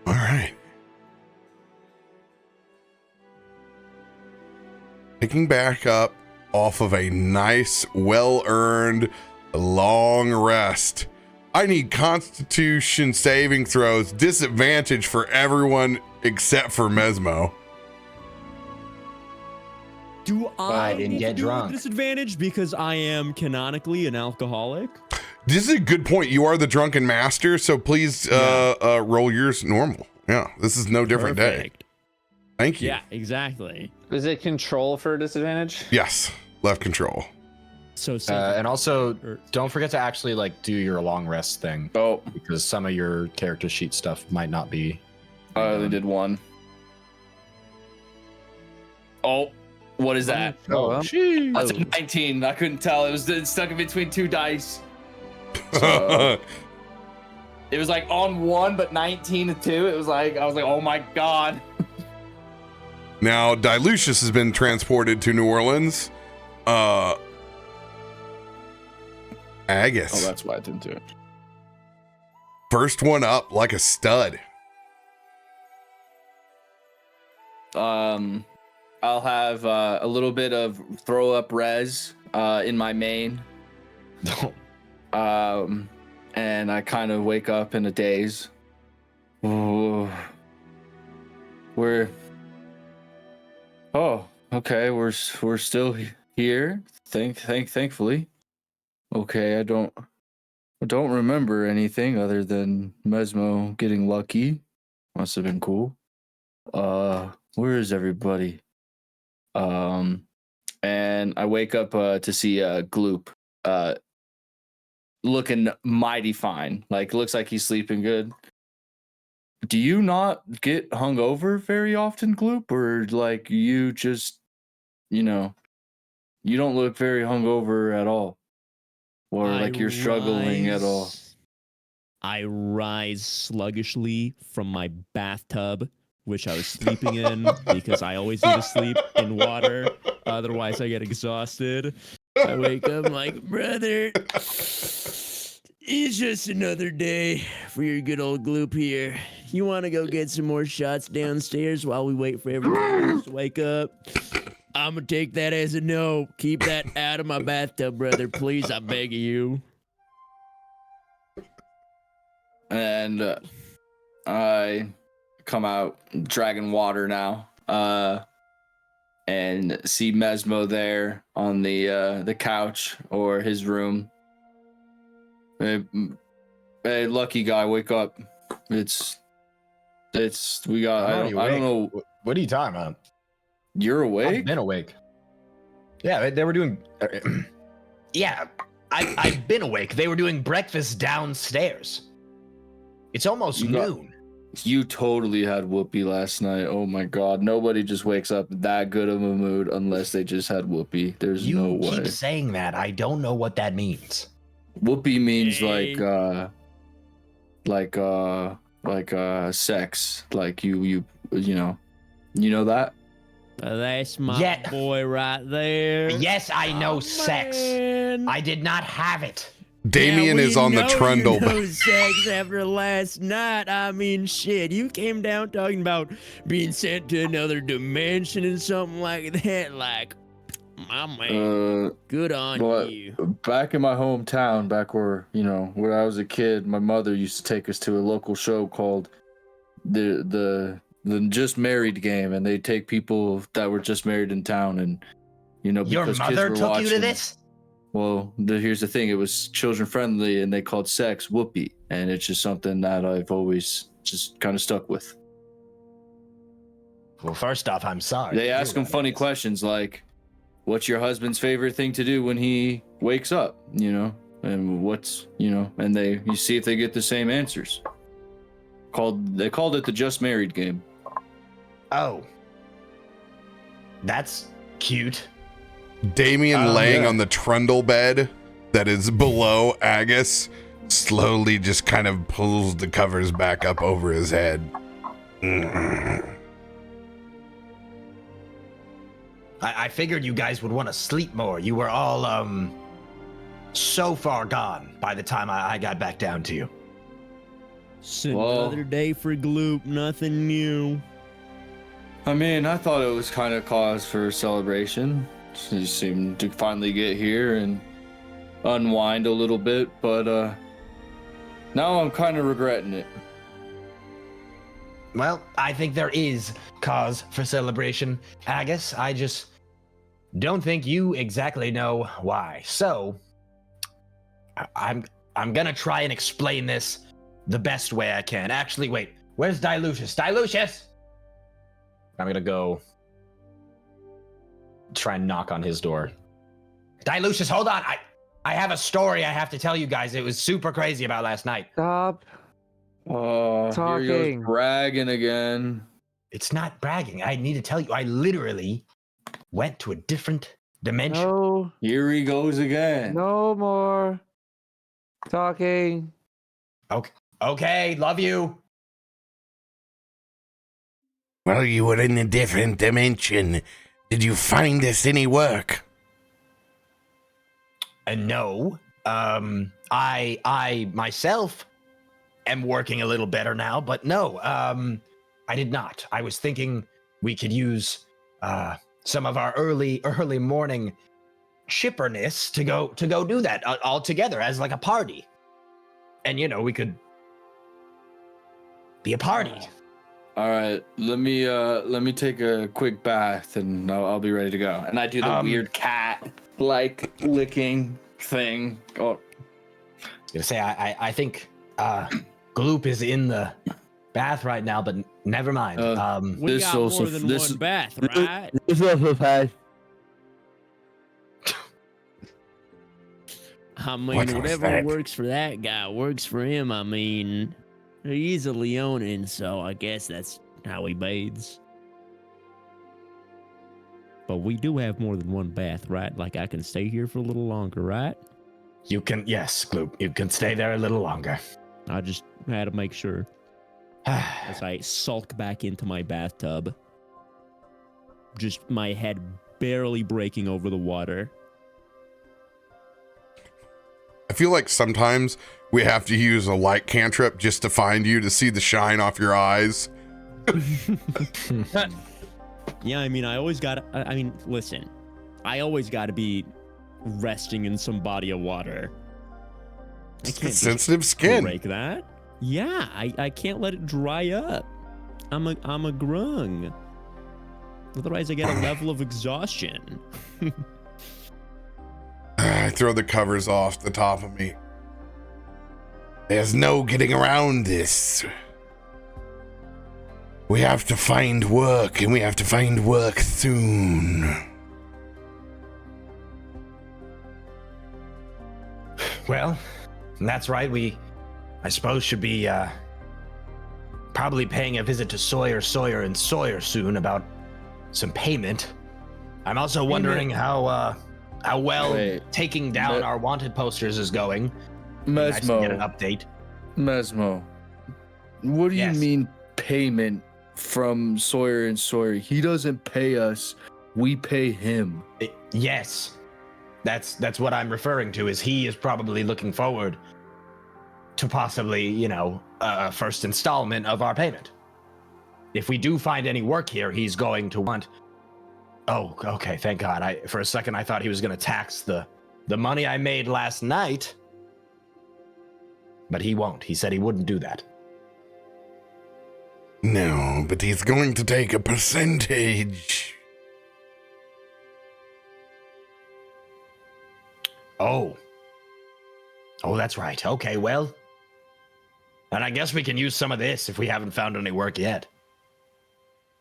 Speaker 1: All right. Picking back up off of a nice, well-earned, long rest. I need Constitution saving throws, disadvantage for everyone except for Mesmo.
Speaker 3: Do I
Speaker 2: didn't
Speaker 3: need
Speaker 2: get
Speaker 3: to do
Speaker 2: drunk.
Speaker 3: a disadvantage because I am canonically an alcoholic?
Speaker 1: This is a good point. You are the drunken master, so please roll yours normal. Yeah, this is no different day. Thank you.
Speaker 3: Yeah, exactly.
Speaker 5: Is it control for disadvantage?
Speaker 1: Yes, left control.
Speaker 3: So
Speaker 2: and also don't forget to actually do your long rest thing.
Speaker 6: Oh,
Speaker 2: because some of your character sheet stuff might not be.
Speaker 6: They did 1. Oh, what is that?
Speaker 5: That's
Speaker 6: a 19. I couldn't tell. It was stuck in between 2 dice. So, it was like on 1, but 19 to 2. It was like I was like, oh my god.
Speaker 1: Now Dilucius has been transported to New Orleans. I guess.
Speaker 6: Oh, that's why I didn't do it.
Speaker 1: First one up like a stud.
Speaker 6: I'll have a little bit of throw up res in my main. And I kind of wake up in a daze. Oh, okay, we're still here. Thankfully. Okay, I don't remember anything other than Mesmo getting lucky. Must have been cool. Where is everybody? And I wake up to see Gloop looking mighty fine. Like, looks like he's sleeping good. Do you not get hungover very often, Gloop? Or like you just, you don't look very hungover at all? Or like you're struggling at all?
Speaker 3: I rise sluggishly from my bathtub, which I was sleeping in because I always need to sleep in water. Otherwise, I get exhausted. I wake up like, brother, it's just another day for your good old Gloop here. You want to go get some more shots downstairs while we wait for everyone else to wake up? I'm going to take that as a no. Keep that out of my bathtub, brother. Please, I beg of you.
Speaker 6: And I come out dragging water now, and see Mesmo there on the couch or his room. Hey, lucky guy, wake up! We got. I don't know.
Speaker 2: What are you talking about?
Speaker 6: You're awake?
Speaker 2: I've been awake. Yeah, they were doing. Yeah, I've been awake. They were doing breakfast downstairs. It's almost noon.
Speaker 6: You totally had whoopee last night. Oh my god. Nobody just wakes up that good of a mood unless they just had whoopee. There's no way.
Speaker 2: You keep saying that. I don't know what that means.
Speaker 6: Whoopee means like sex. Like you know that?
Speaker 3: That's my boy right there.
Speaker 2: Yes, I know sex.
Speaker 3: Man.
Speaker 2: I did not have it.
Speaker 1: Damien is on the trundle.
Speaker 3: Sex after last night. I mean, shit. You came down talking about being sent to another dimension and something like that. Like, my man, good on you.
Speaker 6: Back in my hometown, back where when I was a kid, my mother used to take us to a local show called the Just Married game, and they'd take people that were just married in town, and because
Speaker 2: your mother
Speaker 6: kids were
Speaker 2: took
Speaker 6: watching,
Speaker 2: you to this.
Speaker 6: Well, here's the thing. It was children friendly, and they called sex whoopee, and it's just something that I've always just kind of stuck with.
Speaker 2: Well, first off, I'm sorry.
Speaker 6: They ask them funny questions like, "What's your husband's favorite thing to do when he wakes up?" And what's and you see if they get the same answers. They called it the Just Married game.
Speaker 2: Oh, that's cute.
Speaker 1: Damien laying on the trundle bed that is below Agus slowly just kind of pulls the covers back up over his head.
Speaker 2: I figured you guys would want to sleep more. You were all so far gone by the time I got back down to you.
Speaker 3: It's another day for Gloop, nothing new.
Speaker 6: I mean, I thought it was kind of cause for celebration. You seemed to finally get here and unwind a little bit, but now I'm kind of regretting it.
Speaker 2: Well, I think there is cause for celebration, Agus. I just don't think you exactly know why. So, I'm gonna try and explain this the best way I can. Actually, wait, where's Dilucius? Dilucius! I'm gonna go try and knock on his door. Dilucius, hold on. I have a story I have to tell you guys. It was super crazy about last night.
Speaker 5: Stop talking.
Speaker 6: Here he goes bragging again.
Speaker 2: It's not bragging. I need to tell you. I literally went to a different dimension.
Speaker 5: No.
Speaker 6: Here he goes again.
Speaker 5: No more talking.
Speaker 2: Okay, love you.
Speaker 1: Well, you were in a different dimension. Did you find us any work?
Speaker 2: No. I myself
Speaker 4: am working a little better now, but no, I did not. I was thinking we could use some of our early morning chipperness to go do that all together as like a party, and we could be a party.
Speaker 6: All right, let me take a quick bath and I'll be ready to go. And I do the weird cat like licking thing. Oh,
Speaker 4: I was gonna say I think Gloop is in the bath right now, but never mind.
Speaker 3: We
Speaker 6: this
Speaker 3: got
Speaker 6: also-
Speaker 3: more than
Speaker 6: this-
Speaker 3: one bath, right?
Speaker 6: This also fine.
Speaker 3: I mean,
Speaker 1: What was
Speaker 3: whatever
Speaker 1: that?
Speaker 3: works for that guy works for him. I mean, he's a Leonin, so I guess that's how he bathes. But we do have more than one bath, right? Like, I can stay here for a little longer, right?
Speaker 4: You can, yes, Gloop, you can stay there a little longer.
Speaker 3: I just had to make sure as I sulk back into my bathtub. Just my head barely breaking over the water.
Speaker 1: I feel like sometimes we have to use a light cantrip just to find you, to see the shine off your eyes.
Speaker 3: Yeah, I mean, I always got to, I mean, listen, I always got to be resting in some body of water. I can't just
Speaker 1: Sensitive skin.
Speaker 3: break that. Yeah, I can't let it dry up. I'm a grung. Otherwise, I get a level of exhaustion.
Speaker 1: I throw the covers off the top of me. There's no getting around this. We have to find work, and we have to find work soon.
Speaker 4: Well, that's right. I suppose, should be probably paying a visit to Sawyer soon about some payment. I'm also wondering how well
Speaker 6: Wait.
Speaker 4: taking down our wanted posters is going. Nice to get an update.
Speaker 6: Mesmo, what do you
Speaker 4: Yes.
Speaker 6: mean payment from Sawyer and Sawyer? He doesn't pay us, we pay him.
Speaker 4: Yes, that's what I'm referring to. Is he is probably looking forward to possibly, a first installment of our payment. If we do find any work here, he's going to want. Oh, okay. Thank God. For a second I thought he was going to tax the money I made last night, but he won't. He said he wouldn't do that.
Speaker 1: No, but he's going to take a percentage.
Speaker 4: Oh, that's right. Okay, well, and I guess we can use some of this if we haven't found any work yet.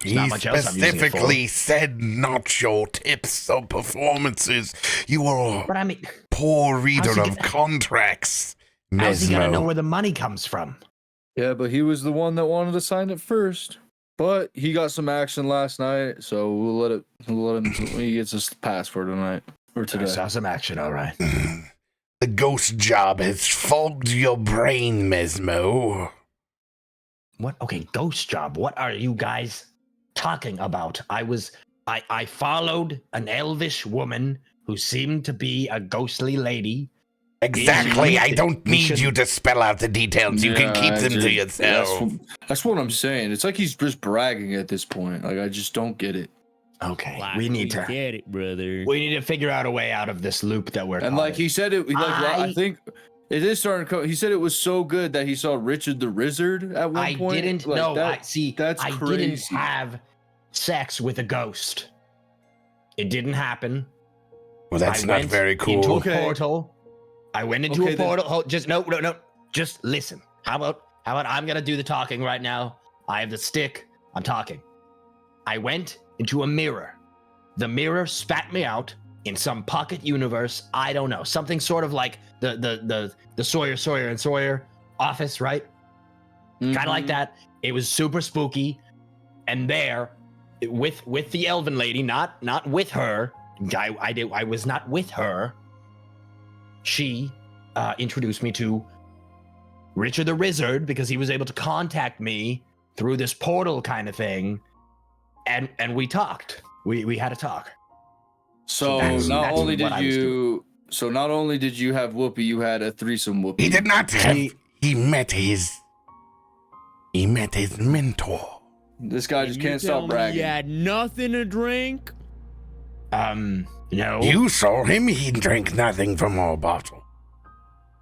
Speaker 4: There's
Speaker 1: He
Speaker 4: not much else I'm using it for.
Speaker 1: specifically said not your tips or performances. You are a
Speaker 4: But I mean,
Speaker 1: poor reader
Speaker 4: how's he
Speaker 1: of
Speaker 4: gonna-
Speaker 1: contracts.
Speaker 4: how's he gonna know
Speaker 1: Mesmo.
Speaker 4: where the money comes from?
Speaker 6: Yeah, but he was the one that wanted to sign it first. But he got some action last night, so we'll let him. He gets his pass for tonight or
Speaker 4: I
Speaker 6: today.
Speaker 4: saw some action, all right.
Speaker 1: The ghost job has fogged your brain, Mesmo.
Speaker 4: What? Okay, ghost job. What are you guys talking about? I followed an elvish woman who seemed to be a ghostly lady.
Speaker 1: Exactly. I don't
Speaker 4: We
Speaker 1: need
Speaker 4: should-
Speaker 1: you to spell out the details. You can keep them to yourself.
Speaker 6: That's what I'm saying. It's like he's just bragging at this point. Like, I just don't get it.
Speaker 4: Okay,
Speaker 3: Like,
Speaker 4: we need to
Speaker 3: get it, brother.
Speaker 4: figure out a way out of this loop that we're
Speaker 6: And
Speaker 4: caught
Speaker 6: like
Speaker 4: in.
Speaker 6: he said it, I
Speaker 4: I-
Speaker 6: think it is starting to come. He said it was so good that he saw Richard the Wizard at one
Speaker 4: I
Speaker 6: point.
Speaker 4: didn't
Speaker 6: Like,
Speaker 4: know.
Speaker 6: that-
Speaker 4: I see.
Speaker 6: that's
Speaker 4: I didn't
Speaker 6: crazy.
Speaker 4: have sex with a ghost. It didn't happen.
Speaker 1: Well, that's
Speaker 4: I
Speaker 1: not
Speaker 4: went
Speaker 1: very
Speaker 4: Into
Speaker 1: cool.
Speaker 4: a
Speaker 6: Okay.
Speaker 4: portal. I went into
Speaker 6: Okay,
Speaker 4: a
Speaker 6: then-
Speaker 4: portal. Just no. Just listen. How about I'm gonna do the talking right now? I have the stick. I'm talking. I went into a mirror. The mirror spat me out in some pocket universe. I don't know. Something sort of like the Sawyer and Sawyer office, right? Kind of like
Speaker 6: Mhm.
Speaker 4: that. It was super spooky. And there, with the elven lady, not with her. I was not with her. She introduced me to Richard the Wizard because he was able to contact me through this portal kind of thing, and we talked. We had a talk.
Speaker 6: So
Speaker 4: That's
Speaker 6: not only
Speaker 4: what
Speaker 6: did
Speaker 4: I was
Speaker 6: you have Whoopi, you had a threesome Whoopi.
Speaker 1: He did not have. He met his He met his mentor.
Speaker 6: This guy just
Speaker 3: You
Speaker 6: can't
Speaker 3: tell
Speaker 6: stop
Speaker 3: me
Speaker 6: bragging.
Speaker 3: You had nothing to drink?
Speaker 4: No.
Speaker 1: You saw him. He drank nothing from our bottle.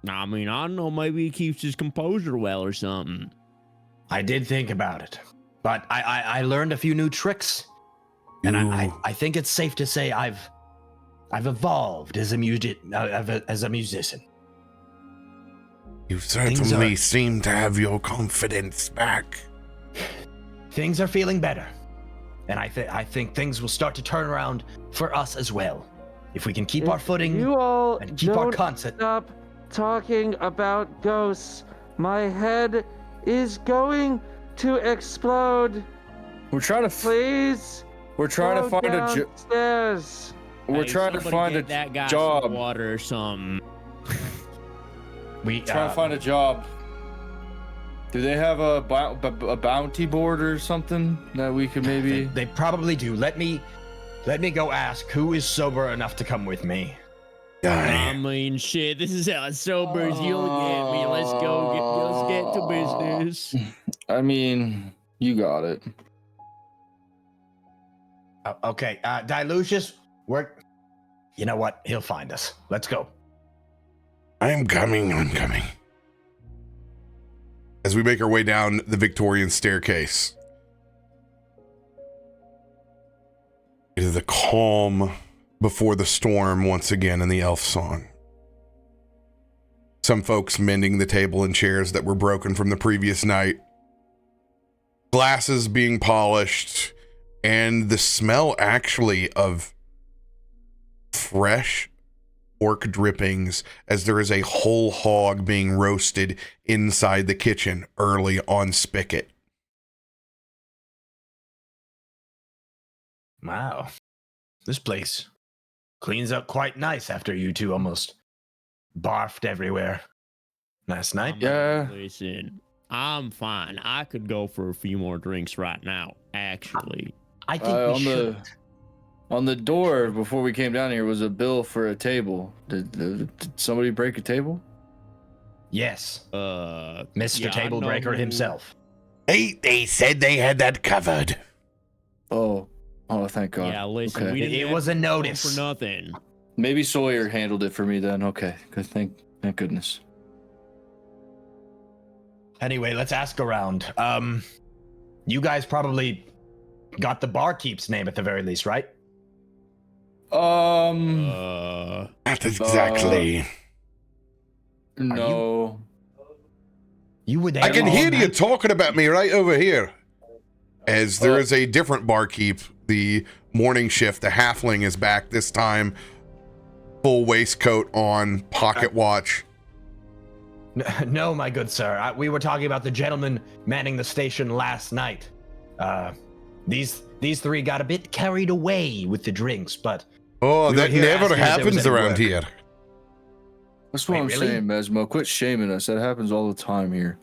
Speaker 3: I mean, I don't know. Maybe he keeps his composure well or something.
Speaker 4: I did think about it, but I learned a few new tricks, and I think it's safe to say I've evolved as a musician.
Speaker 1: You certainly seem to have your confidence back.
Speaker 4: Things are feeling better, and I think things will start to turn around for us as well, if we can keep our footing
Speaker 8: You all
Speaker 4: and keep our
Speaker 8: don't
Speaker 4: concept.
Speaker 8: stop talking about ghosts. My head is going to explode.
Speaker 6: We're trying to
Speaker 8: Please.
Speaker 6: we're trying to
Speaker 8: go
Speaker 6: find a
Speaker 8: downstairs.
Speaker 6: we're
Speaker 3: Hey,
Speaker 6: trying to
Speaker 3: somebody
Speaker 6: find
Speaker 3: get
Speaker 6: a
Speaker 3: that guy
Speaker 6: job.
Speaker 3: some water or something.
Speaker 4: We
Speaker 6: Trying to find a job. Do they have a bounty board or something that we could maybe?
Speaker 4: They probably do. Let me go ask who is sober enough to come with me.
Speaker 3: I mean, shit, this is how sober as you'll get me. Let's get to business.
Speaker 6: I mean, you got it.
Speaker 4: Okay, Dilucius, you know what? He'll find us. Let's go.
Speaker 1: I'm coming. As we make our way down the Victorian staircase, it is the calm before the storm once again in the elf song. Some folks mending the table and chairs that were broken from the previous night. Glasses being polished, and the smell actually of fresh pork drippings as there is a whole hog being roasted inside the kitchen early on spigot.
Speaker 4: Wow. This place cleans up quite nice after you two almost barfed everywhere last night.
Speaker 6: Yeah.
Speaker 3: Listen, I'm fine. I could go for a few more drinks right now, actually.
Speaker 4: I think we should.
Speaker 6: On the door before we came down here was a bill for a table. Did somebody break a table?
Speaker 4: Yes, Mr.
Speaker 3: Yeah,
Speaker 4: Table Breaker himself.
Speaker 1: They said they had that covered.
Speaker 6: Oh, thank God.
Speaker 3: Yeah, listen,
Speaker 6: Okay.
Speaker 3: we didn't
Speaker 4: It
Speaker 3: have
Speaker 4: was a
Speaker 3: to go
Speaker 4: notice.
Speaker 3: for nothing.
Speaker 6: Maybe Sawyer handled it for me then. Okay, good. Thank goodness.
Speaker 4: Anyway, let's ask around. You guys probably got the barkeep's name at the very least, right?
Speaker 1: Not exactly.
Speaker 6: No.
Speaker 4: You were there.
Speaker 1: I can
Speaker 4: all
Speaker 1: hear you
Speaker 4: night?
Speaker 1: talking about me right over here. As there is a different barkeep, the morning shift, the halfling is back this time. Full waistcoat on, pocket watch.
Speaker 4: No, my good sir. We were talking about the gentleman manning the station last night. These three got a bit carried away with the drinks, but
Speaker 1: Oh,
Speaker 4: we were
Speaker 1: that
Speaker 4: here
Speaker 1: never
Speaker 4: asking if there was
Speaker 1: happens
Speaker 4: any
Speaker 1: around
Speaker 4: work.
Speaker 1: here.
Speaker 6: That's what
Speaker 4: Wait,
Speaker 6: I'm
Speaker 4: really?
Speaker 6: saying, Mesmo. Quit shaming us. That happens all the time here.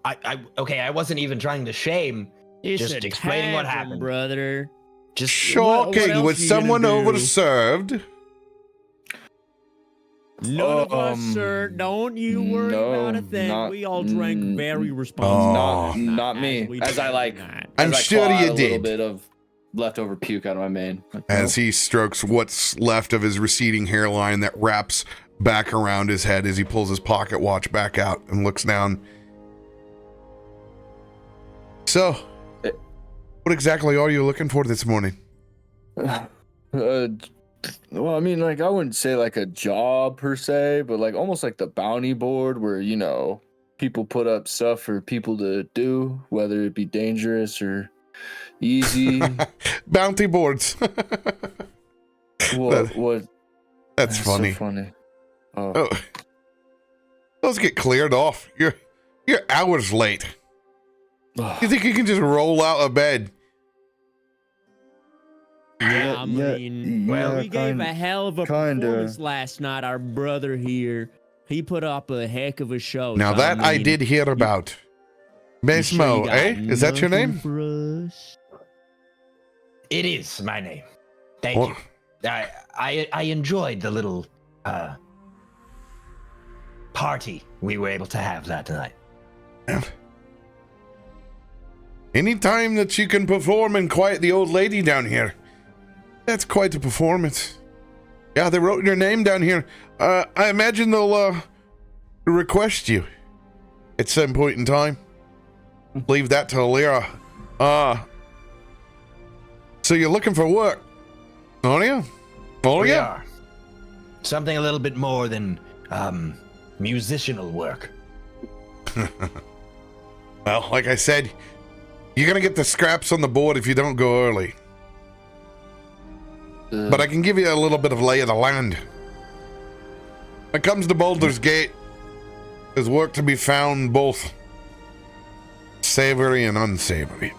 Speaker 4: I wasn't even trying to shame.
Speaker 3: It's
Speaker 4: Just
Speaker 3: a
Speaker 4: explaining what
Speaker 3: tavern,
Speaker 4: happened.
Speaker 3: brother.
Speaker 4: Just
Speaker 1: Shocking.
Speaker 3: else
Speaker 1: Was
Speaker 3: you gonna
Speaker 1: someone
Speaker 3: do?
Speaker 1: overserved?
Speaker 3: None of us, sir. Don't you worry about a thing. We all drank very responsibly.
Speaker 6: Not
Speaker 3: as
Speaker 6: me.
Speaker 3: we
Speaker 6: As I
Speaker 3: did
Speaker 6: like.
Speaker 3: tonight.
Speaker 1: I'm
Speaker 6: as I
Speaker 1: sure
Speaker 6: claw out
Speaker 1: you
Speaker 6: a little
Speaker 1: did.
Speaker 6: bit of leftover puke out of my mane. Like,
Speaker 1: As he strokes what's left of his receding hairline that wraps back around his head as he pulls his pocket watch back out and looks down. So, what exactly are you looking for this morning?
Speaker 6: Well, I mean, like, I wouldn't say like a job per se, but like almost like the bounty board where, you know, people put up stuff for people to do, whether it be dangerous or easy.
Speaker 1: Bounty boards.
Speaker 6: What?
Speaker 1: That's funny.
Speaker 6: So funny.
Speaker 1: Oh. Those get cleared off. You're hours late. You think you can just roll out of bed?
Speaker 3: Yeah, I mean, we gave a hell of a
Speaker 6: kinda.
Speaker 3: performance last night. Our brother here, he put up a heck of a show.
Speaker 1: Now
Speaker 3: so,
Speaker 1: that I
Speaker 3: mean,
Speaker 1: did hear about.
Speaker 3: you sure you
Speaker 1: Mesmo,
Speaker 3: got
Speaker 1: eh? Is that your
Speaker 3: nothing
Speaker 1: name?
Speaker 3: For us?
Speaker 4: it is my name. Thank
Speaker 1: Well-
Speaker 4: you. I enjoyed the little party we were able to have that night.
Speaker 1: Anytime that you can perform and quiet the old lady down here, that's quite a performance. Yeah, they wrote your name down here. I imagine they'll request you at some point in time. Leave that to Lyra. So you're looking for work, aren't you? Oh,
Speaker 4: We
Speaker 1: yeah.
Speaker 4: are. Something a little bit more than musicianal work.
Speaker 1: Well, like I said, you're going to get the scraps on the board if you don't go early. But I can give you a little bit of lay of the land. When it comes to Baldur's Gate, there's work to be found both savory and unsavory.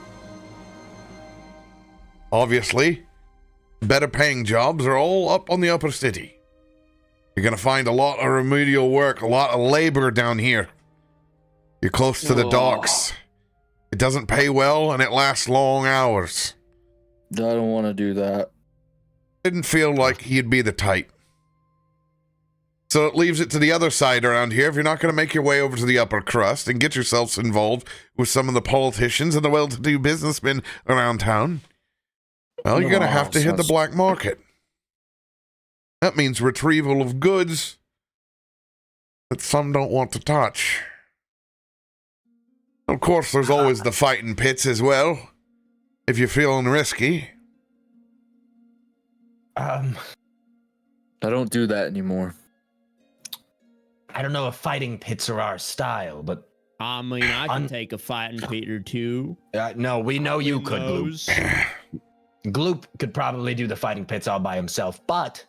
Speaker 1: Obviously, better paying jobs are all up on the upper city. You're going to find a lot of remedial work, a lot of labor down here. You're close to the docks. It doesn't pay well and it lasts long hours.
Speaker 6: I don't want to do that.
Speaker 1: Didn't feel like you'd be the type. So it leaves it to the other side around here. If you're not going to make your way over to the upper crust and get yourselves involved with some of the politicians and the well-to-do businessmen around town, well, you're going to have to hit the black market. That means retrieval of goods that some don't want to touch. Of course, there's always the fighting pits as well, if you're feeling risky.
Speaker 6: I don't do that anymore.
Speaker 4: I don't know if fighting pits are our style, but
Speaker 3: I mean, I can take a fighting pit or two.
Speaker 4: no, we know you
Speaker 3: Who
Speaker 4: could, Gloop.
Speaker 3: knows?
Speaker 4: Gloop could probably do the fighting pits all by himself, but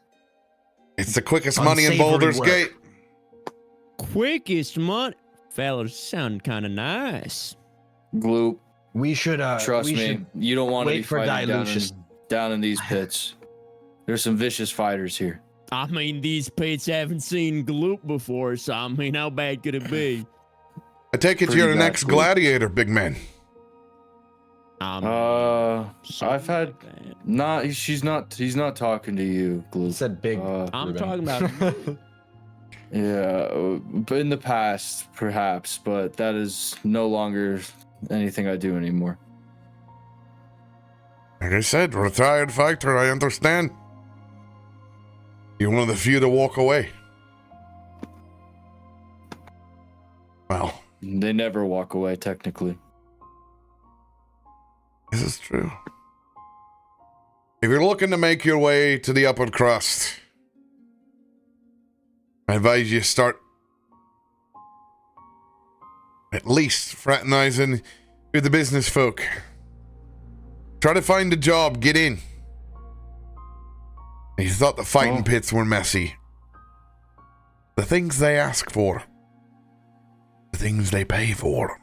Speaker 1: It's the quickest money in
Speaker 4: Unsavory
Speaker 1: Baldur's
Speaker 4: work.
Speaker 1: Gate.
Speaker 3: Quickest money. Fellas, sound kind of nice.
Speaker 6: Gloop,
Speaker 4: we should
Speaker 6: trust
Speaker 4: we
Speaker 6: me.
Speaker 4: should
Speaker 6: You don't want to be
Speaker 4: wait for
Speaker 6: fighting
Speaker 4: Dilucius.
Speaker 6: down in these pits. There's some vicious fighters here.
Speaker 3: I mean, these pits haven't seen Gloop before, so I mean, how bad could it be?
Speaker 1: I take it
Speaker 6: Pretty
Speaker 1: you're an
Speaker 6: bad,
Speaker 1: ex-gladiator, big man.
Speaker 6: I've had not. He's not talking to you, Gloop.
Speaker 4: Said big.
Speaker 3: I'm
Speaker 4: Ruben.
Speaker 3: talking about.
Speaker 6: Yeah, but in the past, perhaps, but that is no longer anything I do anymore.
Speaker 1: Like I said, retired fighter, I understand. You're one of the few to walk away. Well,
Speaker 6: They never walk away, technically.
Speaker 1: this is true. If you're looking to make your way to the upper crust, I advise you start at least fraternizing with the business folk. Try to find a job, get in. You thought the fighting pits were messy. The things they ask for, the things they pay for.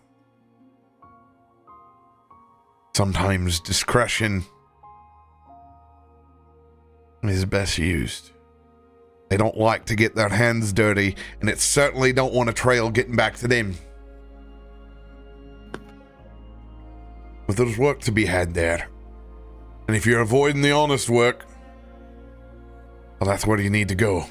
Speaker 1: Sometimes discretion is best used. They don't like to get their hands dirty, and it certainly don't want a trail getting back to them. But there's work to be had there. And if you're avoiding the honest work, well, that's where you need to go.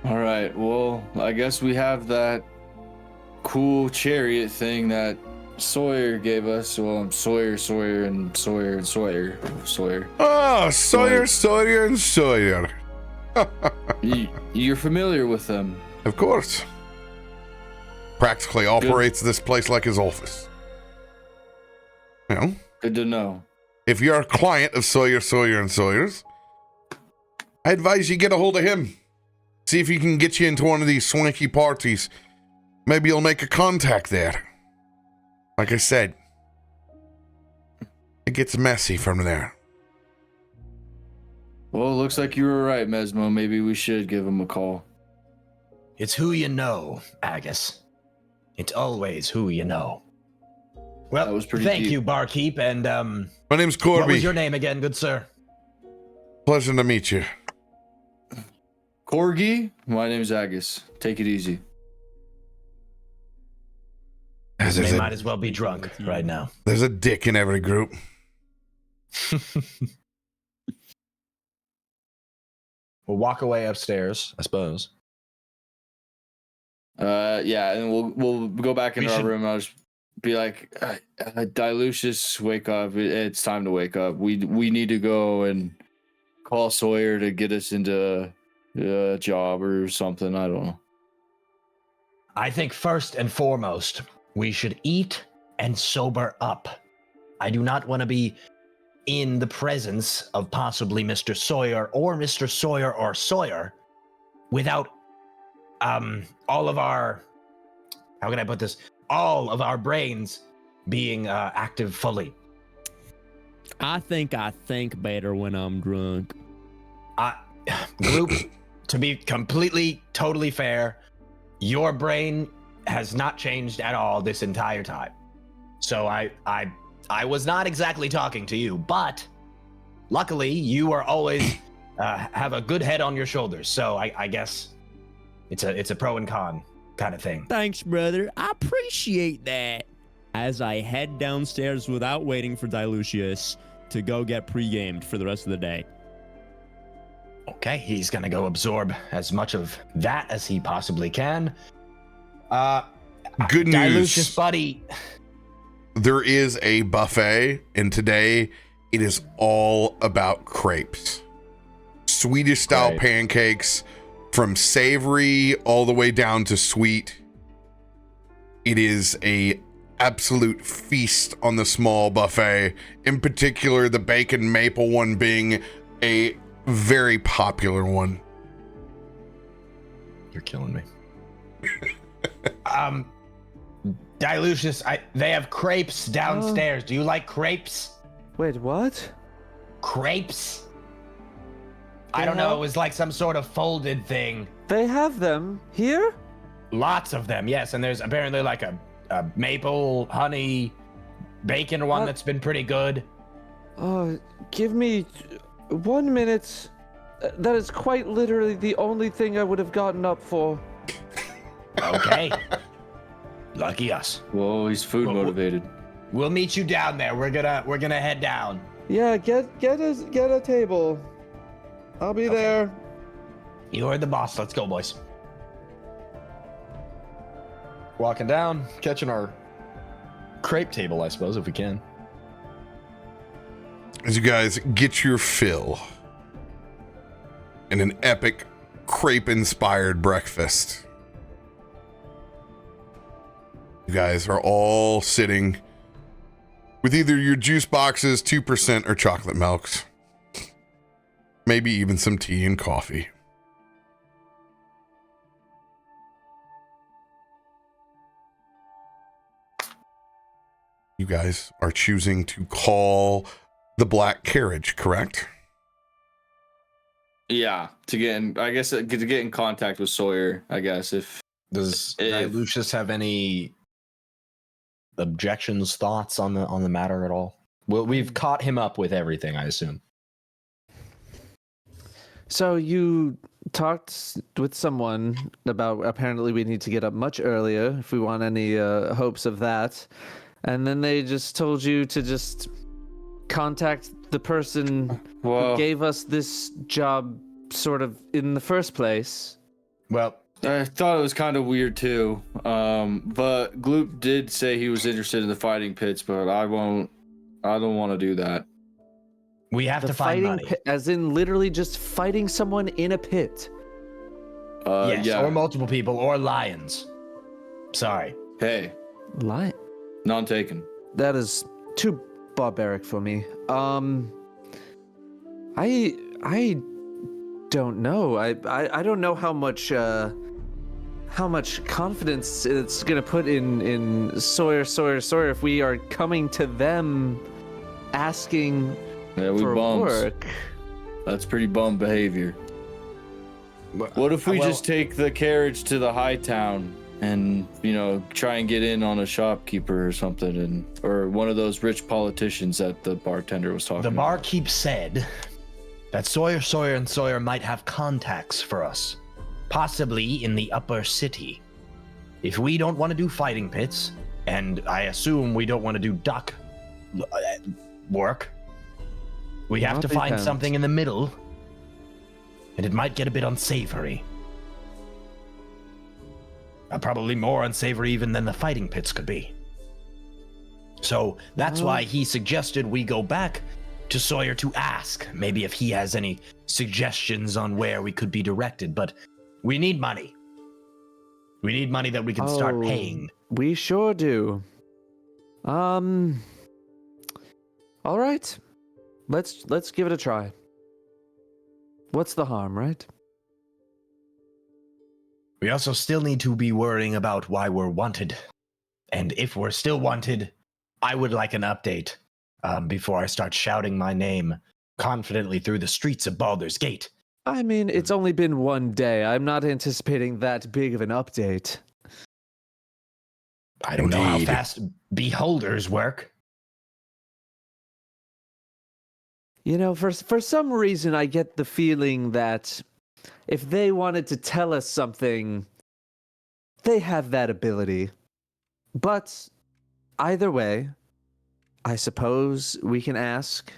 Speaker 6: All right. Well, I guess we have that cool chariot thing that Sawyer gave us. Well, I'm Sawyer.
Speaker 1: Ah, Sawyer, and Sawyer.
Speaker 6: You're familiar with them.
Speaker 1: Of course. Practically operates this place like his office. You know,
Speaker 6: Good to know.
Speaker 1: if you're a client of Sawyer, and Sawyer's, I advise you get a hold of him. See if he can get you into one of these swanky parties. Maybe you'll make a contact there. Like I said, it gets messy from there.
Speaker 6: Well, it looks like you were right, Mesmo. Maybe we should give him a call.
Speaker 4: It's who you know, Agus. It's always who you know. Well,
Speaker 6: That was pretty
Speaker 4: thank
Speaker 6: deep.
Speaker 4: you, barkeep. And
Speaker 1: My name's
Speaker 4: what
Speaker 1: Corby.
Speaker 4: was your name again, good sir?
Speaker 1: Pleasure to meet you.
Speaker 6: Corgi, my name's Agus. Take it easy.
Speaker 1: There's
Speaker 4: They
Speaker 1: a,
Speaker 4: might as well be drunk right now.
Speaker 1: there's a dick in every group.
Speaker 2: We'll walk away upstairs, I suppose.
Speaker 6: Yeah, and we'll go back into our room. And I'll just be like, Dilucius, wake up! It's time to wake up. We need to go and call Sawyer to get us into a job or something. I don't know.
Speaker 4: I think first and foremost, we should eat and sober up. I do not want to be in the presence of possibly Mr. Sawyer or Sawyer without all of our, how can I put this? All of our brains being active fully.
Speaker 3: I think better when I'm drunk.
Speaker 4: Group, to be completely, totally fair, your brain has not changed at all this entire time. So I was not exactly talking to you, but luckily you are always have a good head on your shoulders. So I guess it's a pro and con kind of thing.
Speaker 3: Thanks, brother. I appreciate that. As I head downstairs without waiting for Dilucius to go get pre-gamed for the rest of the day.
Speaker 4: Okay, he's gonna go absorb as much of that as he possibly can.
Speaker 1: Good
Speaker 4: Dilucius,
Speaker 1: news,
Speaker 4: buddy.
Speaker 1: there is a buffet, and today it is all about crepes. Swedish style
Speaker 2: Right.
Speaker 1: pancakes, from savory all the way down to sweet. It is a absolute feast on the small buffet, in particular the bacon maple one being a very popular one.
Speaker 2: You're killing me. Dilucius, they have crepes downstairs. Do you like crepes?
Speaker 5: Wait, what?
Speaker 2: Crepes? I don't know. It was like some sort of folded thing.
Speaker 5: They have them here?
Speaker 2: Lots of them, yes. And there's apparently like a maple, honey, bacon one that's been pretty good.
Speaker 5: Give me 1 minute. That is quite literally the only thing I would have gotten up for.
Speaker 2: Okay. Lucky us.
Speaker 6: Whoa, he's food motivated.
Speaker 2: We'll meet you down there. We're gonna head down.
Speaker 5: Yeah, get a table. I'll be there.
Speaker 2: You heard the boss. Let's go, boys. Walking down, catching our crepe table, I suppose, if we can.
Speaker 1: As you guys get your fill in an epic crepe inspired breakfast, you guys are all sitting with either your juice boxes, 2% or chocolate milks, maybe even some tea and coffee. You guys are choosing to call the black carriage, correct?
Speaker 6: Yeah, to get in contact with Sawyer, I guess.
Speaker 2: Does Lucius have any objections, thoughts on the matter at all? Well, we've caught him up with everything, I assume.
Speaker 5: So you talked with someone about apparently we need to get up much earlier if we want any hopes of that. And then they just told you to just contact the person who gave us this job sort of in the first place.
Speaker 2: Well,
Speaker 6: I thought it was kind of weird too. But Gloop did say he was interested in the fighting pits, but I don't want to do that.
Speaker 2: We have to find money.
Speaker 5: Pit, as in literally just fighting someone in a pit.
Speaker 2: Yes,
Speaker 6: yeah.
Speaker 2: or multiple people, or lions. Sorry.
Speaker 6: Hey,
Speaker 5: Lion.
Speaker 6: none taken.
Speaker 5: That is too barbaric for me. I don't know. I don't know how much confidence it's gonna put in Sawyer if we are coming to them asking for work.
Speaker 6: That's pretty bum behavior. What if we just take the carriage to the high town and, try and get in on a shopkeeper or something, or one of those rich politicians that the bartender was talking about?
Speaker 4: The barkeep said that Sawyer might have contacts for us, possibly in the upper city. If we don't want to do fighting pits, and I assume we don't want to do duck work, we have to find something in the middle, and it might get a bit unsavory. Probably more unsavory even than the fighting pits could be. So that's why he suggested we go back to Sawyer to ask maybe if he has any suggestions on where we could be directed. But we need money. We need money that we can start paying.
Speaker 5: We sure do. All right. Let's give it a try. What's the harm, right?
Speaker 4: We also still need to be worrying about why we're wanted. And if we're still wanted, I would like an update before I start shouting my name confidently through the streets of Baldur's Gate.
Speaker 5: I mean, it's only been one day. I'm not anticipating that big of an update.
Speaker 4: I don't know how fast beholders work.
Speaker 5: You know, for some reason, I get the feeling that if they wanted to tell us something, they have that ability. But either way, I suppose we can ask,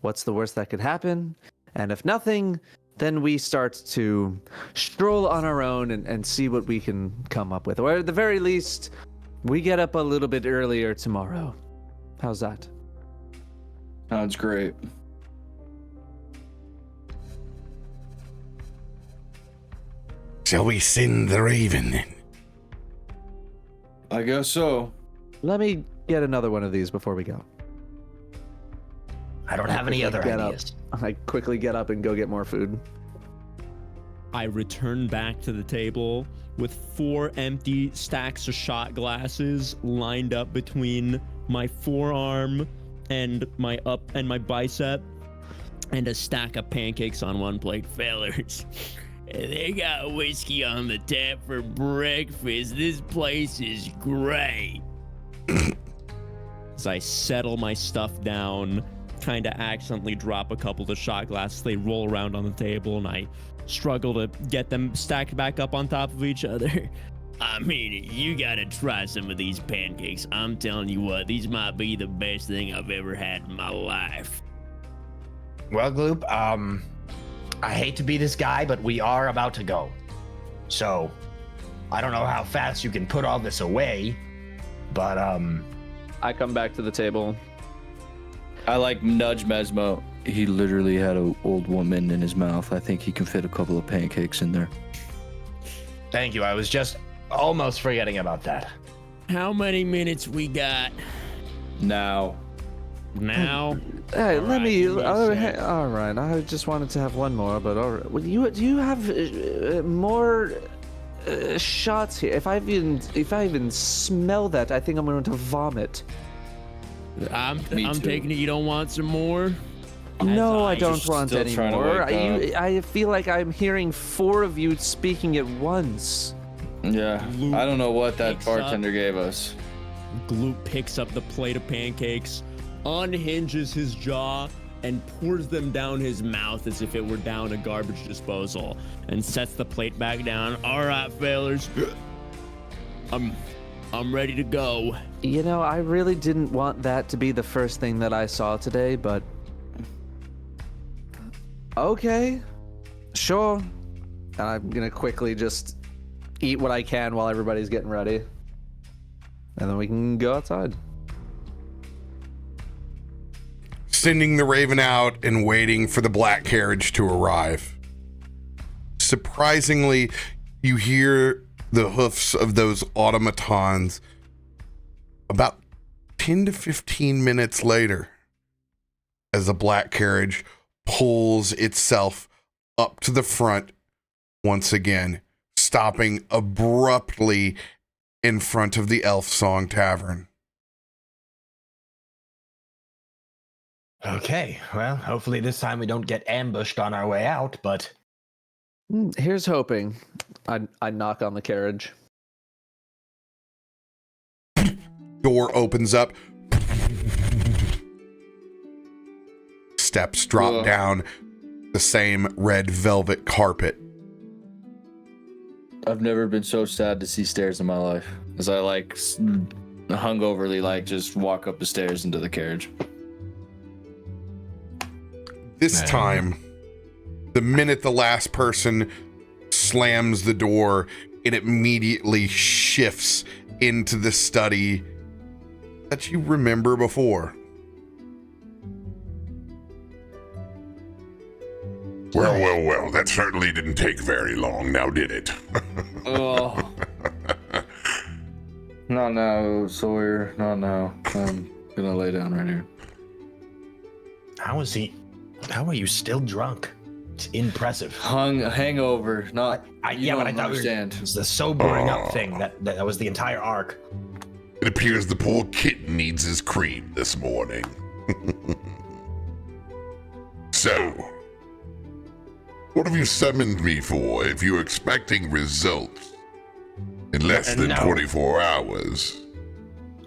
Speaker 5: what's the worst that could happen? And if nothing, then we start to stroll on our own and see what we can come up with. Or at the very least, we get up a little bit earlier tomorrow. How's that?
Speaker 6: Sounds great.
Speaker 1: Shall we send the raven then?
Speaker 6: I guess so.
Speaker 5: Let me get another one of these before we go.
Speaker 4: I don't have any other ideas.
Speaker 5: I quickly get up and go get more food.
Speaker 3: I return back to the table with 4 empty stacks of shot glasses lined up between my forearm and my bicep, and a stack of pancakes on one plate. Fellers, they got whiskey on the tap for breakfast. This place is great. As I settle my stuff down, kind of accidentally drop a couple of the shot glasses. They roll around on the table, and I struggle to get them stacked back up on top of each other. I mean, you gotta try some of these pancakes. I'm telling you what, these might be the best thing I've ever had in my life.
Speaker 4: Well, Gloop, I hate to be this guy, but we are about to go. So, I don't know how fast you can put all this away, but,
Speaker 5: I come back to the table.
Speaker 6: I nudge Mesmo. He literally had an old woman in his mouth. I think he can fit a couple of pancakes in there.
Speaker 4: Thank you. I was just almost forgetting about that.
Speaker 3: How many minutes we got?
Speaker 6: Now.
Speaker 5: Hey, let me.
Speaker 3: Hey,
Speaker 5: all right. I just wanted to have one more, but all right. Well, do you have more shots here? If I even smell that, I think I'm going to vomit.
Speaker 3: I'm taking it you don't want some more?
Speaker 5: No, I don't want
Speaker 6: still
Speaker 5: any
Speaker 6: trying to
Speaker 5: more.
Speaker 6: wake up.
Speaker 5: I feel like I'm hearing 4 of you speaking at once.
Speaker 6: Yeah, I don't know what that
Speaker 3: Picks
Speaker 6: bartender gave us.
Speaker 3: Gloop picks up the plate of pancakes, unhinges his jaw, and pours them down his mouth as if it were down a garbage disposal, and sets the plate back down. All right, fellas, I'm ready to go.
Speaker 5: You know, I really didn't want that to be the first thing that I saw today, but okay, sure. And I'm gonna quickly just eat what I can while everybody's getting ready, and then we can go outside.
Speaker 1: Sending the raven out and waiting for the black carriage to arrive. Surprisingly, you hear the hoofs of those automatons about 10 to 15 minutes later as the black carriage pulls itself up to the front once again, stopping abruptly in front of the Elf Song Tavern.
Speaker 4: Okay, well, hopefully this time we don't get ambushed on our way out, but...
Speaker 5: Here's hoping. I knock on the carriage.
Speaker 1: Door opens up. Steps drop down the same red velvet carpet.
Speaker 6: I've never been so sad to see stairs in my life. As I hungoverly just walk up the stairs into the carriage.
Speaker 1: This time, the minute the last person slams the door, it immediately shifts into the study that you remember before.
Speaker 9: Well, that certainly didn't take very long, now did it?
Speaker 6: Oh. Not now, Sawyer. Not now. I'm gonna lay down right here.
Speaker 4: How are you still drunk? It's impressive.
Speaker 6: Hangover. Not.
Speaker 4: Yeah, but I thought it was the sobering up thing. That was the entire arc.
Speaker 9: It appears the poor kitten needs his cream this morning. So, what have you summoned me for if you're expecting results in less than 24 hours?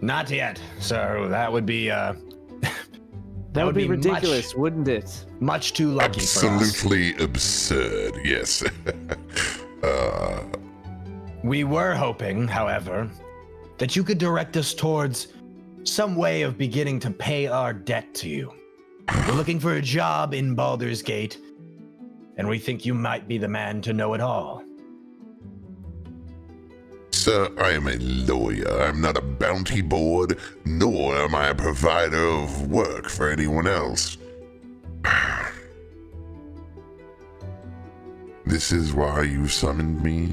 Speaker 4: Not yet, so that would be
Speaker 5: That would be ridiculous, wouldn't it?
Speaker 4: Much too lucky for us.
Speaker 9: Absolutely absurd, yes.
Speaker 4: We were hoping, however, that you could direct us towards some way of beginning to pay our debt to you. We're looking for a job in Baldur's Gate, and we think you might be the man to know it all.
Speaker 9: Sir, I am a lawyer. I'm not a bounty board, nor am I a provider of work for anyone else. This is why you summoned me?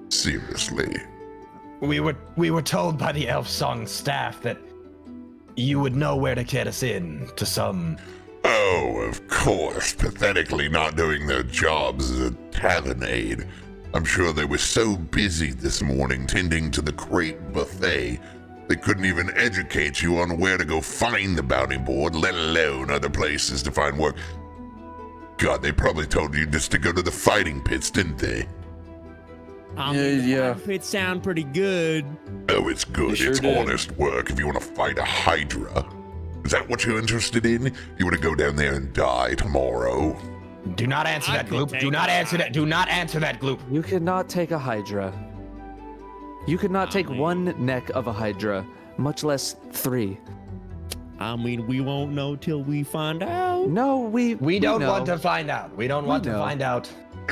Speaker 9: Seriously.
Speaker 4: We were told by the Elf Song staff that you would know where to get us in to some...
Speaker 9: Oh, of course, pathetically not doing their jobs as a tavern aide. I'm sure they were so busy this morning tending to the crate buffet, they couldn't even educate you on where to go find the bounty board, let alone other places to find work. God, they probably told you just to go to the fighting pits, didn't they?
Speaker 6: Yeah.
Speaker 3: It sound pretty good.
Speaker 9: Oh, it's good.
Speaker 6: They sure
Speaker 9: It's
Speaker 6: did.
Speaker 9: honest work if you want to fight a Hydra. Is that what you're interested in? You want to go down there and die tomorrow?
Speaker 4: Do not answer that, Gloop. Do not answer that. Do not answer that, Gloop.
Speaker 5: You cannot take a Hydra. You could not take one neck of a Hydra, much less 3.
Speaker 3: I mean, we won't know till we find out.
Speaker 5: No, we
Speaker 4: don't
Speaker 5: know.
Speaker 4: want to find out. We don't want to find out.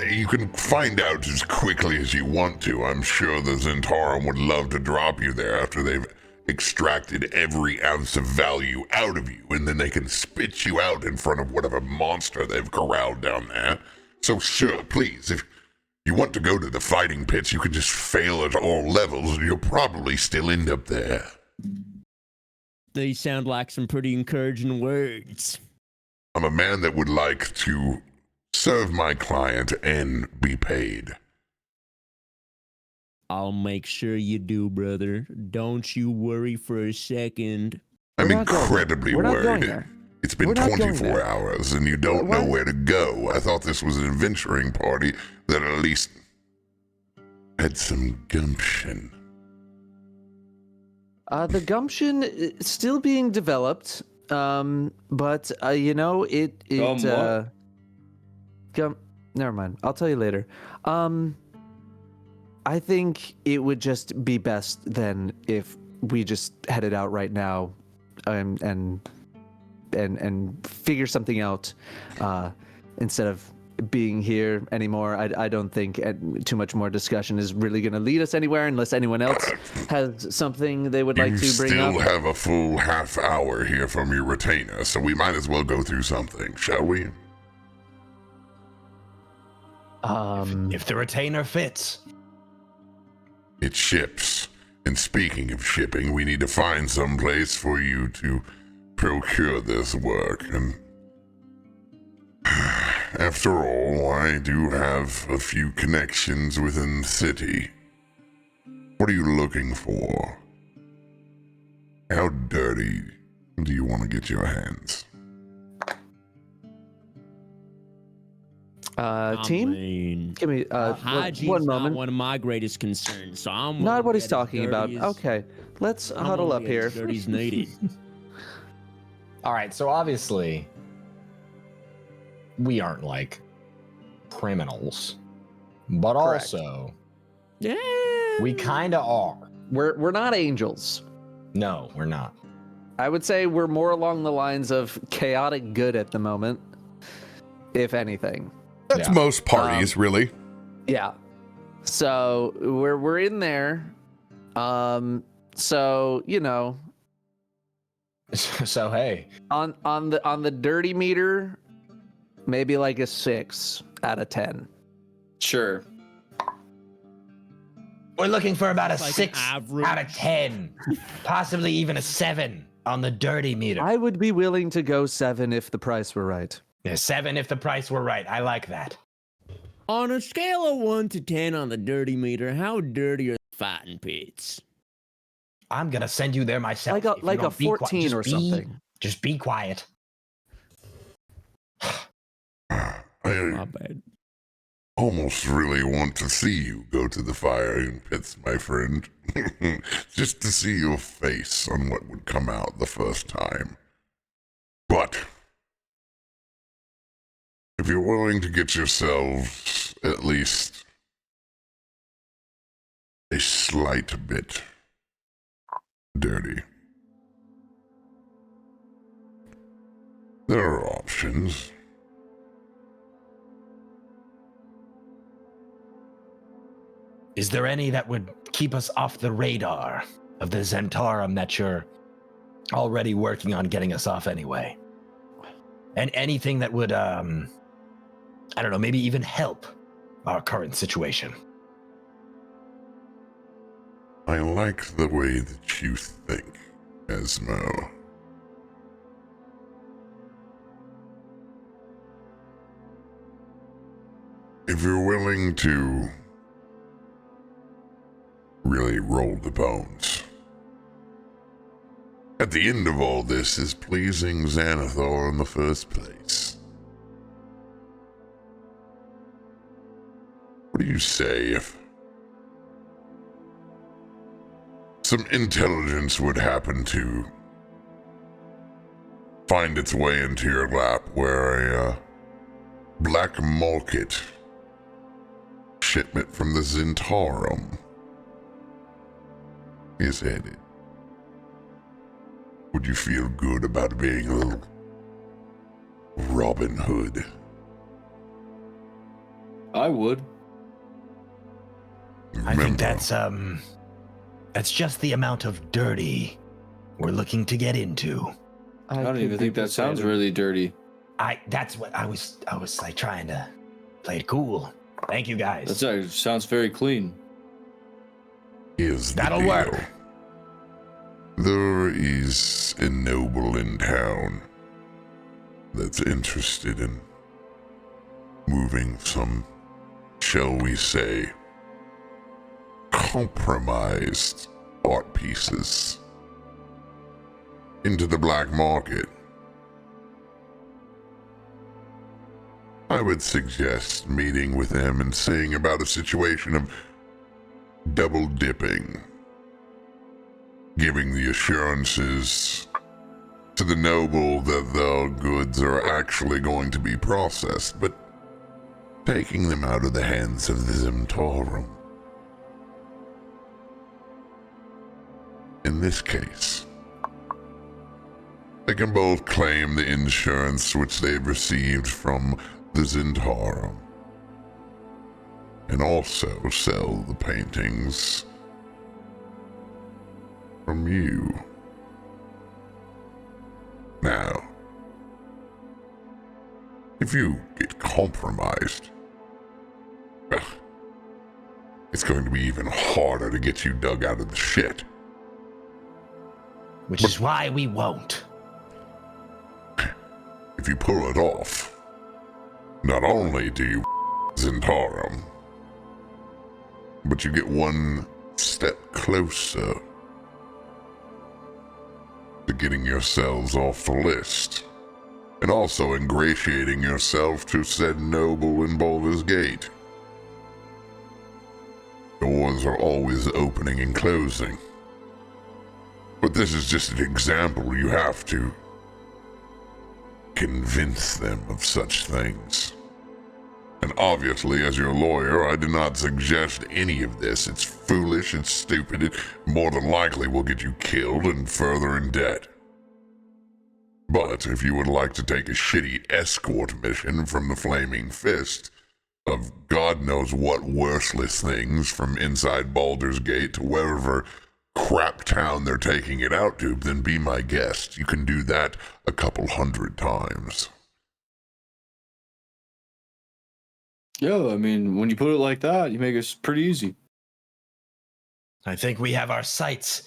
Speaker 9: You can find out as quickly as you want to. I'm sure the Zentarum would love to drop you there after they've extracted every ounce of value out of you, and then they can spit you out in front of whatever monster they've corralled down there. So sure, please, if you want to go to the fighting pits, you can just fail at all levels, and you'll probably still end up there.
Speaker 3: These sound like some pretty encouraging words.
Speaker 9: I'm a man that would like to serve my client and be paid.
Speaker 3: I'll make sure you do, brother. Don't you worry for a second.
Speaker 9: I'm
Speaker 5: We're not going
Speaker 9: incredibly
Speaker 5: there. We're not going
Speaker 9: worried.
Speaker 5: there.
Speaker 9: It's been
Speaker 5: We're not going
Speaker 9: 24
Speaker 5: there.
Speaker 9: hours and you don't know
Speaker 5: What?
Speaker 9: where to go. I thought this was an adventuring party that at least had some gumption.
Speaker 5: The gumption is still being developed, but you know it. Never mind. I'll tell you later. I think it would just be best then if we just headed out right now, and figure something out, instead of being here anymore. I don't think too much more discussion is really going to lead us anywhere unless anyone else has something they would like to bring
Speaker 9: You
Speaker 5: up.
Speaker 9: still have a full half hour here from your retainer, so we might as well go through something, shall we?
Speaker 4: If the retainer fits.
Speaker 9: It ships. And speaking of shipping, we need to find some place for you to procure this work. And after all, I do have a few connections within the city. What are you looking for? How dirty do you want to get your hands?
Speaker 5: Team,
Speaker 3: mean,
Speaker 5: give me
Speaker 3: hygiene's
Speaker 5: one
Speaker 3: not
Speaker 5: moment.
Speaker 3: one of my greatest concerns, so I'm
Speaker 5: Not what he's
Speaker 3: as
Speaker 5: talking about.
Speaker 3: dirty as-
Speaker 5: Okay, let's
Speaker 3: I'm
Speaker 5: huddle
Speaker 3: gonna
Speaker 5: up
Speaker 3: get
Speaker 5: here.
Speaker 3: as dirty as needed.
Speaker 2: All right, so obviously, we aren't like criminals, but
Speaker 5: Correct.
Speaker 2: also
Speaker 3: Yeah.
Speaker 2: we kind of are.
Speaker 5: We're not angels.
Speaker 2: No, we're not.
Speaker 5: I would say we're more along the lines of chaotic good at the moment, if anything.
Speaker 1: That's
Speaker 2: Yeah.
Speaker 1: most parties, really.
Speaker 5: Yeah. So we're in there. So you know,
Speaker 2: So hey,
Speaker 5: on the dirty meter, maybe like a 6 out of 10.
Speaker 6: Sure.
Speaker 4: We're looking for about a
Speaker 3: Like
Speaker 4: 6
Speaker 3: average.
Speaker 4: out of 10, possibly even a 7 on the dirty meter.
Speaker 5: I would be willing to go 7 if the price were right.
Speaker 4: Yeah, 7 if the price were right. I like that.
Speaker 3: On a scale of 1 to 10 on the dirty meter, how dirty are the fighting pits?
Speaker 4: I'm gonna send you there myself.
Speaker 5: Like a
Speaker 4: If you
Speaker 5: like a
Speaker 4: don't be qui-
Speaker 5: 14
Speaker 4: just
Speaker 5: or
Speaker 4: be-
Speaker 5: something.
Speaker 4: Just be quiet.
Speaker 3: My
Speaker 9: I
Speaker 3: bad.
Speaker 9: almost really want to see you go to the firing pits, my friend. Just to see your face on what would come out the first time. But if you're willing to get yourselves at least a slight bit dirty, there are options.
Speaker 4: Is there any that would keep us off the radar of the Zentarum that you're already working on getting us off anyway? And anything that would, I don't know, maybe even help our current situation?
Speaker 9: I like the way that you think, Esmo. If you're willing to really roll the bones, at the end of all this is pleasing Xanathar in the first place. What do you say if some intelligence would happen to find its way into your lap where a black market shipment from the Zentarum is headed? Would you feel good about being a little Robin Hood?
Speaker 6: I would.
Speaker 4: I think that's just the amount of dirty we're looking to get into.
Speaker 6: I don't even think that sounds really dirty.
Speaker 4: That's what I was like trying to play it cool. Thank you guys.
Speaker 6: That sounds very clean.
Speaker 9: Here's the
Speaker 4: That'll
Speaker 9: deal.
Speaker 4: work.
Speaker 9: There is a noble in town that's interested in moving some, shall we say, compromised art pieces into the black market. I would suggest meeting with them and seeing about a situation of double dipping, giving the assurances to the noble that the goods are actually going to be processed, but taking them out of the hands of the Zentarum. In this case, they can both claim the insurance which they've received from the Zentarum, and also sell the paintings from you. Now, if you get compromised, well, it's going to be even harder to get you dug out of the shit.
Speaker 4: Which is why we won't.
Speaker 9: If you pull it off, not only do you Zentarum, but you get one step closer to getting yourselves off the list, and also ingratiating yourself to said noble in Baldur's Gate. Doors are always opening and closing, but this is just an example. You have to convince them of such things. And obviously, as your lawyer, I do not suggest any of this. It's foolish, it's stupid, it more than likely will get you killed and further in debt. But if you would like to take a shitty escort mission from the Flaming Fist, of God knows what worthless things from inside Baldur's Gate to wherever crap town they're taking it out to, then be my guest. You can do that a couple 100 times.
Speaker 6: Yeah, I mean, when you put it like that, you make it pretty easy.
Speaker 4: I think we have our sights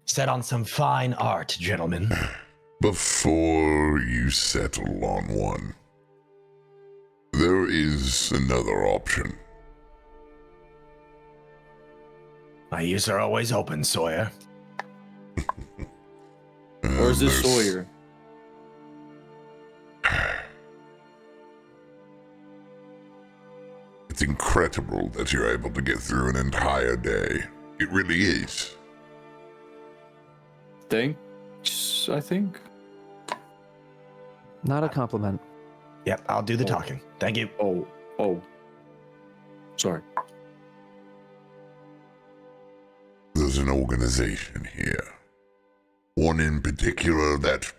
Speaker 4: set on some fine art, gentlemen.
Speaker 9: Before you settle on one, there is another option.
Speaker 4: My ears are always open, Sawyer.
Speaker 6: Or is this
Speaker 9: There's-
Speaker 6: Sawyer?
Speaker 9: It's incredible that you're able to get through an entire day. It really is.
Speaker 6: Thanks, I think.
Speaker 5: Not a compliment.
Speaker 4: Yep, I'll do the talking. Thank you.
Speaker 6: Oh. Sorry.
Speaker 9: There's an organization here. One in particular that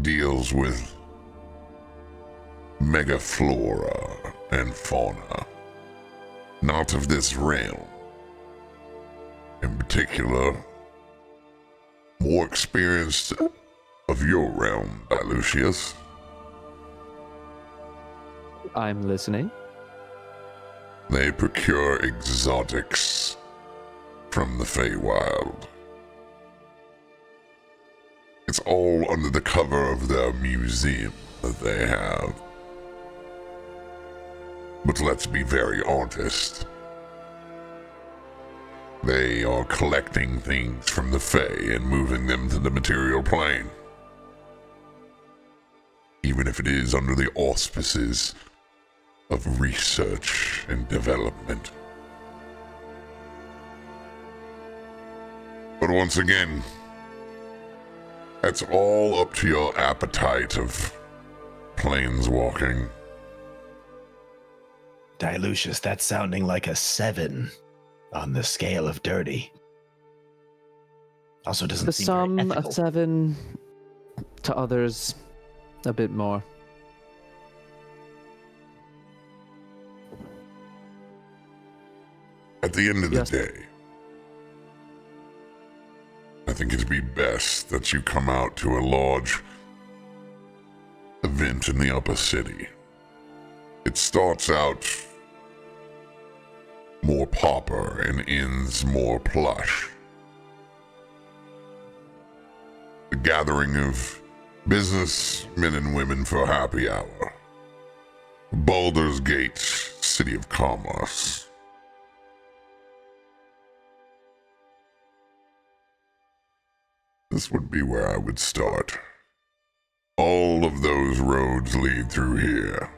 Speaker 9: deals with megaflora and fauna. Not of this realm. In particular, more experienced of your realm, Dilucius.
Speaker 5: I'm listening.
Speaker 9: They procure exotics from the Feywild. It's all under the cover of their museum that they have. But let's be very honest. They are collecting things from the Fey and moving them to the material plane. Even if it is under the auspices of research and development. But once again, that's all up to your appetite of planeswalking.
Speaker 4: Dilucius, that's sounding like a 7 on the scale of dirty. Also doesn't
Speaker 5: To
Speaker 4: seem
Speaker 5: some,
Speaker 4: very
Speaker 5: a
Speaker 4: ethical.
Speaker 5: 7. To others, a bit more.
Speaker 9: At the end of the
Speaker 5: Yes.
Speaker 9: day, I think it'd be best that you come out to a large event in the upper city. It starts out more pauper and ends more plush. A gathering of businessmen and women for happy hour. Baldur's Gate, City of Commerce. This would be where I would start. All of those roads lead through here.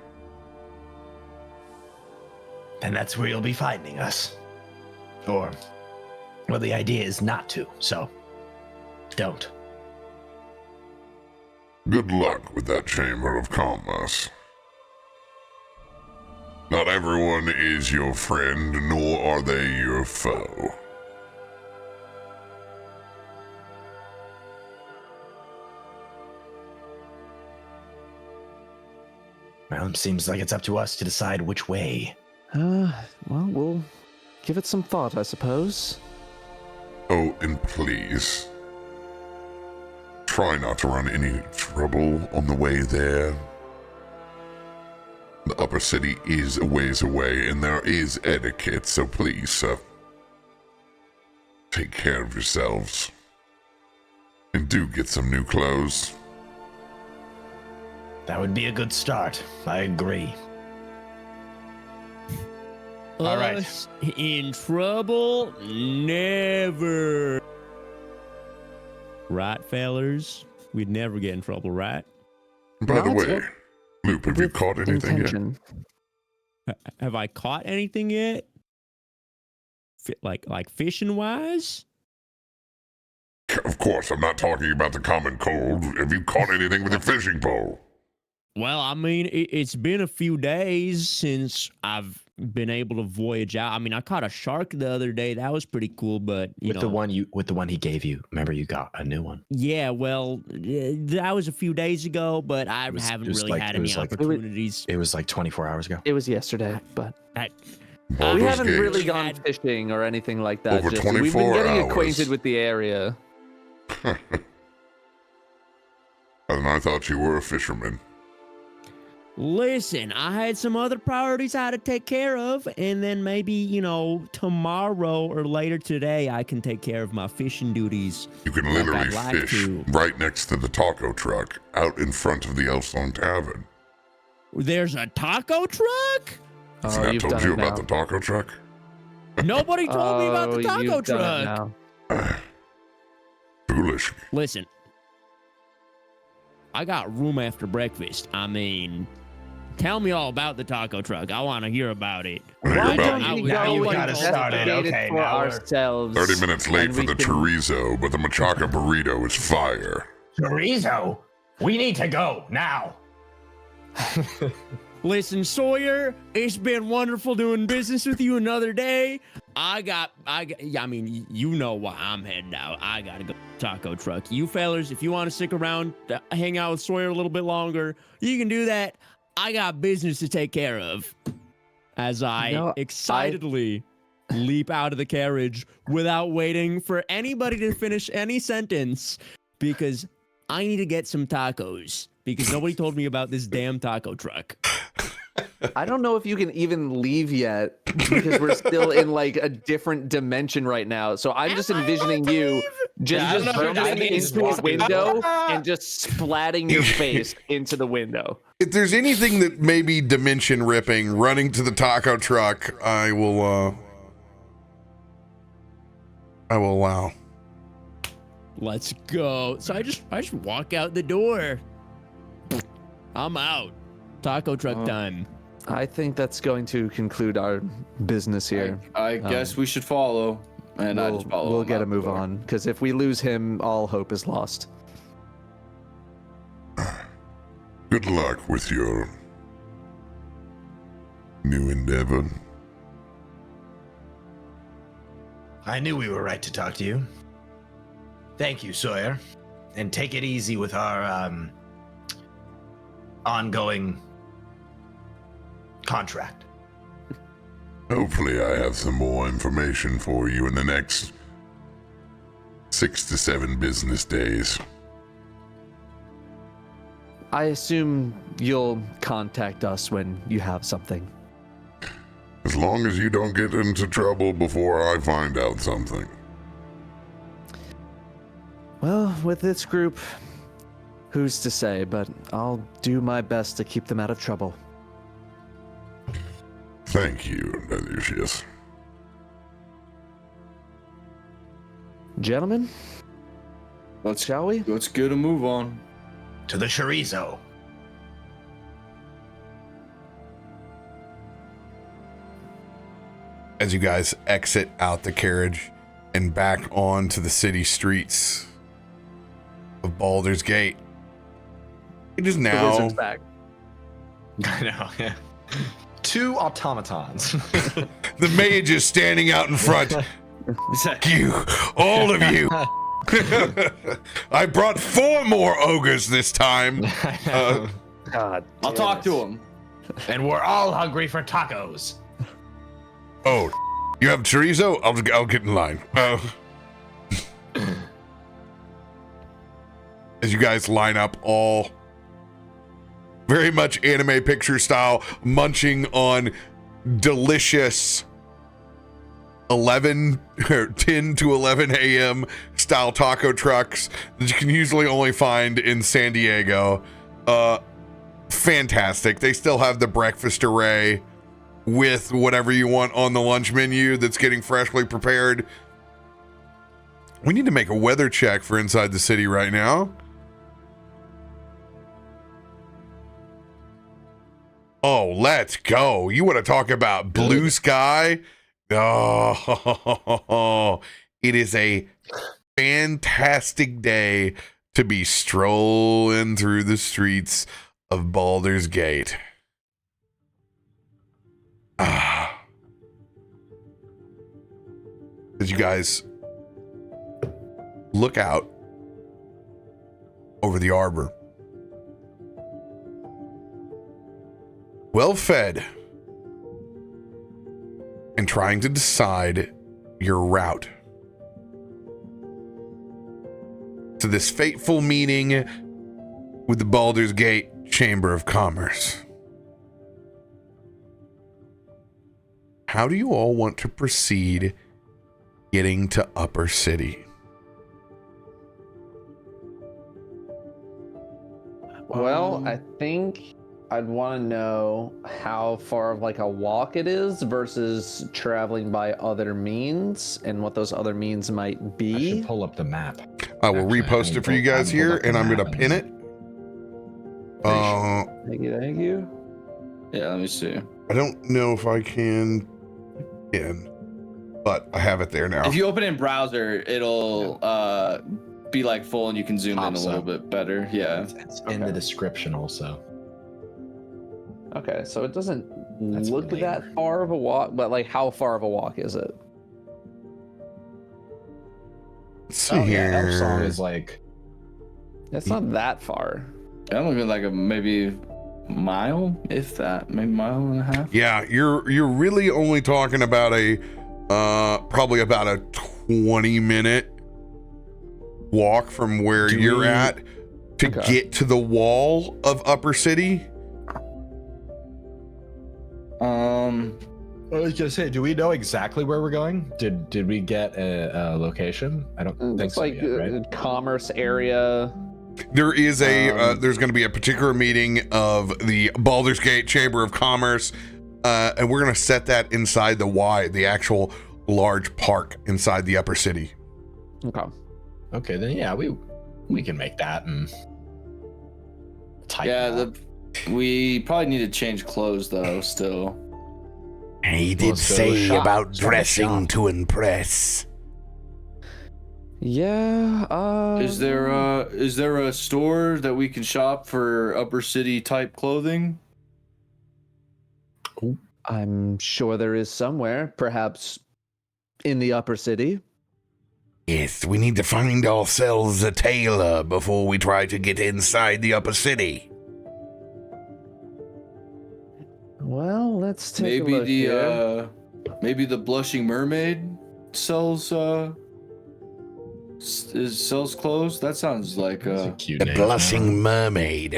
Speaker 4: And that's where you'll be finding us. Or, well, the idea is not to, so don't.
Speaker 9: Good luck with that Chamber of Commerce. Not everyone is your friend, nor are they your foe.
Speaker 4: Well, it seems like it's up to us to decide which way.
Speaker 5: Well, we'll give it some thought, I suppose.
Speaker 9: Oh, and please, try not to run any trouble on the way there. The upper city is a ways away, and there is etiquette, so please, take care of yourselves. And do get some new clothes.
Speaker 4: That would be a good start. I agree. All right.
Speaker 3: Us in trouble? Never. Right, fellers? We'd never get in trouble, right?
Speaker 9: By the
Speaker 5: Not
Speaker 9: way, Loop, have you caught anything yet?
Speaker 5: Intention.
Speaker 3: Have I caught anything yet? Like fishing wise?
Speaker 9: Of course, I'm not talking about the common cold. Have you caught anything with a fishing pole?
Speaker 3: Well, I mean, it's been a few days since I've been able to voyage out. I mean, I caught a shark the other day. That was pretty cool, but
Speaker 2: with the one he gave you. Remember, you got a new one.
Speaker 3: Yeah, well, that was a few days ago, but I haven't really had any opportunities.
Speaker 2: It was like 24 hours ago.
Speaker 5: It was yesterday, but we
Speaker 9: Baldur's
Speaker 5: haven't
Speaker 9: Gate.
Speaker 5: really gone fishing or anything like that.
Speaker 9: Over
Speaker 5: We've
Speaker 9: 24
Speaker 5: been getting
Speaker 9: hours.
Speaker 5: acquainted with the area.
Speaker 9: And I thought you were a fisherman.
Speaker 3: Listen, I had some other priorities I had to take care of, and then maybe, tomorrow or later today, I can take care of my fishing duties.
Speaker 9: You can
Speaker 3: like
Speaker 9: literally
Speaker 3: I'd like
Speaker 9: fish
Speaker 3: to.
Speaker 9: right next to the taco truck out in front of the Elstone Tavern.
Speaker 3: There's a taco truck?
Speaker 9: Hasn't I
Speaker 5: you've
Speaker 9: told
Speaker 5: done
Speaker 9: you
Speaker 5: it
Speaker 9: about
Speaker 5: now.
Speaker 9: the taco truck?
Speaker 3: Nobody told me about the taco
Speaker 5: you've done it
Speaker 3: truck.
Speaker 5: now.
Speaker 9: Foolish.
Speaker 3: Listen, I got room after breakfast. I mean, tell me all about the taco truck. I want to hear about it.
Speaker 5: Why don't
Speaker 3: I
Speaker 5: we
Speaker 3: was-
Speaker 5: go
Speaker 3: I
Speaker 5: and
Speaker 3: was-
Speaker 4: gotta start it.
Speaker 5: investigate
Speaker 4: Okay,
Speaker 5: for
Speaker 4: now we're-
Speaker 5: ourselves?
Speaker 9: 30 minutes late
Speaker 5: and
Speaker 9: for
Speaker 5: we
Speaker 9: the
Speaker 5: can-
Speaker 9: chorizo, but the machaca burrito is fire.
Speaker 4: Chorizo, we need to go now.
Speaker 3: Listen, Sawyer, it's been wonderful doing business with you another day. I mean, you know why I'm heading out. I gotta go to the taco truck. You fellers, if you want to stick around to hang out with Sawyer a little bit longer, you can do that. I got business to take care of. As I excitedly leap out of the carriage without waiting for anybody to finish any sentence, because I need to get some tacos, because nobody told me about this damn taco truck.
Speaker 5: I don't know if you can even leave yet because we're still in like a different dimension right now. So I'm just envisioning you just burning into a window and just splatting your face into the window.
Speaker 1: If there's anything that may be dimension ripping, running to the taco truck, I will allow.
Speaker 3: Let's go. So I just walk out the door. I'm out. Taco truck time.
Speaker 5: I think that's going to conclude our business here.
Speaker 6: I guess we should follow. And I just follow.
Speaker 5: We'll
Speaker 6: him
Speaker 5: get
Speaker 6: out
Speaker 5: a move
Speaker 6: the door.
Speaker 5: on because if we lose him, all hope is lost.
Speaker 9: Good luck with your new endeavor.
Speaker 4: I knew we were right to talk to you. Thank you, Sawyer. And take it easy with our ongoing contract.
Speaker 9: Hopefully I have some more information for you in the next 6 to 7 business days.
Speaker 5: I assume you'll contact us when you have something.
Speaker 9: As long as you don't get into trouble before I find out something.
Speaker 5: Well, with this group, who's to say, but I'll do my best to keep them out of trouble.
Speaker 9: Thank you, Lucius.
Speaker 5: Gentlemen, shall we?
Speaker 6: Let's get a move on.
Speaker 4: To the chorizo.
Speaker 1: As you guys exit out the carriage and back onto the city streets of Baldur's Gate, it is
Speaker 5: The
Speaker 1: now
Speaker 5: wizard's back.
Speaker 2: I know, yeah. 2 automatons.
Speaker 1: the mage is standing out in front. You, all of you. I brought 4 more ogres this time.
Speaker 5: God,
Speaker 6: I'll talk to him.
Speaker 4: And we're all hungry for tacos.
Speaker 1: Oh, you have chorizo? I'll get in line. As you guys line up, all very much anime picture style, munching on delicious 10 to 11 a.m. style taco trucks that you can usually only find in San Diego. Fantastic. They still have the breakfast array with whatever you want on the lunch menu that's getting freshly prepared. We need to make a weather check for inside the city right now. Oh, let's go. You want to talk about blue sky? Oh, it is a fantastic day to be strolling through the streets of Baldur's Gate. As you guys look out over the arbor, well fed and trying to decide your route to this fateful meeting with the Baldur's Gate Chamber of Commerce. How do you all want to proceed getting to Upper City?
Speaker 5: Well, I think I'd want to know how far of like a walk it is versus traveling by other means and what those other means might
Speaker 2: I
Speaker 5: be.
Speaker 2: should pull up the map.
Speaker 1: I will repost it for you guys here, and I'm going to pin it.
Speaker 5: Thank you.
Speaker 6: Yeah, let me see.
Speaker 1: I don't know if I can pin, but I have it there now.
Speaker 6: If you open in browser, it'll be like full and you can zoom in a
Speaker 2: Pops
Speaker 6: little
Speaker 2: up.
Speaker 6: bit better. Yeah.
Speaker 2: It's in the description also.
Speaker 5: Okay, so it doesn't
Speaker 2: That's
Speaker 5: look
Speaker 2: later.
Speaker 5: that far of a walk, but like how far of a walk is it?
Speaker 1: Let's see
Speaker 2: Oh,
Speaker 1: here.
Speaker 2: yeah, Elf Song is like
Speaker 5: It's not that far.
Speaker 6: I'm looking like a maybe mile, if that, maybe mile and a half.
Speaker 1: Yeah, you're really only talking about a probably about a 20-minute walk from where you're at to get to the wall of Upper City.
Speaker 2: I was gonna say, do we know exactly where we're going? Did we get a location? I don't think
Speaker 5: It's
Speaker 2: so
Speaker 5: like
Speaker 2: yet, right?
Speaker 5: commerce area.
Speaker 1: There is there's going to be a particular meeting of the Baldur's Gate Chamber of Commerce, and we're going to set that inside the actual large park inside the Upper City.
Speaker 5: Okay.
Speaker 2: Okay, then yeah, we can make that and type.
Speaker 6: Yeah, we probably need to change clothes though. Still.
Speaker 1: He
Speaker 2: did say about
Speaker 1: dressing to impress.
Speaker 5: Yeah.
Speaker 6: Is there a store that we can shop for Upper City type clothing?
Speaker 5: I'm sure there is somewhere, perhaps in the Upper City.
Speaker 1: Yes, we need to find ourselves a tailor before we try to get inside the Upper City.
Speaker 5: Well, let's take
Speaker 6: Maybe
Speaker 5: a look here.
Speaker 6: Maybe the Blushing Mermaid sells sells clothes. That sounds like
Speaker 2: That's a cute
Speaker 1: The
Speaker 2: name.
Speaker 1: Blushing Mermaid.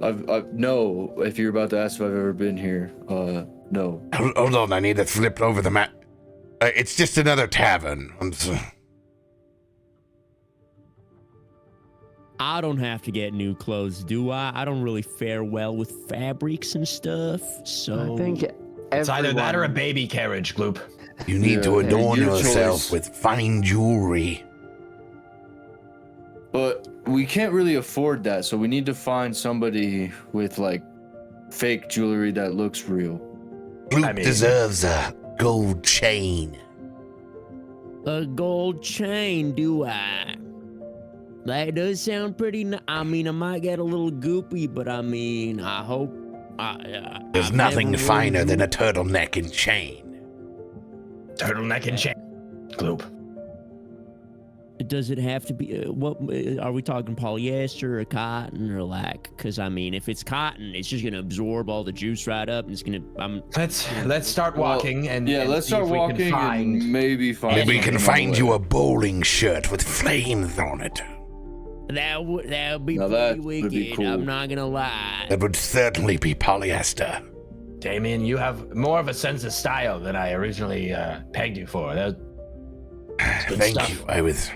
Speaker 6: I've no. If you're about to ask if I've ever been here, no.
Speaker 1: Hold on, I need to flip over the map. It's just another tavern.
Speaker 3: I don't have to get new clothes, do I? I don't really fare well with fabrics and stuff, so...
Speaker 5: I think
Speaker 2: It's either that or a
Speaker 5: everyone-
Speaker 2: baby carriage, Gloop.
Speaker 1: You need to
Speaker 6: Yeah,
Speaker 1: adorn
Speaker 6: your
Speaker 1: yourself
Speaker 6: choice.
Speaker 1: with fine jewelry.
Speaker 6: But we can't really afford that, so we need to find somebody with like fake jewelry that looks real.
Speaker 1: Luke deserves a gold chain.
Speaker 3: A gold chain, do I? That does sound pretty I mean, I might get a little goopy, but I mean, I hope...
Speaker 1: There's nothing finer than a turtleneck and chain.
Speaker 2: Turtleneck and chain, Gloop.
Speaker 3: Does it have to be... what are we talking, polyester or cotton or like... Because, I mean, if it's cotton, it's just going to absorb all the juice right up and it's going to...
Speaker 2: Let's start walking and
Speaker 6: let's
Speaker 2: see
Speaker 6: start
Speaker 2: if we can
Speaker 6: walking
Speaker 2: find...
Speaker 6: and maybe find.
Speaker 1: Maybe we can
Speaker 6: something on
Speaker 1: find
Speaker 6: the
Speaker 1: you
Speaker 6: way.
Speaker 1: a bowling shirt with flames on it.
Speaker 3: That would be
Speaker 6: Now
Speaker 3: pretty
Speaker 6: that would
Speaker 3: wicked,
Speaker 6: be cool.
Speaker 3: I'm not going to lie.
Speaker 1: That would certainly be polyester.
Speaker 2: Damien, you have more of a sense of style than I originally pegged you for. That's good
Speaker 1: Thank
Speaker 2: stuff.
Speaker 1: you. I was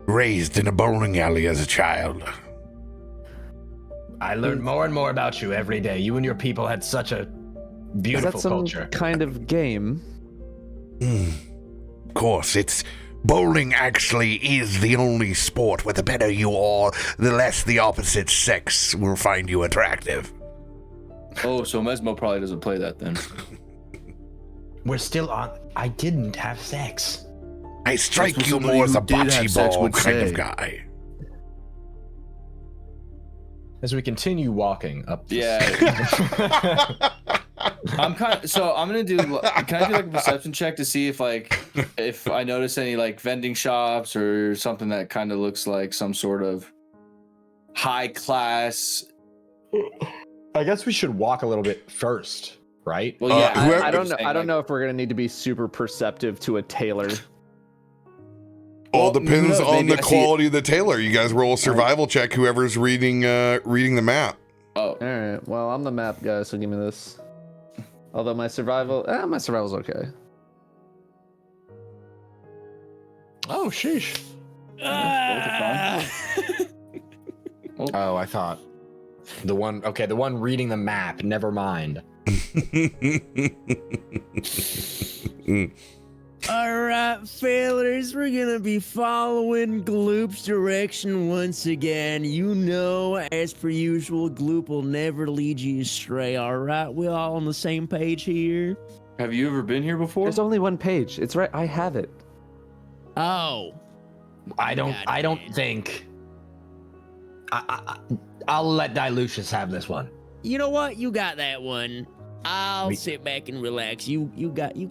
Speaker 1: raised in a bowling alley as a child.
Speaker 2: I learned more and more about you every day. You and your people had such a
Speaker 5: Is
Speaker 2: beautiful
Speaker 5: that some
Speaker 2: culture.
Speaker 5: kind of game?
Speaker 1: Of course, bowling actually is the only sport where the better you are, the less the opposite sex will find you attractive.
Speaker 6: Oh, so Mesmo probably doesn't play that then.
Speaker 2: We're still on. I didn't have sex.
Speaker 1: I strike
Speaker 6: That's
Speaker 1: you
Speaker 6: what somebody
Speaker 1: more as
Speaker 6: who
Speaker 1: a
Speaker 6: did have
Speaker 1: bocce
Speaker 6: sex
Speaker 1: ball
Speaker 6: would
Speaker 1: kind
Speaker 6: say.
Speaker 1: of guy.
Speaker 2: As we continue walking up.
Speaker 6: I'm gonna do. Can I do like a perception check to see if I notice any like vending shops or something that kind of looks like some sort of high class.
Speaker 2: I guess we should walk a little bit first, right?
Speaker 6: Well, yeah.
Speaker 5: I don't know. I don't know if we're gonna need to be super perceptive to a tailor.
Speaker 1: All depends on the quality of the tailor. You guys roll a survival check. Whoever's reading the map.
Speaker 6: Oh,
Speaker 5: all right. Well, I'm the map guy, so give me this. Although my survival's okay.
Speaker 2: Oh, sheesh. Oh, I thought the one reading the map. Never mind.
Speaker 3: All right, fellas, we're gonna be following Gloop's direction once again. You know, as per usual, Gloop will never lead you astray. All right, we all on the same page here.
Speaker 6: have you ever been here before?
Speaker 5: There's only one page. It's right. I have it.
Speaker 3: Oh,
Speaker 4: I don't think. I'll let Dilucius have this one.
Speaker 3: you know what? You got that one. I'll sit back and relax. You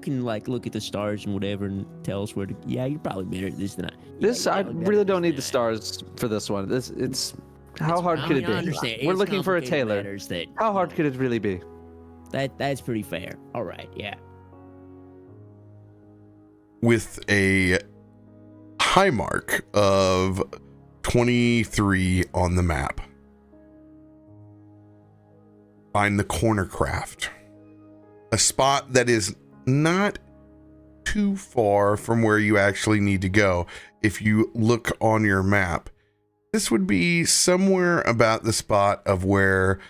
Speaker 3: can like look at the stars and whatever and tell us where to. Yeah, you're probably better at this than I.
Speaker 5: I really don't need the stars for this one. How hard could it be?
Speaker 3: I understand.
Speaker 5: We're
Speaker 3: It's
Speaker 5: looking for a
Speaker 3: complicated
Speaker 5: tailor.
Speaker 3: matters that-
Speaker 5: How hard could it really be?
Speaker 3: That's pretty fair. All right, yeah.
Speaker 1: With a high mark of 23 on the map, find the corner craft, a spot that is not too far from where you actually need to go. If you look on your map, this would be somewhere about the spot of where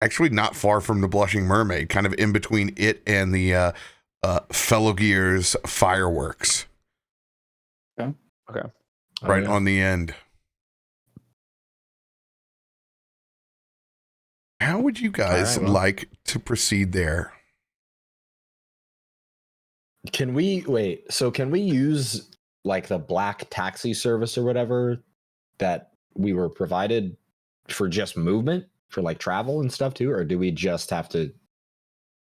Speaker 1: actually not far from the Blushing Mermaid, kind of in between it and the Fellow Gears fireworks.
Speaker 5: Okay.
Speaker 1: Right on the end. How would you guys like to proceed there?
Speaker 2: Can we use like the black taxi service or whatever that we were provided for just movement for like travel and stuff too, or do we just have to?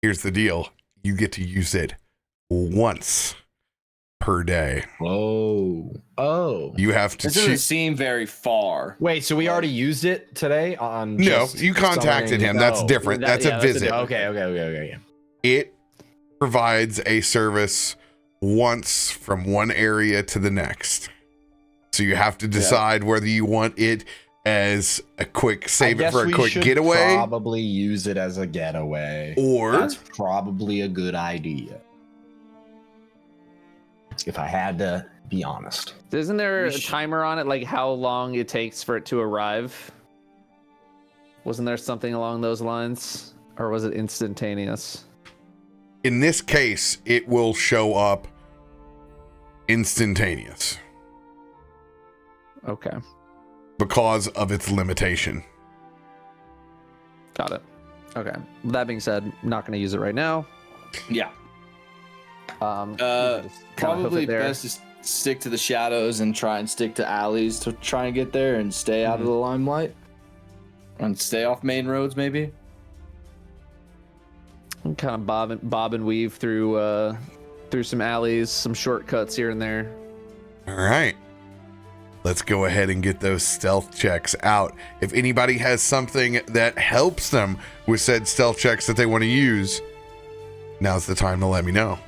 Speaker 1: Here's the deal. You get to use it once per day.
Speaker 2: Oh.
Speaker 1: You have to
Speaker 6: This doesn't seem very far.
Speaker 2: Wait, so we already used it today on
Speaker 1: No,
Speaker 2: just
Speaker 1: you contacted him. That's different. That's a visit.
Speaker 2: Okay.
Speaker 1: It provides a service once from one area to the next. So you have to decide whether you want it as a quick save it for a quick getaway.
Speaker 2: Probably use it as a getaway.
Speaker 1: Or
Speaker 2: that's probably a good idea. If I had to be honest.
Speaker 5: Isn't there a timer on it, like how long it takes for it to arrive? Wasn't there something along those lines? Or was it instantaneous?
Speaker 1: in this case, it will show up instantaneous.
Speaker 5: Okay.
Speaker 1: Because of its limitation.
Speaker 5: Got it. Okay. That being said, not going to use it right now.
Speaker 6: Yeah.
Speaker 5: Probably
Speaker 6: best to stick to the shadows and try and stick to alleys to try and get there and stay out of the limelight. And stay off main roads, maybe.
Speaker 5: And kind of bob and weave through some alleys, some shortcuts here and there.
Speaker 1: All right. Let's go ahead and get those stealth checks out. If anybody has something that helps them with said stealth checks that they want to use, now's the time to let me know.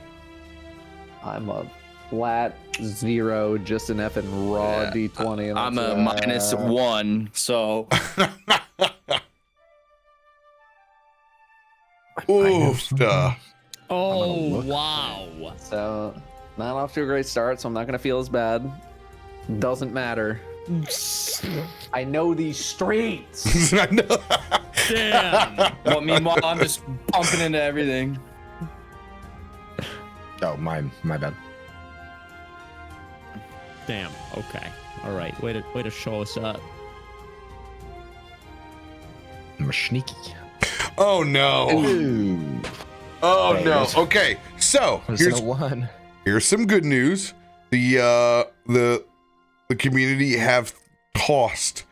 Speaker 5: I'm a flat 0, just an effing raw D20. And
Speaker 6: I'm a -1, so.
Speaker 1: Oof.
Speaker 3: Oh, wow.
Speaker 5: So, not off to a great start, so I'm not going to feel as bad. Doesn't matter. I know these streets.
Speaker 1: I know.
Speaker 3: Damn.
Speaker 6: Well, meanwhile, I'm just bumping into everything.
Speaker 2: Oh, my bad.
Speaker 3: Damn. Okay. All right. Way to show us up.
Speaker 2: I'm sneaky.
Speaker 1: Oh no.
Speaker 2: Ooh.
Speaker 1: Oh
Speaker 2: Hey,
Speaker 1: no.
Speaker 2: there's-
Speaker 1: Okay. So
Speaker 2: There's no one.
Speaker 1: here's some good news. The community have cost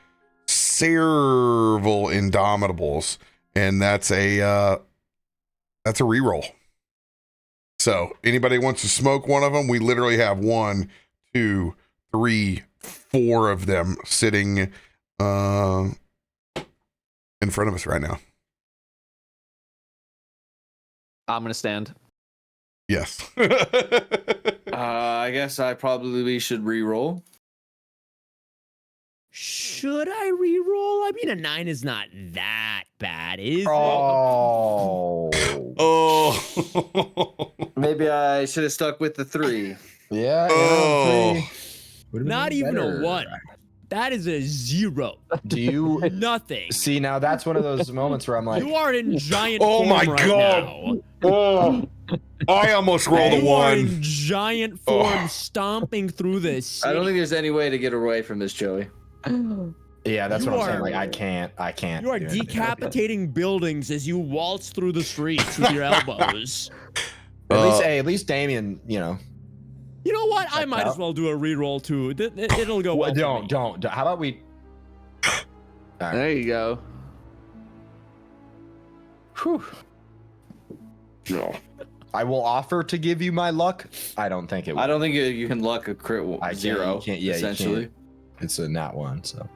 Speaker 1: several Indomitables, and that's a reroll. So anybody wants to smoke one of them? We literally have 1, 2, 3, 4 of them sitting in front of us right now.
Speaker 5: I'm gonna stand.
Speaker 1: Yes.
Speaker 6: I guess I probably should re-roll.
Speaker 3: Should I re-roll? I mean, a 9 is not that bad, is
Speaker 2: Oh.
Speaker 1: Oh.
Speaker 6: Maybe I should have stuck with the 3.
Speaker 2: Yeah.
Speaker 1: Oh.
Speaker 3: it? Not even a 1. That is a 0.
Speaker 2: Do you
Speaker 3: Nothing.
Speaker 2: see now? That's one of those moments where I'm like,
Speaker 3: You are in giant
Speaker 1: Oh
Speaker 3: form
Speaker 1: my
Speaker 3: right
Speaker 1: God.
Speaker 3: now.
Speaker 1: Oh. I almost rolled a
Speaker 3: You are
Speaker 1: 1.
Speaker 3: in giant form,
Speaker 1: Oh.
Speaker 3: stomping through this.
Speaker 6: I don't think there's any way to get away from this, Joey.
Speaker 2: yeah, that's
Speaker 3: You
Speaker 2: what I'm saying.
Speaker 3: are-
Speaker 2: Like, I can't.
Speaker 3: You are
Speaker 2: do anything.
Speaker 3: decapitating buildings as you waltz through the streets with your elbows.
Speaker 2: At least Damien,
Speaker 3: You know what? I might as well do a reroll too. It'll go well. for me.
Speaker 2: don't. How about we?
Speaker 5: There you go.
Speaker 2: Whew. I will offer to give you my luck. I don't think it.
Speaker 6: I don't think you can luck a crit
Speaker 2: I can't-
Speaker 6: 0.
Speaker 2: you can't- yeah, you
Speaker 6: essentially.
Speaker 2: can't. It's a nat 1, so.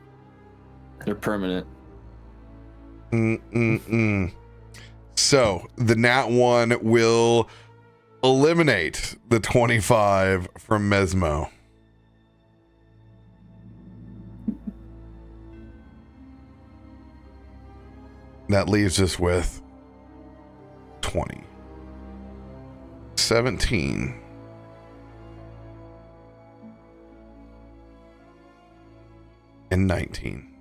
Speaker 6: They're permanent.
Speaker 1: So the nat 1 will eliminate the 25 from Mesmo. That leaves us with 20, 17, and 19.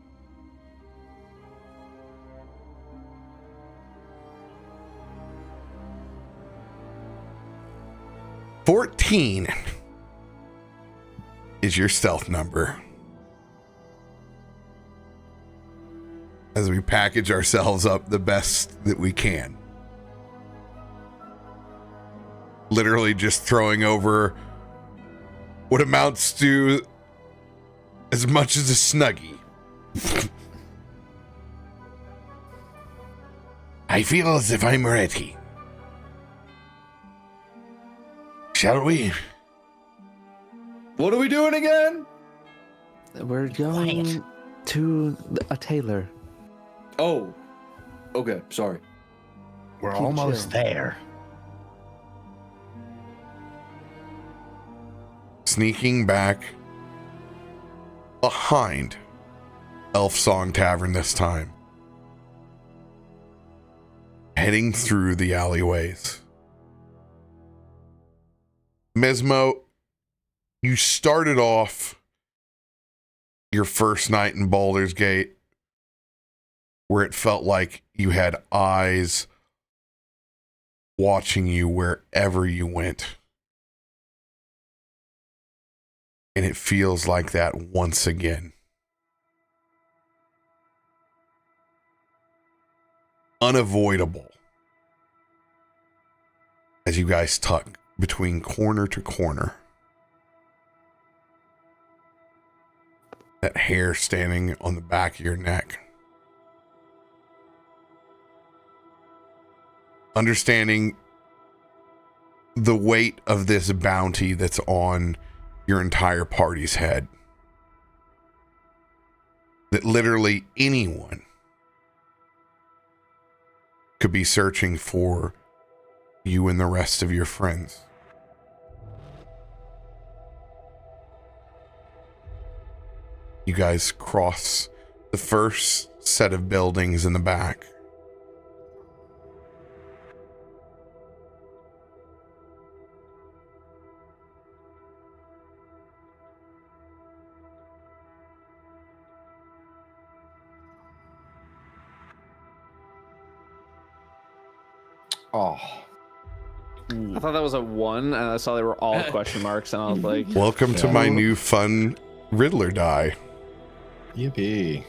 Speaker 1: $14 is your stealth number. As we package ourselves up the best that we can. Literally just throwing over what amounts to as much as a Snuggie. I feel as if I'm ready. Shall we?
Speaker 6: What are we doing again?
Speaker 5: We're going to a tailor.
Speaker 6: Oh. Okay, sorry.
Speaker 2: We're
Speaker 5: Keep
Speaker 2: almost
Speaker 5: chill.
Speaker 2: there.
Speaker 1: Sneaking back behind Elf Song Tavern this time. Heading through the alleyways. Mesmo, you started off your first night in Baldur's Gate where it felt like you had eyes watching you wherever you went. And it feels like that once again. Unavoidable as you guys tuck between corner to corner. That hair standing on the back of your neck. Understanding the weight of this bounty that's on your entire party's head. That literally anyone could be searching for you and the rest of your friends. You guys cross the first set of buildings in the back.
Speaker 2: Oh.
Speaker 5: I thought that was a 1, and I saw they were all question marks, and I was like,
Speaker 1: Welcome to my new fun Riddler die.
Speaker 2: Yippee.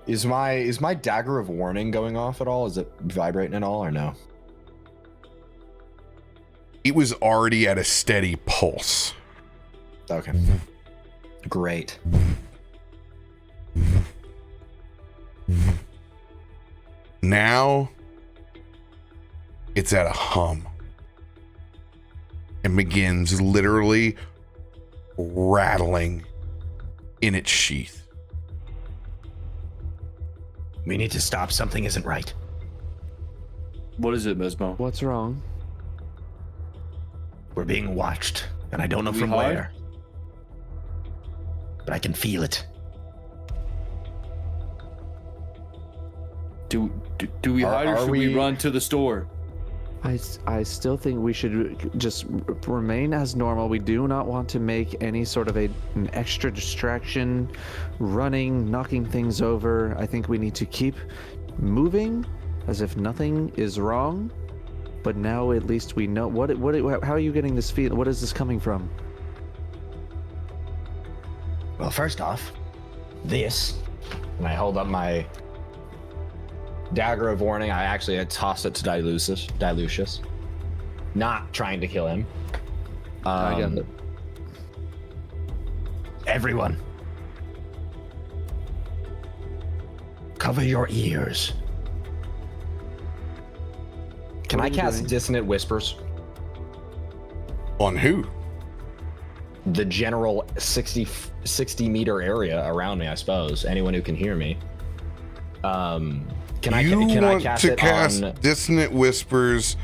Speaker 2: Is my dagger of warning going off at all? Is it vibrating at all or no?
Speaker 1: It was already at a steady pulse.
Speaker 2: Okay.
Speaker 4: Great.
Speaker 1: Now it's at a hum and begins literally rattling in its sheath.
Speaker 4: We need to stop. Something isn't right.
Speaker 6: What is it, Mesmo?
Speaker 5: What's wrong?
Speaker 4: We're being watched, and I don't know
Speaker 6: We
Speaker 4: from
Speaker 6: hide?
Speaker 4: where. But I can feel it.
Speaker 6: Do we hide or
Speaker 2: are
Speaker 6: should we
Speaker 2: we-
Speaker 6: run to the store?
Speaker 5: I still think we should just remain as normal. We do not want to make any sort of an extra distraction, running, knocking things over. I think we need to keep moving as if nothing is wrong. But now at least we know how are you getting this feel? What is this coming from?
Speaker 4: Well, first off, this,
Speaker 2: And I hold up my dagger of warning. I toss it to Dilucius, not trying to kill him.
Speaker 5: I got it.
Speaker 4: everyone, cover your ears.
Speaker 2: Can
Speaker 5: What
Speaker 2: I
Speaker 5: are we
Speaker 2: cast
Speaker 5: doing?
Speaker 2: Dissonant Whispers?
Speaker 1: On who?
Speaker 2: The general 60 meter area around me, I suppose. Anyone who can hear me. Can
Speaker 1: You
Speaker 2: I
Speaker 1: want
Speaker 2: cast
Speaker 1: to
Speaker 2: it
Speaker 1: cast
Speaker 2: on?
Speaker 1: Dissonant Whispers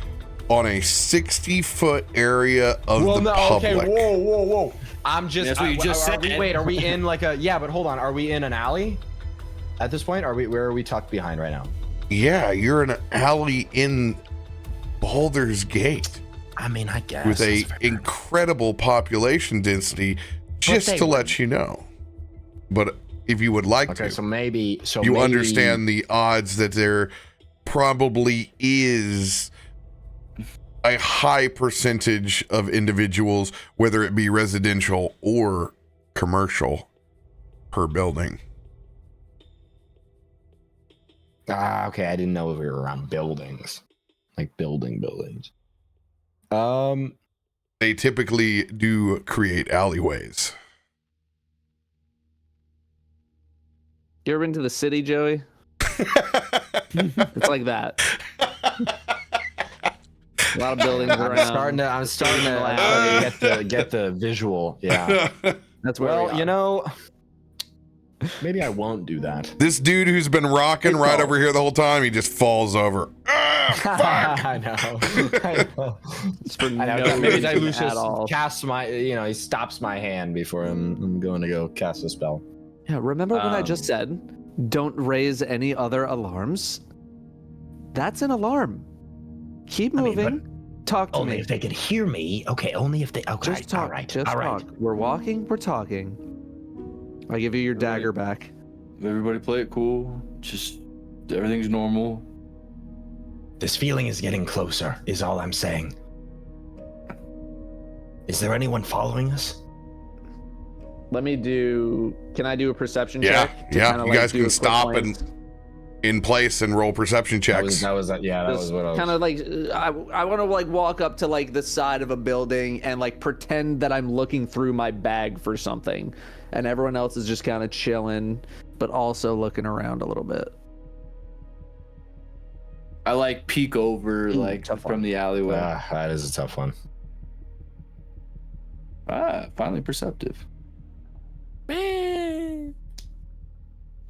Speaker 1: on a 60-foot area of the public.
Speaker 2: whoa. I'm just.
Speaker 6: That's what you just said.
Speaker 2: Wait, are we in like a? Yeah, but hold on. Are we in an alley? At this point, where are we tucked behind right now?
Speaker 1: Yeah, you're in an alley in Baldur's Gate
Speaker 4: I mean, I guess.
Speaker 1: with a
Speaker 4: it's fair.
Speaker 1: incredible population density. Just
Speaker 4: they
Speaker 1: to let you know, but if you would like
Speaker 2: Okay,
Speaker 1: to,
Speaker 2: so maybe.
Speaker 1: you understand the odds that there probably is a high percentage of individuals, whether it be residential or commercial, per building.
Speaker 2: Okay, I didn't know if we were around buildings, like buildings.
Speaker 1: They typically do create alleyways.
Speaker 5: You ever been to the city, Joey? It's like that. A lot of buildings
Speaker 2: I'm
Speaker 5: around.
Speaker 2: starting to get the visual. Yeah.
Speaker 5: That's where
Speaker 2: Well,
Speaker 5: we are.
Speaker 2: you know, maybe I won't do that.
Speaker 1: This dude who's been rocking
Speaker 5: Big
Speaker 1: right
Speaker 5: call.
Speaker 1: over here the whole time, he just falls over. Fuck!
Speaker 2: I know.
Speaker 5: It's for
Speaker 2: I know.
Speaker 5: no
Speaker 2: Maybe
Speaker 5: reason at all.
Speaker 2: Lucius casts he stops my hand before I'm going to go cast a spell.
Speaker 5: Yeah, remember when I just said, don't raise any other alarms? That's an alarm. Keep
Speaker 4: I mean,
Speaker 5: moving. Talk to
Speaker 4: Only
Speaker 5: me.
Speaker 4: if they can hear me. Okay, only if they. Okay,
Speaker 5: Just talk.
Speaker 4: all right,
Speaker 5: Just
Speaker 4: all right.
Speaker 5: talk. We're walking. We're talking. I give you your dagger back.
Speaker 6: Everybody play it cool. Just everything's normal.
Speaker 4: This feeling is getting closer, is all I'm saying. Is there anyone following us?
Speaker 5: Let me do. Can I do a perception
Speaker 1: Yeah,
Speaker 5: check? to
Speaker 1: yeah.
Speaker 5: kinda,
Speaker 1: You
Speaker 5: like,
Speaker 1: guys
Speaker 5: do
Speaker 1: can
Speaker 5: a quick
Speaker 1: stop
Speaker 5: glance?
Speaker 1: and in place and roll perception checks.
Speaker 2: That was what I was.
Speaker 5: Kind of like I want to like walk up to like the side of a building and like pretend that I'm looking through my bag for something, and everyone else is just kind of chilling, but also looking around a little bit.
Speaker 6: I like peek over like
Speaker 5: tough
Speaker 6: from
Speaker 5: one.
Speaker 6: the alleyway.
Speaker 2: That is a tough one.
Speaker 6: Finally perceptive.
Speaker 5: Do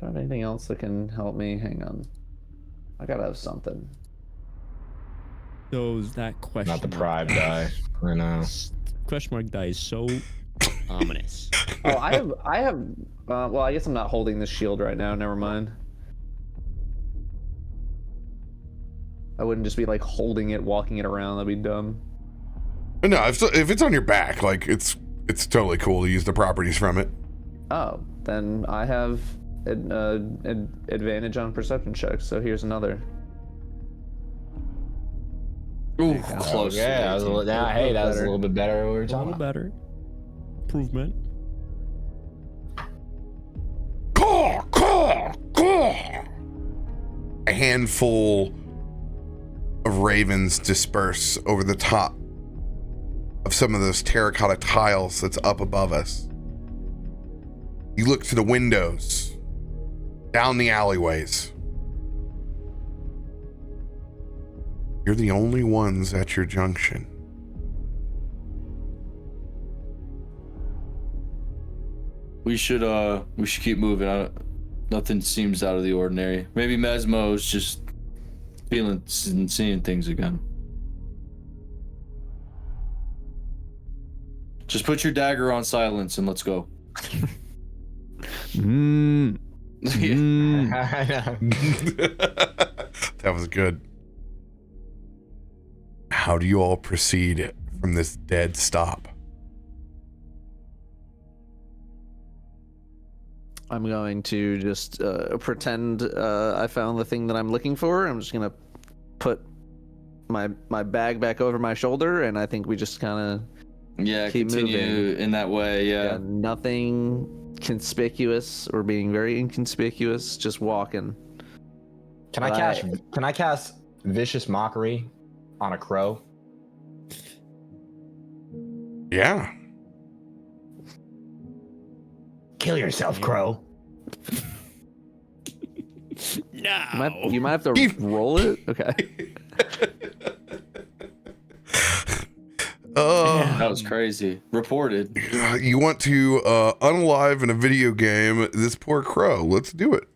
Speaker 5: I have anything else that can help me? Hang on. I gotta have something.
Speaker 3: That question.
Speaker 2: Not the
Speaker 3: mark.
Speaker 2: pride die. I know.
Speaker 3: Question mark die is so ominous.
Speaker 5: Oh, I have. Well, I guess I'm not holding this shield right now. Never mind. I wouldn't just be like holding it, walking it around. That'd be dumb.
Speaker 1: No, if it's on your back, like it's totally cool to use the properties from it.
Speaker 5: Oh, then I have an advantage on perception checks. So here's another.
Speaker 6: Ooh, close.
Speaker 2: Yeah, that was a little, hey, that was a
Speaker 5: better.
Speaker 2: little bit better than what we were
Speaker 3: A little
Speaker 2: talking about.
Speaker 3: better. Improvement.
Speaker 1: Caw, caw, caw. A handful of ravens disperse over the top of some of those terracotta tiles that's up above us. You look to the windows, down the alleyways. You're the only ones at your junction.
Speaker 6: We should keep moving. Nothing seems out of the ordinary. Maybe Mesmo's just feeling and seeing things again. Just put your dagger on silence and let's go.
Speaker 1: That was good. How do you all proceed from this dead stop?
Speaker 5: I'm going to just pretend I found the thing that I'm looking for. I'm just gonna put my bag back over my shoulder, and I think we just kind of keep
Speaker 6: continue
Speaker 5: moving
Speaker 6: in that way. Yeah.
Speaker 5: Nothing conspicuous or being very inconspicuous. Just walking.
Speaker 2: Can I cast Vicious Mockery on a crow?
Speaker 1: Yeah.
Speaker 4: Kill yourself, crow.
Speaker 3: No.
Speaker 5: You might have to roll it. Okay.
Speaker 6: That was crazy. Reported.
Speaker 1: You want to unalive in a video game this poor crow. Let's do it.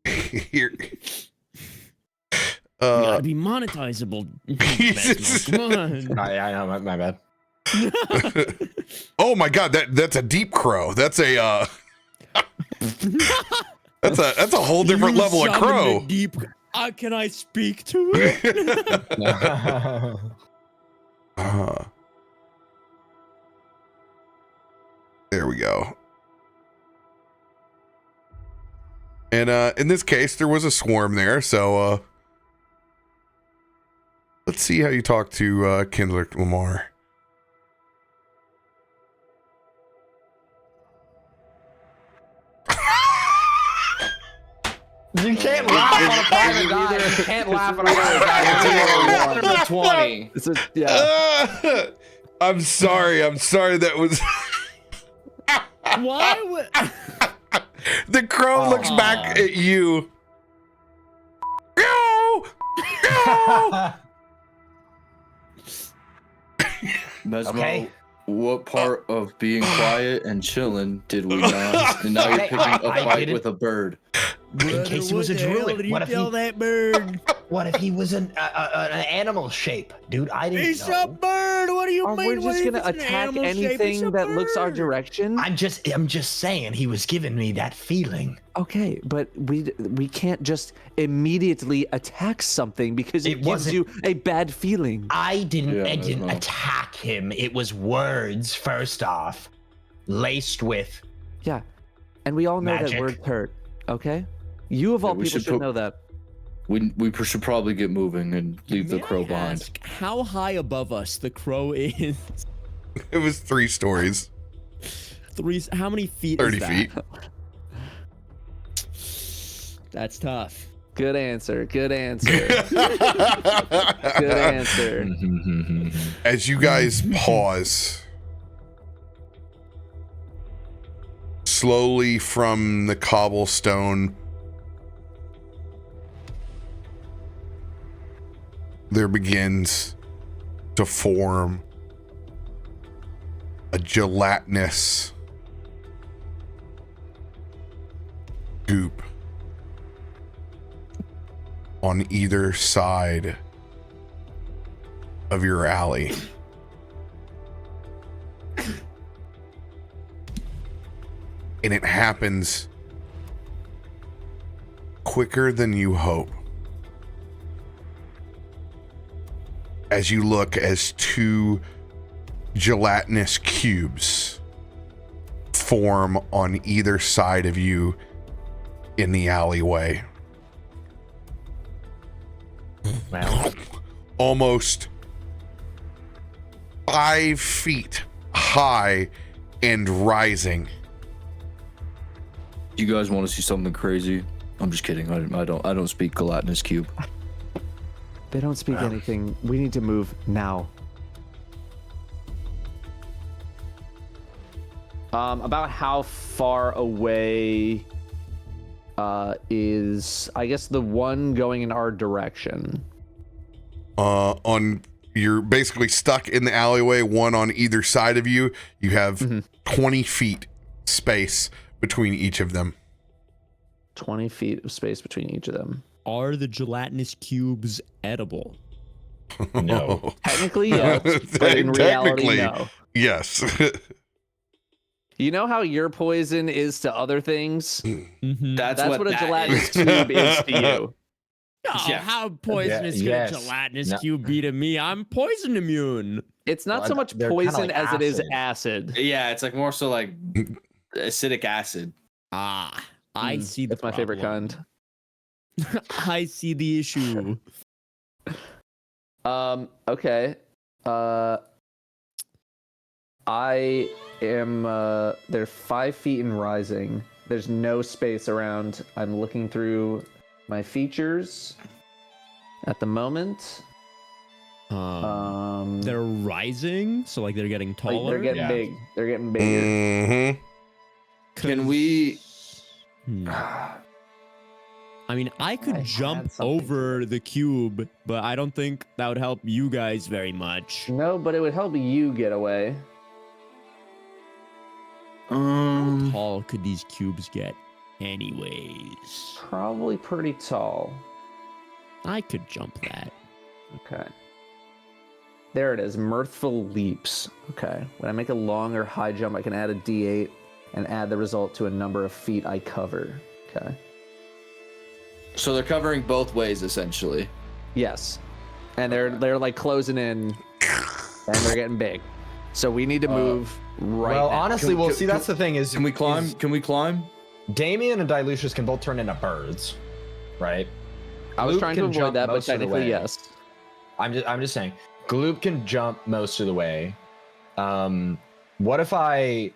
Speaker 1: Here.
Speaker 3: Gotta be monetizable. Come on.
Speaker 2: I know, my bad.
Speaker 1: Oh my god, that's a deep crow. That's a that's a whole different
Speaker 3: You
Speaker 1: level of
Speaker 3: summoned
Speaker 1: crow.
Speaker 3: a deep. Can I speak to it?
Speaker 1: There we go. And in this case, there was a swarm there, so let's see how you talk to Kendrick Lamar.
Speaker 2: You can't laugh on a private guy. You can't laugh on a private guy.
Speaker 6: It's 20.
Speaker 5: It's a, yeah.
Speaker 1: I'm sorry. That was.
Speaker 3: Why would?
Speaker 1: The crow looks back at you.
Speaker 6: Mesmo,
Speaker 4: Okay.
Speaker 6: what part of being quiet and chilling did we not? And now you're picking a
Speaker 4: I
Speaker 6: fight
Speaker 4: didn't-
Speaker 6: with a bird.
Speaker 4: In case he was a
Speaker 3: What the hell
Speaker 4: druid.
Speaker 3: Did you
Speaker 4: What if
Speaker 3: kill
Speaker 4: he?
Speaker 3: that bird?
Speaker 4: What if he was an animal shape, dude? I didn't
Speaker 3: It's
Speaker 4: know.
Speaker 3: a bird. What do you
Speaker 5: Are
Speaker 3: mean?
Speaker 5: we just gonna attack anything that looks our direction?
Speaker 4: I'm just saying he was giving me that feeling.
Speaker 5: Okay, but we can't just immediately attack something because it gives you a bad feeling.
Speaker 4: I didn't
Speaker 6: Mesmo.
Speaker 4: attack him. It was words first off, laced with.
Speaker 5: Yeah, and we all know
Speaker 4: Magic.
Speaker 5: that words hurt. Okay, you of all
Speaker 6: we
Speaker 5: people
Speaker 6: should
Speaker 5: should know that.
Speaker 6: We should probably get moving and leave the crow behind.
Speaker 3: Ask how high above us the crow is?
Speaker 1: It was 3 stories.
Speaker 3: How many feet?
Speaker 1: 30
Speaker 3: is that?
Speaker 1: feet.
Speaker 3: That's tough.
Speaker 5: Good answer. Good answer. Good answer.
Speaker 1: As you guys pause, slowly from the cobblestone, there begins to form a gelatinous goop on either side of your alley. And it happens quicker than you hope. As you look as 2 gelatinous cubes form on either side of you in the alleyway.
Speaker 4: Well,
Speaker 1: Almost 5 feet high and rising.
Speaker 6: You guys want to see something crazy? I'm just kidding. I don't speak gelatinous cube.
Speaker 5: They don't speak anything. We need to move now. About how far away is, I guess, the one going in our direction?
Speaker 1: You're basically stuck in the alleyway, one on either side of you. You have 20 feet space between each of them.
Speaker 5: 20 feet of space between each of them.
Speaker 3: Are the gelatinous cubes edible?
Speaker 2: No.
Speaker 5: Technically, yes. But in reality, no.
Speaker 1: Yes.
Speaker 5: You know how your poison is to other things?
Speaker 6: That's
Speaker 5: what a
Speaker 6: that
Speaker 5: gelatinous
Speaker 6: is.
Speaker 5: cube is to you.
Speaker 3: Oh,
Speaker 6: Yeah.
Speaker 3: how poisonous could a gelatinous cube be to me? I'm poison immune.
Speaker 5: It's not
Speaker 2: Well,
Speaker 5: so much
Speaker 2: they're kinda
Speaker 5: poison
Speaker 2: like
Speaker 5: as it is
Speaker 2: acid.
Speaker 5: acid.
Speaker 6: Yeah, it's like more so like acidic acid.
Speaker 3: Ah, I see the
Speaker 5: That's my favorite
Speaker 3: problem.
Speaker 5: kind.
Speaker 3: I see the issue.
Speaker 5: Okay. I am, they're 5 feet and rising. There's no space around. I'm looking through my features at the moment.
Speaker 3: They're rising, so like they're getting
Speaker 5: Like,
Speaker 3: taller.
Speaker 5: they're getting big. They're getting bigger.
Speaker 1: Mm-hmm.
Speaker 6: Can we?
Speaker 3: I mean, I could jump over the cube, but I don't think that would help you guys very much.
Speaker 5: No, but it would help you get away.
Speaker 3: How tall could these cubes get anyways?
Speaker 5: Probably pretty tall.
Speaker 3: I could jump that.
Speaker 5: Okay. There it is. Mirthful leaps. Okay. When I make a long or high jump, I can add a D8 and add the result to a number of feet I cover. Okay.
Speaker 6: So they're covering both ways essentially.
Speaker 5: Yes. And they're like closing in and they're getting big. So we need to move right
Speaker 2: Well,
Speaker 5: now.
Speaker 2: honestly, see, that's the thing is...
Speaker 6: Can we climb? Can we climb?
Speaker 2: Damien and Dilucius can both turn into birds, right?
Speaker 5: I was
Speaker 2: Gloop
Speaker 5: trying to
Speaker 2: can
Speaker 5: avoid
Speaker 2: jump
Speaker 5: that, but
Speaker 2: most of the
Speaker 5: technically,
Speaker 2: way.
Speaker 5: yes.
Speaker 2: I'm just saying, Gloop can jump most of the way. What if I...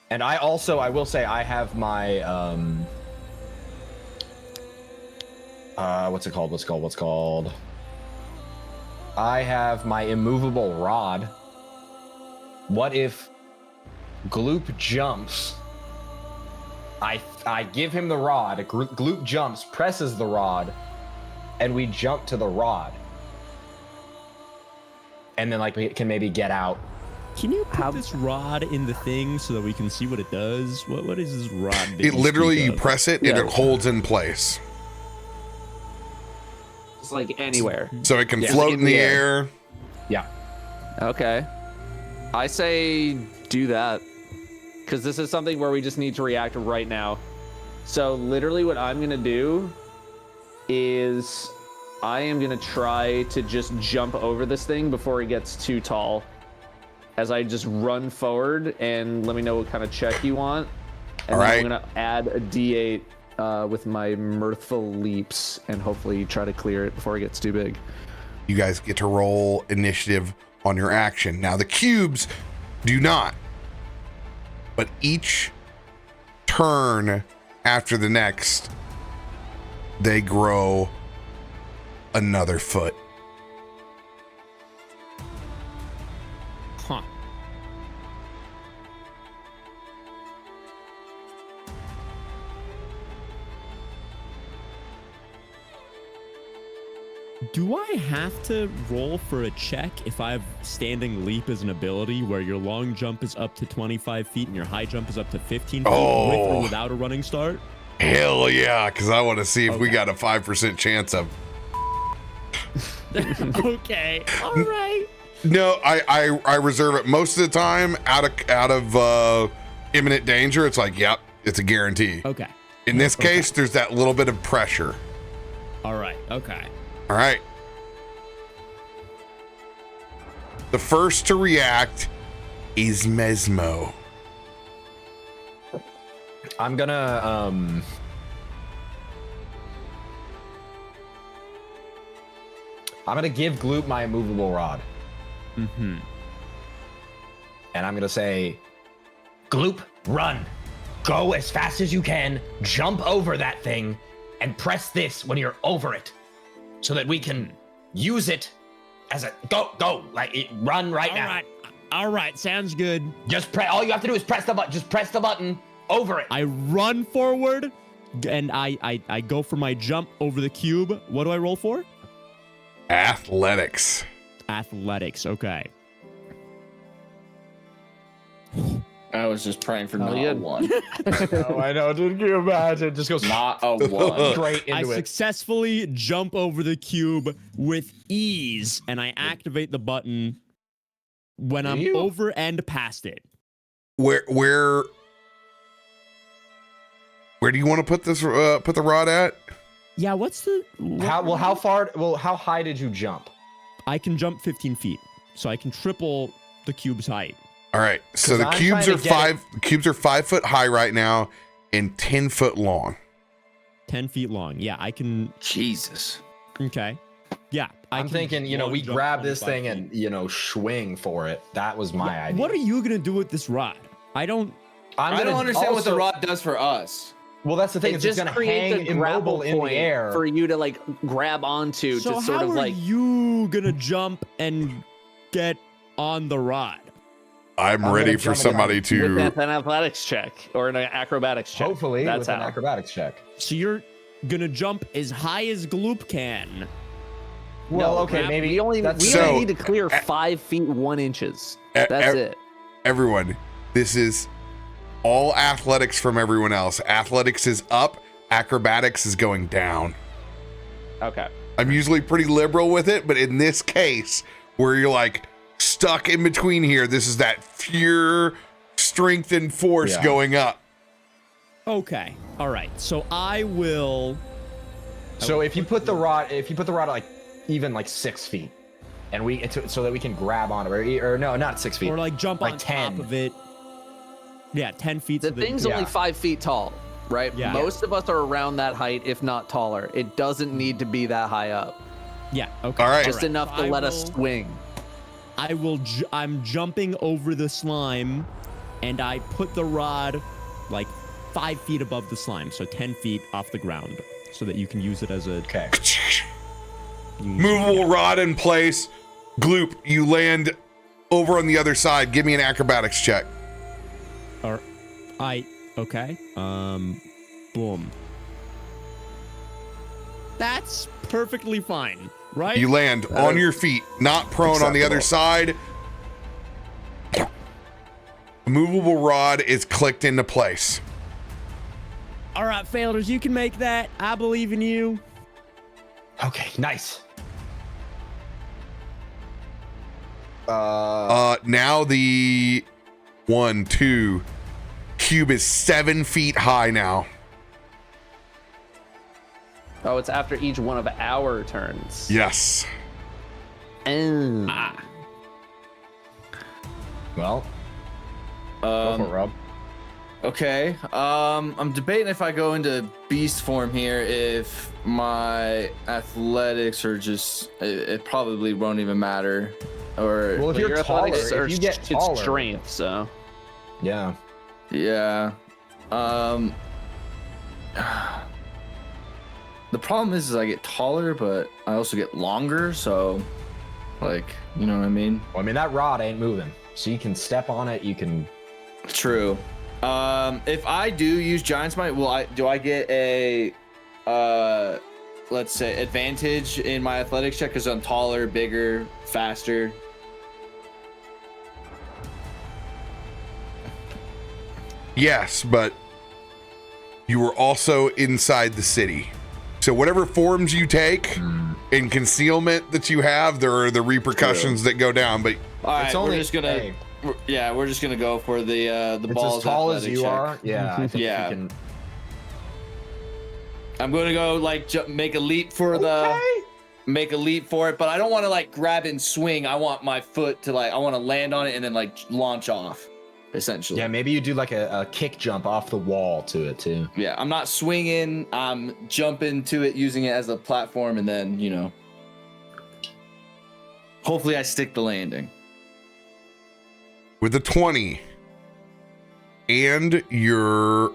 Speaker 2: And I will say I have my... what's it called? I have my immovable rod. What if Gloop jumps? I give him the rod. Gloop jumps, presses the rod, and we jump to the rod. And then like we can maybe get out.
Speaker 3: Can you put this rod in the thing so that we can see what it does? What is this rod? that
Speaker 1: It literally, you
Speaker 3: speak of?
Speaker 1: press it and it holds in place.
Speaker 5: It's like anywhere.
Speaker 1: So it can float in the air.
Speaker 2: Yeah.
Speaker 5: Okay. I say do that. Because this is something where we just need to react right now. So literally what I'm going to do is I am going to try to just jump over this thing before it gets too tall. As I just run forward, and let me know what kind of check you want. And
Speaker 1: All
Speaker 5: then
Speaker 1: right.
Speaker 5: I'm going to add a D8 with my mirthful leaps and hopefully try to clear it before it gets too big.
Speaker 1: You guys get to roll initiative on your action. Now the cubes do not. But each turn after the next, they grow another foot.
Speaker 3: Huh. Do I have to roll for a check if I have standing leap as an ability where your long jump is up to 25 feet and your high jump is up to 15 feet with or without a running start?
Speaker 1: Hell yeah, because I want to see if we got a 5% chance of.
Speaker 3: Okay, all right.
Speaker 1: No, I reserve it most of the time out of imminent danger. It's like, yep, it's a guarantee.
Speaker 3: Okay.
Speaker 1: In this case, there's that little bit of pressure.
Speaker 3: All right, okay.
Speaker 1: All right. The first to react is Mesmo.
Speaker 2: I'm gonna give Gloop my immovable rod.
Speaker 3: Mm-hmm.
Speaker 2: And I'm gonna say, Gloop, run. Go as fast as you can, jump over that thing, and press this when you're over it. So that we can use it as a go, like run right now.
Speaker 3: All right. All right, sounds good.
Speaker 2: Just press. All you have to do is press the button. Just press the button over it.
Speaker 3: I run forward, and I go for my jump over the cube. What do I roll for?
Speaker 1: Athletics.
Speaker 3: Athletics. Okay.
Speaker 6: I was just praying for not
Speaker 5: yeah.
Speaker 6: a 1.
Speaker 2: Oh, I know. Dude, can you imagine? It just goes
Speaker 6: Not a 1.
Speaker 2: straight
Speaker 3: I
Speaker 2: into it.
Speaker 3: successfully jump over the cube with ease, and I activate the button when I'm
Speaker 2: You?
Speaker 3: over and past it.
Speaker 1: Where do you want to put this? Put the rod at?
Speaker 3: Yeah, what's the...
Speaker 2: How far? Well, how high did you jump?
Speaker 3: I can jump 15 feet, so I can triple the cube's height.
Speaker 1: All right. So
Speaker 2: 'Cause
Speaker 1: the
Speaker 2: I'm
Speaker 1: cubes
Speaker 2: trying
Speaker 1: are
Speaker 2: to get
Speaker 1: the cubes are 5 foot high right now and 10 foot long.
Speaker 3: 10 feet long. Yeah, I can...
Speaker 6: Jesus.
Speaker 3: Okay. Yeah.
Speaker 2: I'm thinking, we
Speaker 3: long jump
Speaker 2: grab this
Speaker 3: 25
Speaker 2: thing
Speaker 3: feet.
Speaker 2: and, swing for it. That was my idea.
Speaker 3: What are you going to do with this rod? I don't...
Speaker 6: I don't understand what the rod does for us.
Speaker 2: Well, that's the thing.
Speaker 5: It
Speaker 2: It's just
Speaker 5: just
Speaker 2: going to
Speaker 5: creates
Speaker 2: hang
Speaker 5: a grapple
Speaker 2: immobile in the
Speaker 5: point
Speaker 2: air.
Speaker 5: for you to like grab onto
Speaker 3: So
Speaker 5: to sort
Speaker 3: how
Speaker 5: of
Speaker 3: are
Speaker 5: like.
Speaker 3: you going to jump and get on the rod?
Speaker 1: I'm
Speaker 2: I'm
Speaker 1: ready
Speaker 2: gonna
Speaker 1: for
Speaker 2: jump
Speaker 1: somebody
Speaker 5: With
Speaker 1: to.
Speaker 5: an athletics check or an acrobatics check.
Speaker 2: Hopefully,
Speaker 5: that's
Speaker 2: with
Speaker 5: how.
Speaker 2: an acrobatics check.
Speaker 3: So you're going to jump as high as Gloop can.
Speaker 2: Well, okay,
Speaker 3: crap.
Speaker 2: maybe
Speaker 5: We only
Speaker 1: So,
Speaker 5: need to clear 5 feet 1 inches.
Speaker 1: e-
Speaker 5: That's
Speaker 1: e-
Speaker 5: it.
Speaker 1: Everyone, this is all athletics from everyone else. Athletics is up. Acrobatics is going down.
Speaker 5: Okay.
Speaker 1: I'm usually pretty liberal with it, but in this case, where you're like stuck in between here, this is that pure strength and force
Speaker 2: Yeah.
Speaker 1: going up.
Speaker 3: Okay. All right. So I will...
Speaker 2: So if you put the rod, like even like 6 feet, and so that we can grab on it, or no, not 6 feet,
Speaker 3: Or like jump
Speaker 2: like
Speaker 3: on
Speaker 2: 10.
Speaker 3: top of it. Yeah, 10 feet.
Speaker 5: The
Speaker 3: so that-
Speaker 5: thing's only 5 feet tall, right?
Speaker 3: Yeah.
Speaker 5: Most of us are around that height, if not taller. It doesn't need to be that high up.
Speaker 3: Yeah. Okay.
Speaker 1: All right.
Speaker 5: Just enough to
Speaker 3: I
Speaker 5: let us
Speaker 3: will-
Speaker 5: swing.
Speaker 3: I will. I'm jumping over the slime, and I put the rod like 5 feet above the slime, so 10 feet off the ground, so that you can use it as a.
Speaker 2: Okay.
Speaker 1: Movable rod in place. Gloop, you land over on the other side. Give me an acrobatics check.
Speaker 3: Or, okay. Boom. That's perfectly fine, right?
Speaker 1: You land on your feet, not prone on the other side. The movable rod is clicked into place.
Speaker 3: All right, Failers, you can make that. I believe in you.
Speaker 2: Okay. Nice.
Speaker 1: Now the 1, 2 cube is 7 feet high now.
Speaker 5: Oh, it's after each one of our turns.
Speaker 1: Yes.
Speaker 5: Oh.
Speaker 2: Well, go for it, Rob.
Speaker 6: Okay. I'm debating if I go into beast form here, if my athletics are just it probably won't even matter. Or
Speaker 2: Well, if you're
Speaker 5: Your
Speaker 2: taller,
Speaker 5: athletics are
Speaker 2: if you get taller,
Speaker 5: it's strength, so.
Speaker 2: yeah.
Speaker 6: yeah. The problem is I get taller, but I also get longer, so like, you know what I mean?
Speaker 2: Well, I mean that rod ain't moving, so you can step on it. You can.
Speaker 6: True. If I do use Giant's Might, do I get a let's say advantage in my athletics check because I'm taller, bigger, faster?
Speaker 1: Yes, but you were also inside the city. So whatever forms you take in concealment that you have, there are the repercussions that go down. But
Speaker 6: All right,
Speaker 2: It's only-
Speaker 6: we're just gonna
Speaker 2: hey.
Speaker 6: we're just gonna go for the
Speaker 2: It's
Speaker 6: balls
Speaker 2: as tall as
Speaker 6: athletic
Speaker 2: you
Speaker 6: check.
Speaker 2: are. Yeah. I think
Speaker 6: Yeah.
Speaker 2: You can.
Speaker 6: I'm gonna go like make a leap for it, but I don't want to like grab and swing. I want my foot to I want to land on it and then like launch off, essentially.
Speaker 2: Yeah, maybe you do like a kick jump off the wall to it too.
Speaker 6: Yeah, I'm not swinging. I'm jumping to it, using it as a platform, and then hopefully I stick the landing.
Speaker 1: with a 20 and your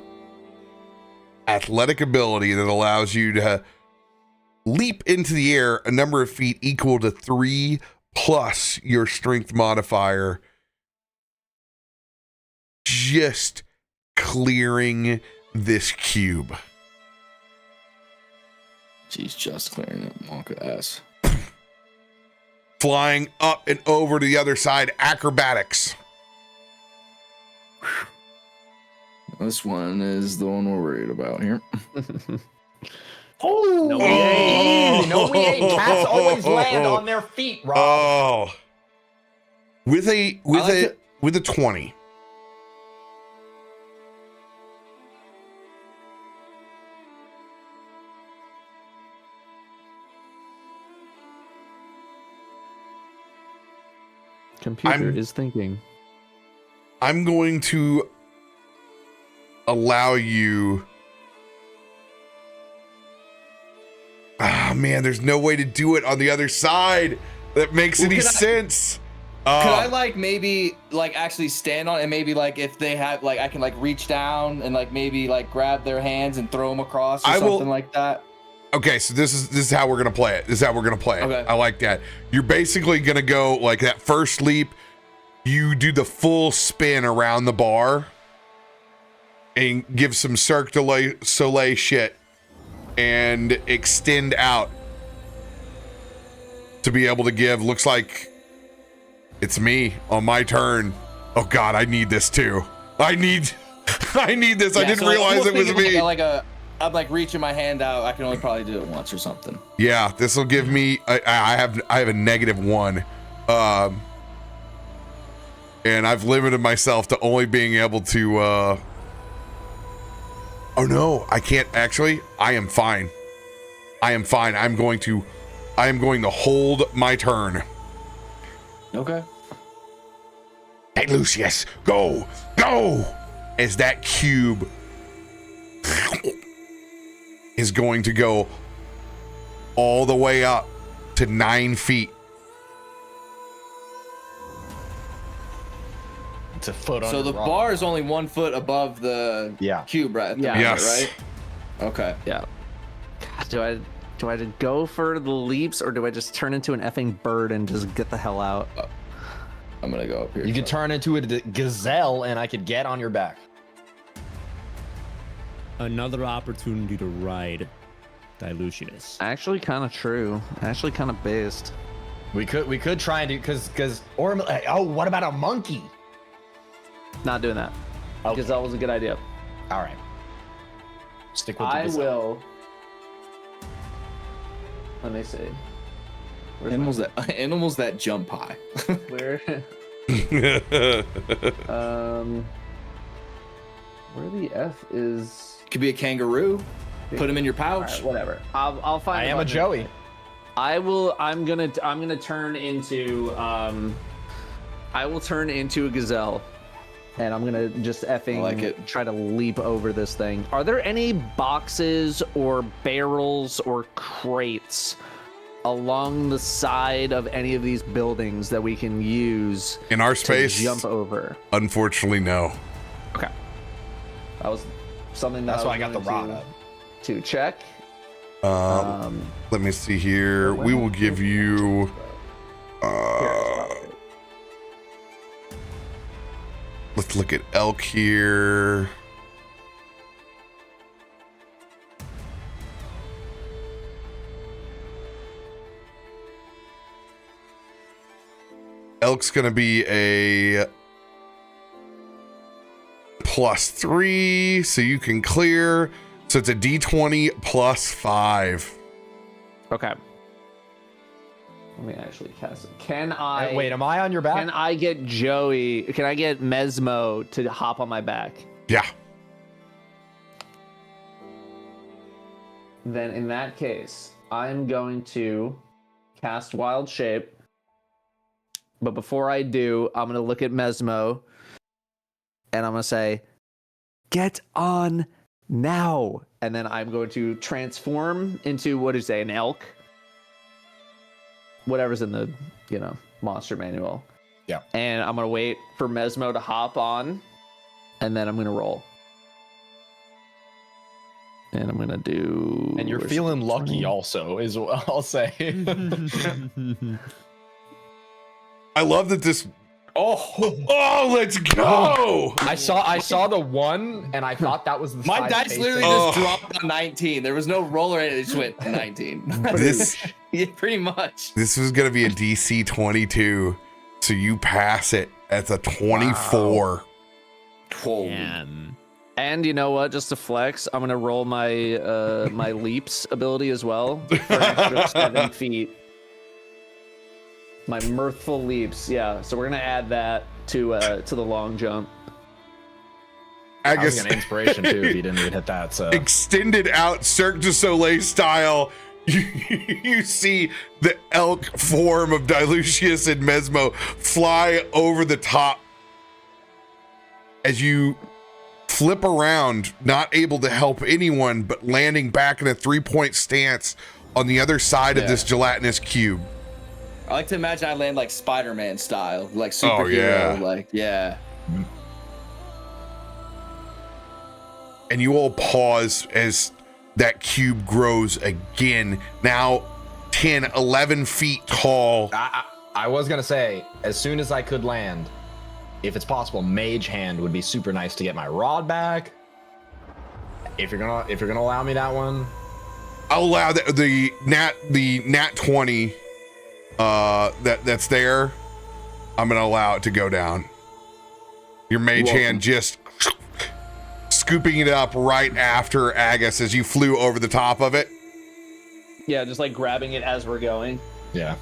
Speaker 1: athletic ability that allows you to leap into the air a number of feet equal to 3 plus your strength modifier, just clearing this cube.
Speaker 6: She's just clearing it, Wonka ass.
Speaker 1: Flying up and over to the other side, acrobatics.
Speaker 6: This one is the one we're worried about here.
Speaker 2: Oh, no, we ain't. No, we ain't. Cats always land on their feet, Rob.
Speaker 1: Oh, with a 20.
Speaker 5: Computer is thinking.
Speaker 1: I'm going to allow you. Ah, man, there's no way to do it on the other side that makes any sense.
Speaker 6: Could I like maybe like actually stand on it and maybe like if they have like I can like reach down and like maybe like grab their hands and throw them across or something like that?
Speaker 1: Okay, so this is how we're gonna play it.
Speaker 6: Okay.
Speaker 1: I like that. You're basically gonna go like that first leap. You do the full spin around the bar and give some Cirque du Soleil shit and extend out to be able to give. Looks like it's me on my turn. Oh God, I need this too. I need this.
Speaker 6: Yeah,
Speaker 1: I didn't realize it was me.
Speaker 6: I'm like reaching my hand out. I can only probably do it once or something.
Speaker 1: Yeah, this will give me. I have a -1, and I've limited myself to only being able to. Oh no, I can't actually. I am fine. I'm going to hold my turn.
Speaker 6: Okay.
Speaker 1: Hey Lucius, go! As that cube is going to go all the way up to 9 feet.
Speaker 2: It's a foot
Speaker 6: So the bar is only 1 foot above the cube, right?
Speaker 1: Yes.
Speaker 6: Right? Okay.
Speaker 5: Yeah. God, do I go for the leaps or do I just turn into an effing bird and just get the hell out?
Speaker 6: I'm gonna go up here.
Speaker 2: You could turn into a gazelle and I could get on your back.
Speaker 3: Another opportunity to ride Dilutionist.
Speaker 5: Actually, kind of true. Actually, kind of based.
Speaker 2: We could try and do or what about a monkey?
Speaker 5: Not doing that.
Speaker 2: Okay.
Speaker 5: Because that was a good idea.
Speaker 2: All right. Stick with the
Speaker 5: I
Speaker 2: gazelle.
Speaker 5: will. Let me see.
Speaker 6: Animals that jump high.
Speaker 5: Where? Where the F is?
Speaker 6: Could be a kangaroo. Put him in your pouch.
Speaker 5: Right, whatever. I'll find.
Speaker 2: I am a Joey.
Speaker 5: I will. I'm gonna turn into. I will turn into a gazelle, and I'm gonna just effing try to leap over this thing. Are there any boxes or barrels or crates along the side of any of these buildings that we can use
Speaker 1: in our space
Speaker 5: to jump over?
Speaker 1: Unfortunately, no.
Speaker 5: Okay. That was something
Speaker 2: that's why I got the rod up
Speaker 5: to check.
Speaker 1: Let me see here. We will give you. Let's look at elk here. Elk's gonna be a +3, so you can clear. So it's a D20 +5.
Speaker 5: Okay. Let me actually cast it. Can I
Speaker 2: wait? Am I on your back?
Speaker 5: Can I get Joey? Can I get Mesmo to hop on my back?
Speaker 1: Yeah.
Speaker 5: Then in that case, I'm going to cast Wild Shape. But before I do, I'm going to look at Mesmo and I'm going to say, "Get on now." And then I'm going to transform into, what do you say, an elk? Whatever's in the, monster manual.
Speaker 2: Yeah.
Speaker 5: And I'm going to wait for Mesmo to hop on, and then I'm going to roll. And I'm going to do...
Speaker 2: And you're feeling lucky also, is what I'll say.
Speaker 1: I love that this Oh, let's go.
Speaker 2: I saw the 1, and I thought that was the
Speaker 6: My
Speaker 2: size
Speaker 6: dice
Speaker 2: tasting.
Speaker 6: literally just dropped on 19. There was no roller in it. It just went 19.
Speaker 1: This
Speaker 6: Yeah, pretty much.
Speaker 1: this was gonna be a DC 22, so you pass it at the 24.
Speaker 6: Whoa.
Speaker 3: Damn.
Speaker 5: And you know what? Just to flex, I'm gonna roll my my leaps ability as well for an extra 7 feet. My mirthful leaps, yeah. So we're gonna add that to the long jump.
Speaker 2: I
Speaker 1: I
Speaker 2: was
Speaker 1: guess
Speaker 2: an inspiration too if you didn't even hit that. So
Speaker 1: extended out Cirque du Soleil style. You see the elk form of Dilucius and Mesmo fly over the top as you flip around, not able to help anyone, but landing back in a 3-point stance on the other side of this gelatinous cube.
Speaker 6: I like to imagine I land like Spider-Man style, like superhero, like yeah.
Speaker 1: And you all pause as that cube grows again, now 10, 11 feet tall.
Speaker 2: I was gonna say, as soon as I could land, if it's possible, Mage Hand would be super nice to get my rod back. If you're gonna allow me that one,
Speaker 1: I'll allow the nat 20 that's there. I'm gonna allow it to go down. Your Mage Hand just scooping it up right after Agus as you flew over the top of it.
Speaker 5: Yeah, just like grabbing it as we're going.
Speaker 2: yeah.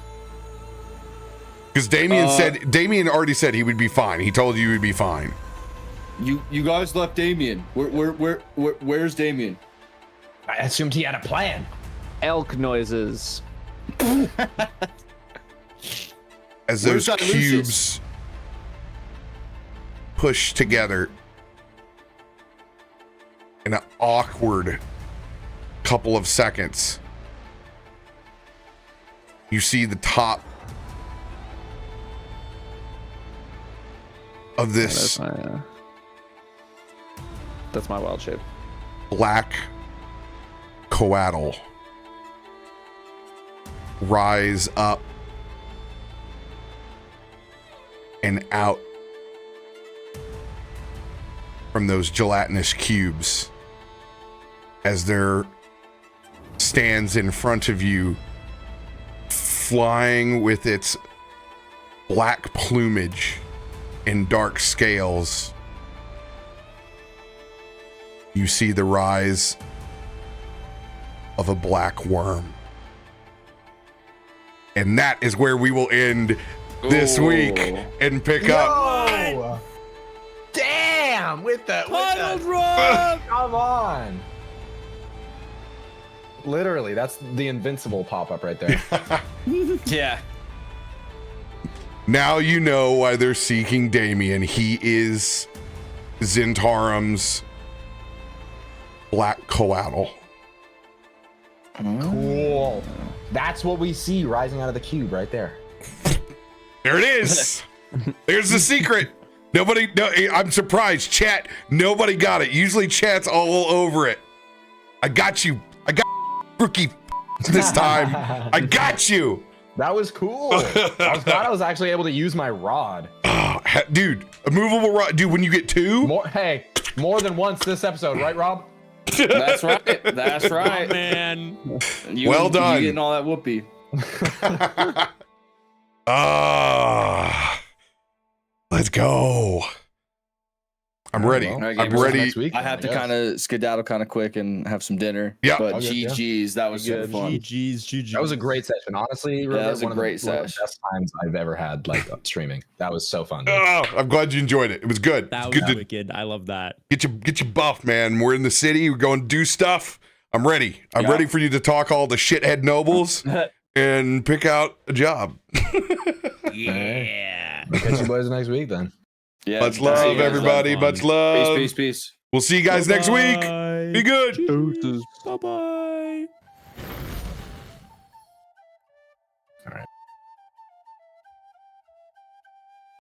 Speaker 1: Because Damien already said he would be fine. He told you he would be fine.
Speaker 6: You guys left Damien. Where's Damien?
Speaker 4: I assumed he had a plan.
Speaker 5: Elk noises.
Speaker 1: As
Speaker 6: Where's
Speaker 1: those
Speaker 6: Dilucius?
Speaker 1: cubes push together in an awkward couple of seconds, you see the top of this
Speaker 5: That's my wild shape.
Speaker 1: black coatl rise up and out from those gelatinous cubes as there stands in front of you, flying with its black plumage and dark scales. You see the rise of a black Wyrm. And that is where we will end this week and pick up.
Speaker 4: Oh, damn! With the
Speaker 2: Come on. Literally, that's the invincible pop-up right there.
Speaker 6: Yeah.
Speaker 1: Now you know why they're seeking Damien. He is Zintarum's black coatl.
Speaker 2: Cool. That's what we see rising out of the cube right there.
Speaker 1: There it is. There's the secret. Nobody, no, I'm surprised. Chat, nobody got it. Usually chat's all over it. I got you. I got rookie this time. I got you.
Speaker 2: That was cool. I was glad I was actually able to use my rod.
Speaker 1: Dude, a movable rod. Dude, when you get two.
Speaker 2: More than once this episode, right, Rob?
Speaker 6: That's right. That's right.
Speaker 3: Oh, man.
Speaker 1: Well done.
Speaker 6: You getting all that whoopee.
Speaker 1: Let's go. I'm ready.
Speaker 2: well,
Speaker 1: I'm ready.
Speaker 2: Next week,
Speaker 6: I have to kind of skedaddle kind of quick and have some dinner.
Speaker 1: Yeah.
Speaker 6: But
Speaker 2: Okay, yeah.
Speaker 6: GG's, that was super fun.
Speaker 3: GG's.
Speaker 2: That was a great session. Honestly,
Speaker 6: that was a
Speaker 2: one of
Speaker 6: great
Speaker 2: one of the
Speaker 6: session.
Speaker 2: best times I've ever had, like streaming. That was so fun. Dude.
Speaker 1: I'm glad you enjoyed it. It was good.
Speaker 3: That
Speaker 1: It's
Speaker 3: was
Speaker 1: good to
Speaker 3: wicked. I love that.
Speaker 1: get you buff, man. We're in the city. We're going to do stuff. I'm ready. I'm ready for you to talk all the shithead nobles and pick out a job.
Speaker 3: Yeah.
Speaker 2: Catch you boys next week then.
Speaker 6: Yeah.
Speaker 1: Much
Speaker 6: see
Speaker 1: love,
Speaker 6: you guys
Speaker 1: everybody.
Speaker 6: later.
Speaker 1: Much love.
Speaker 6: Peace, peace, peace.
Speaker 1: We'll see you guys next week.
Speaker 3: Bye-bye.
Speaker 1: Be good.
Speaker 3: Bye-bye.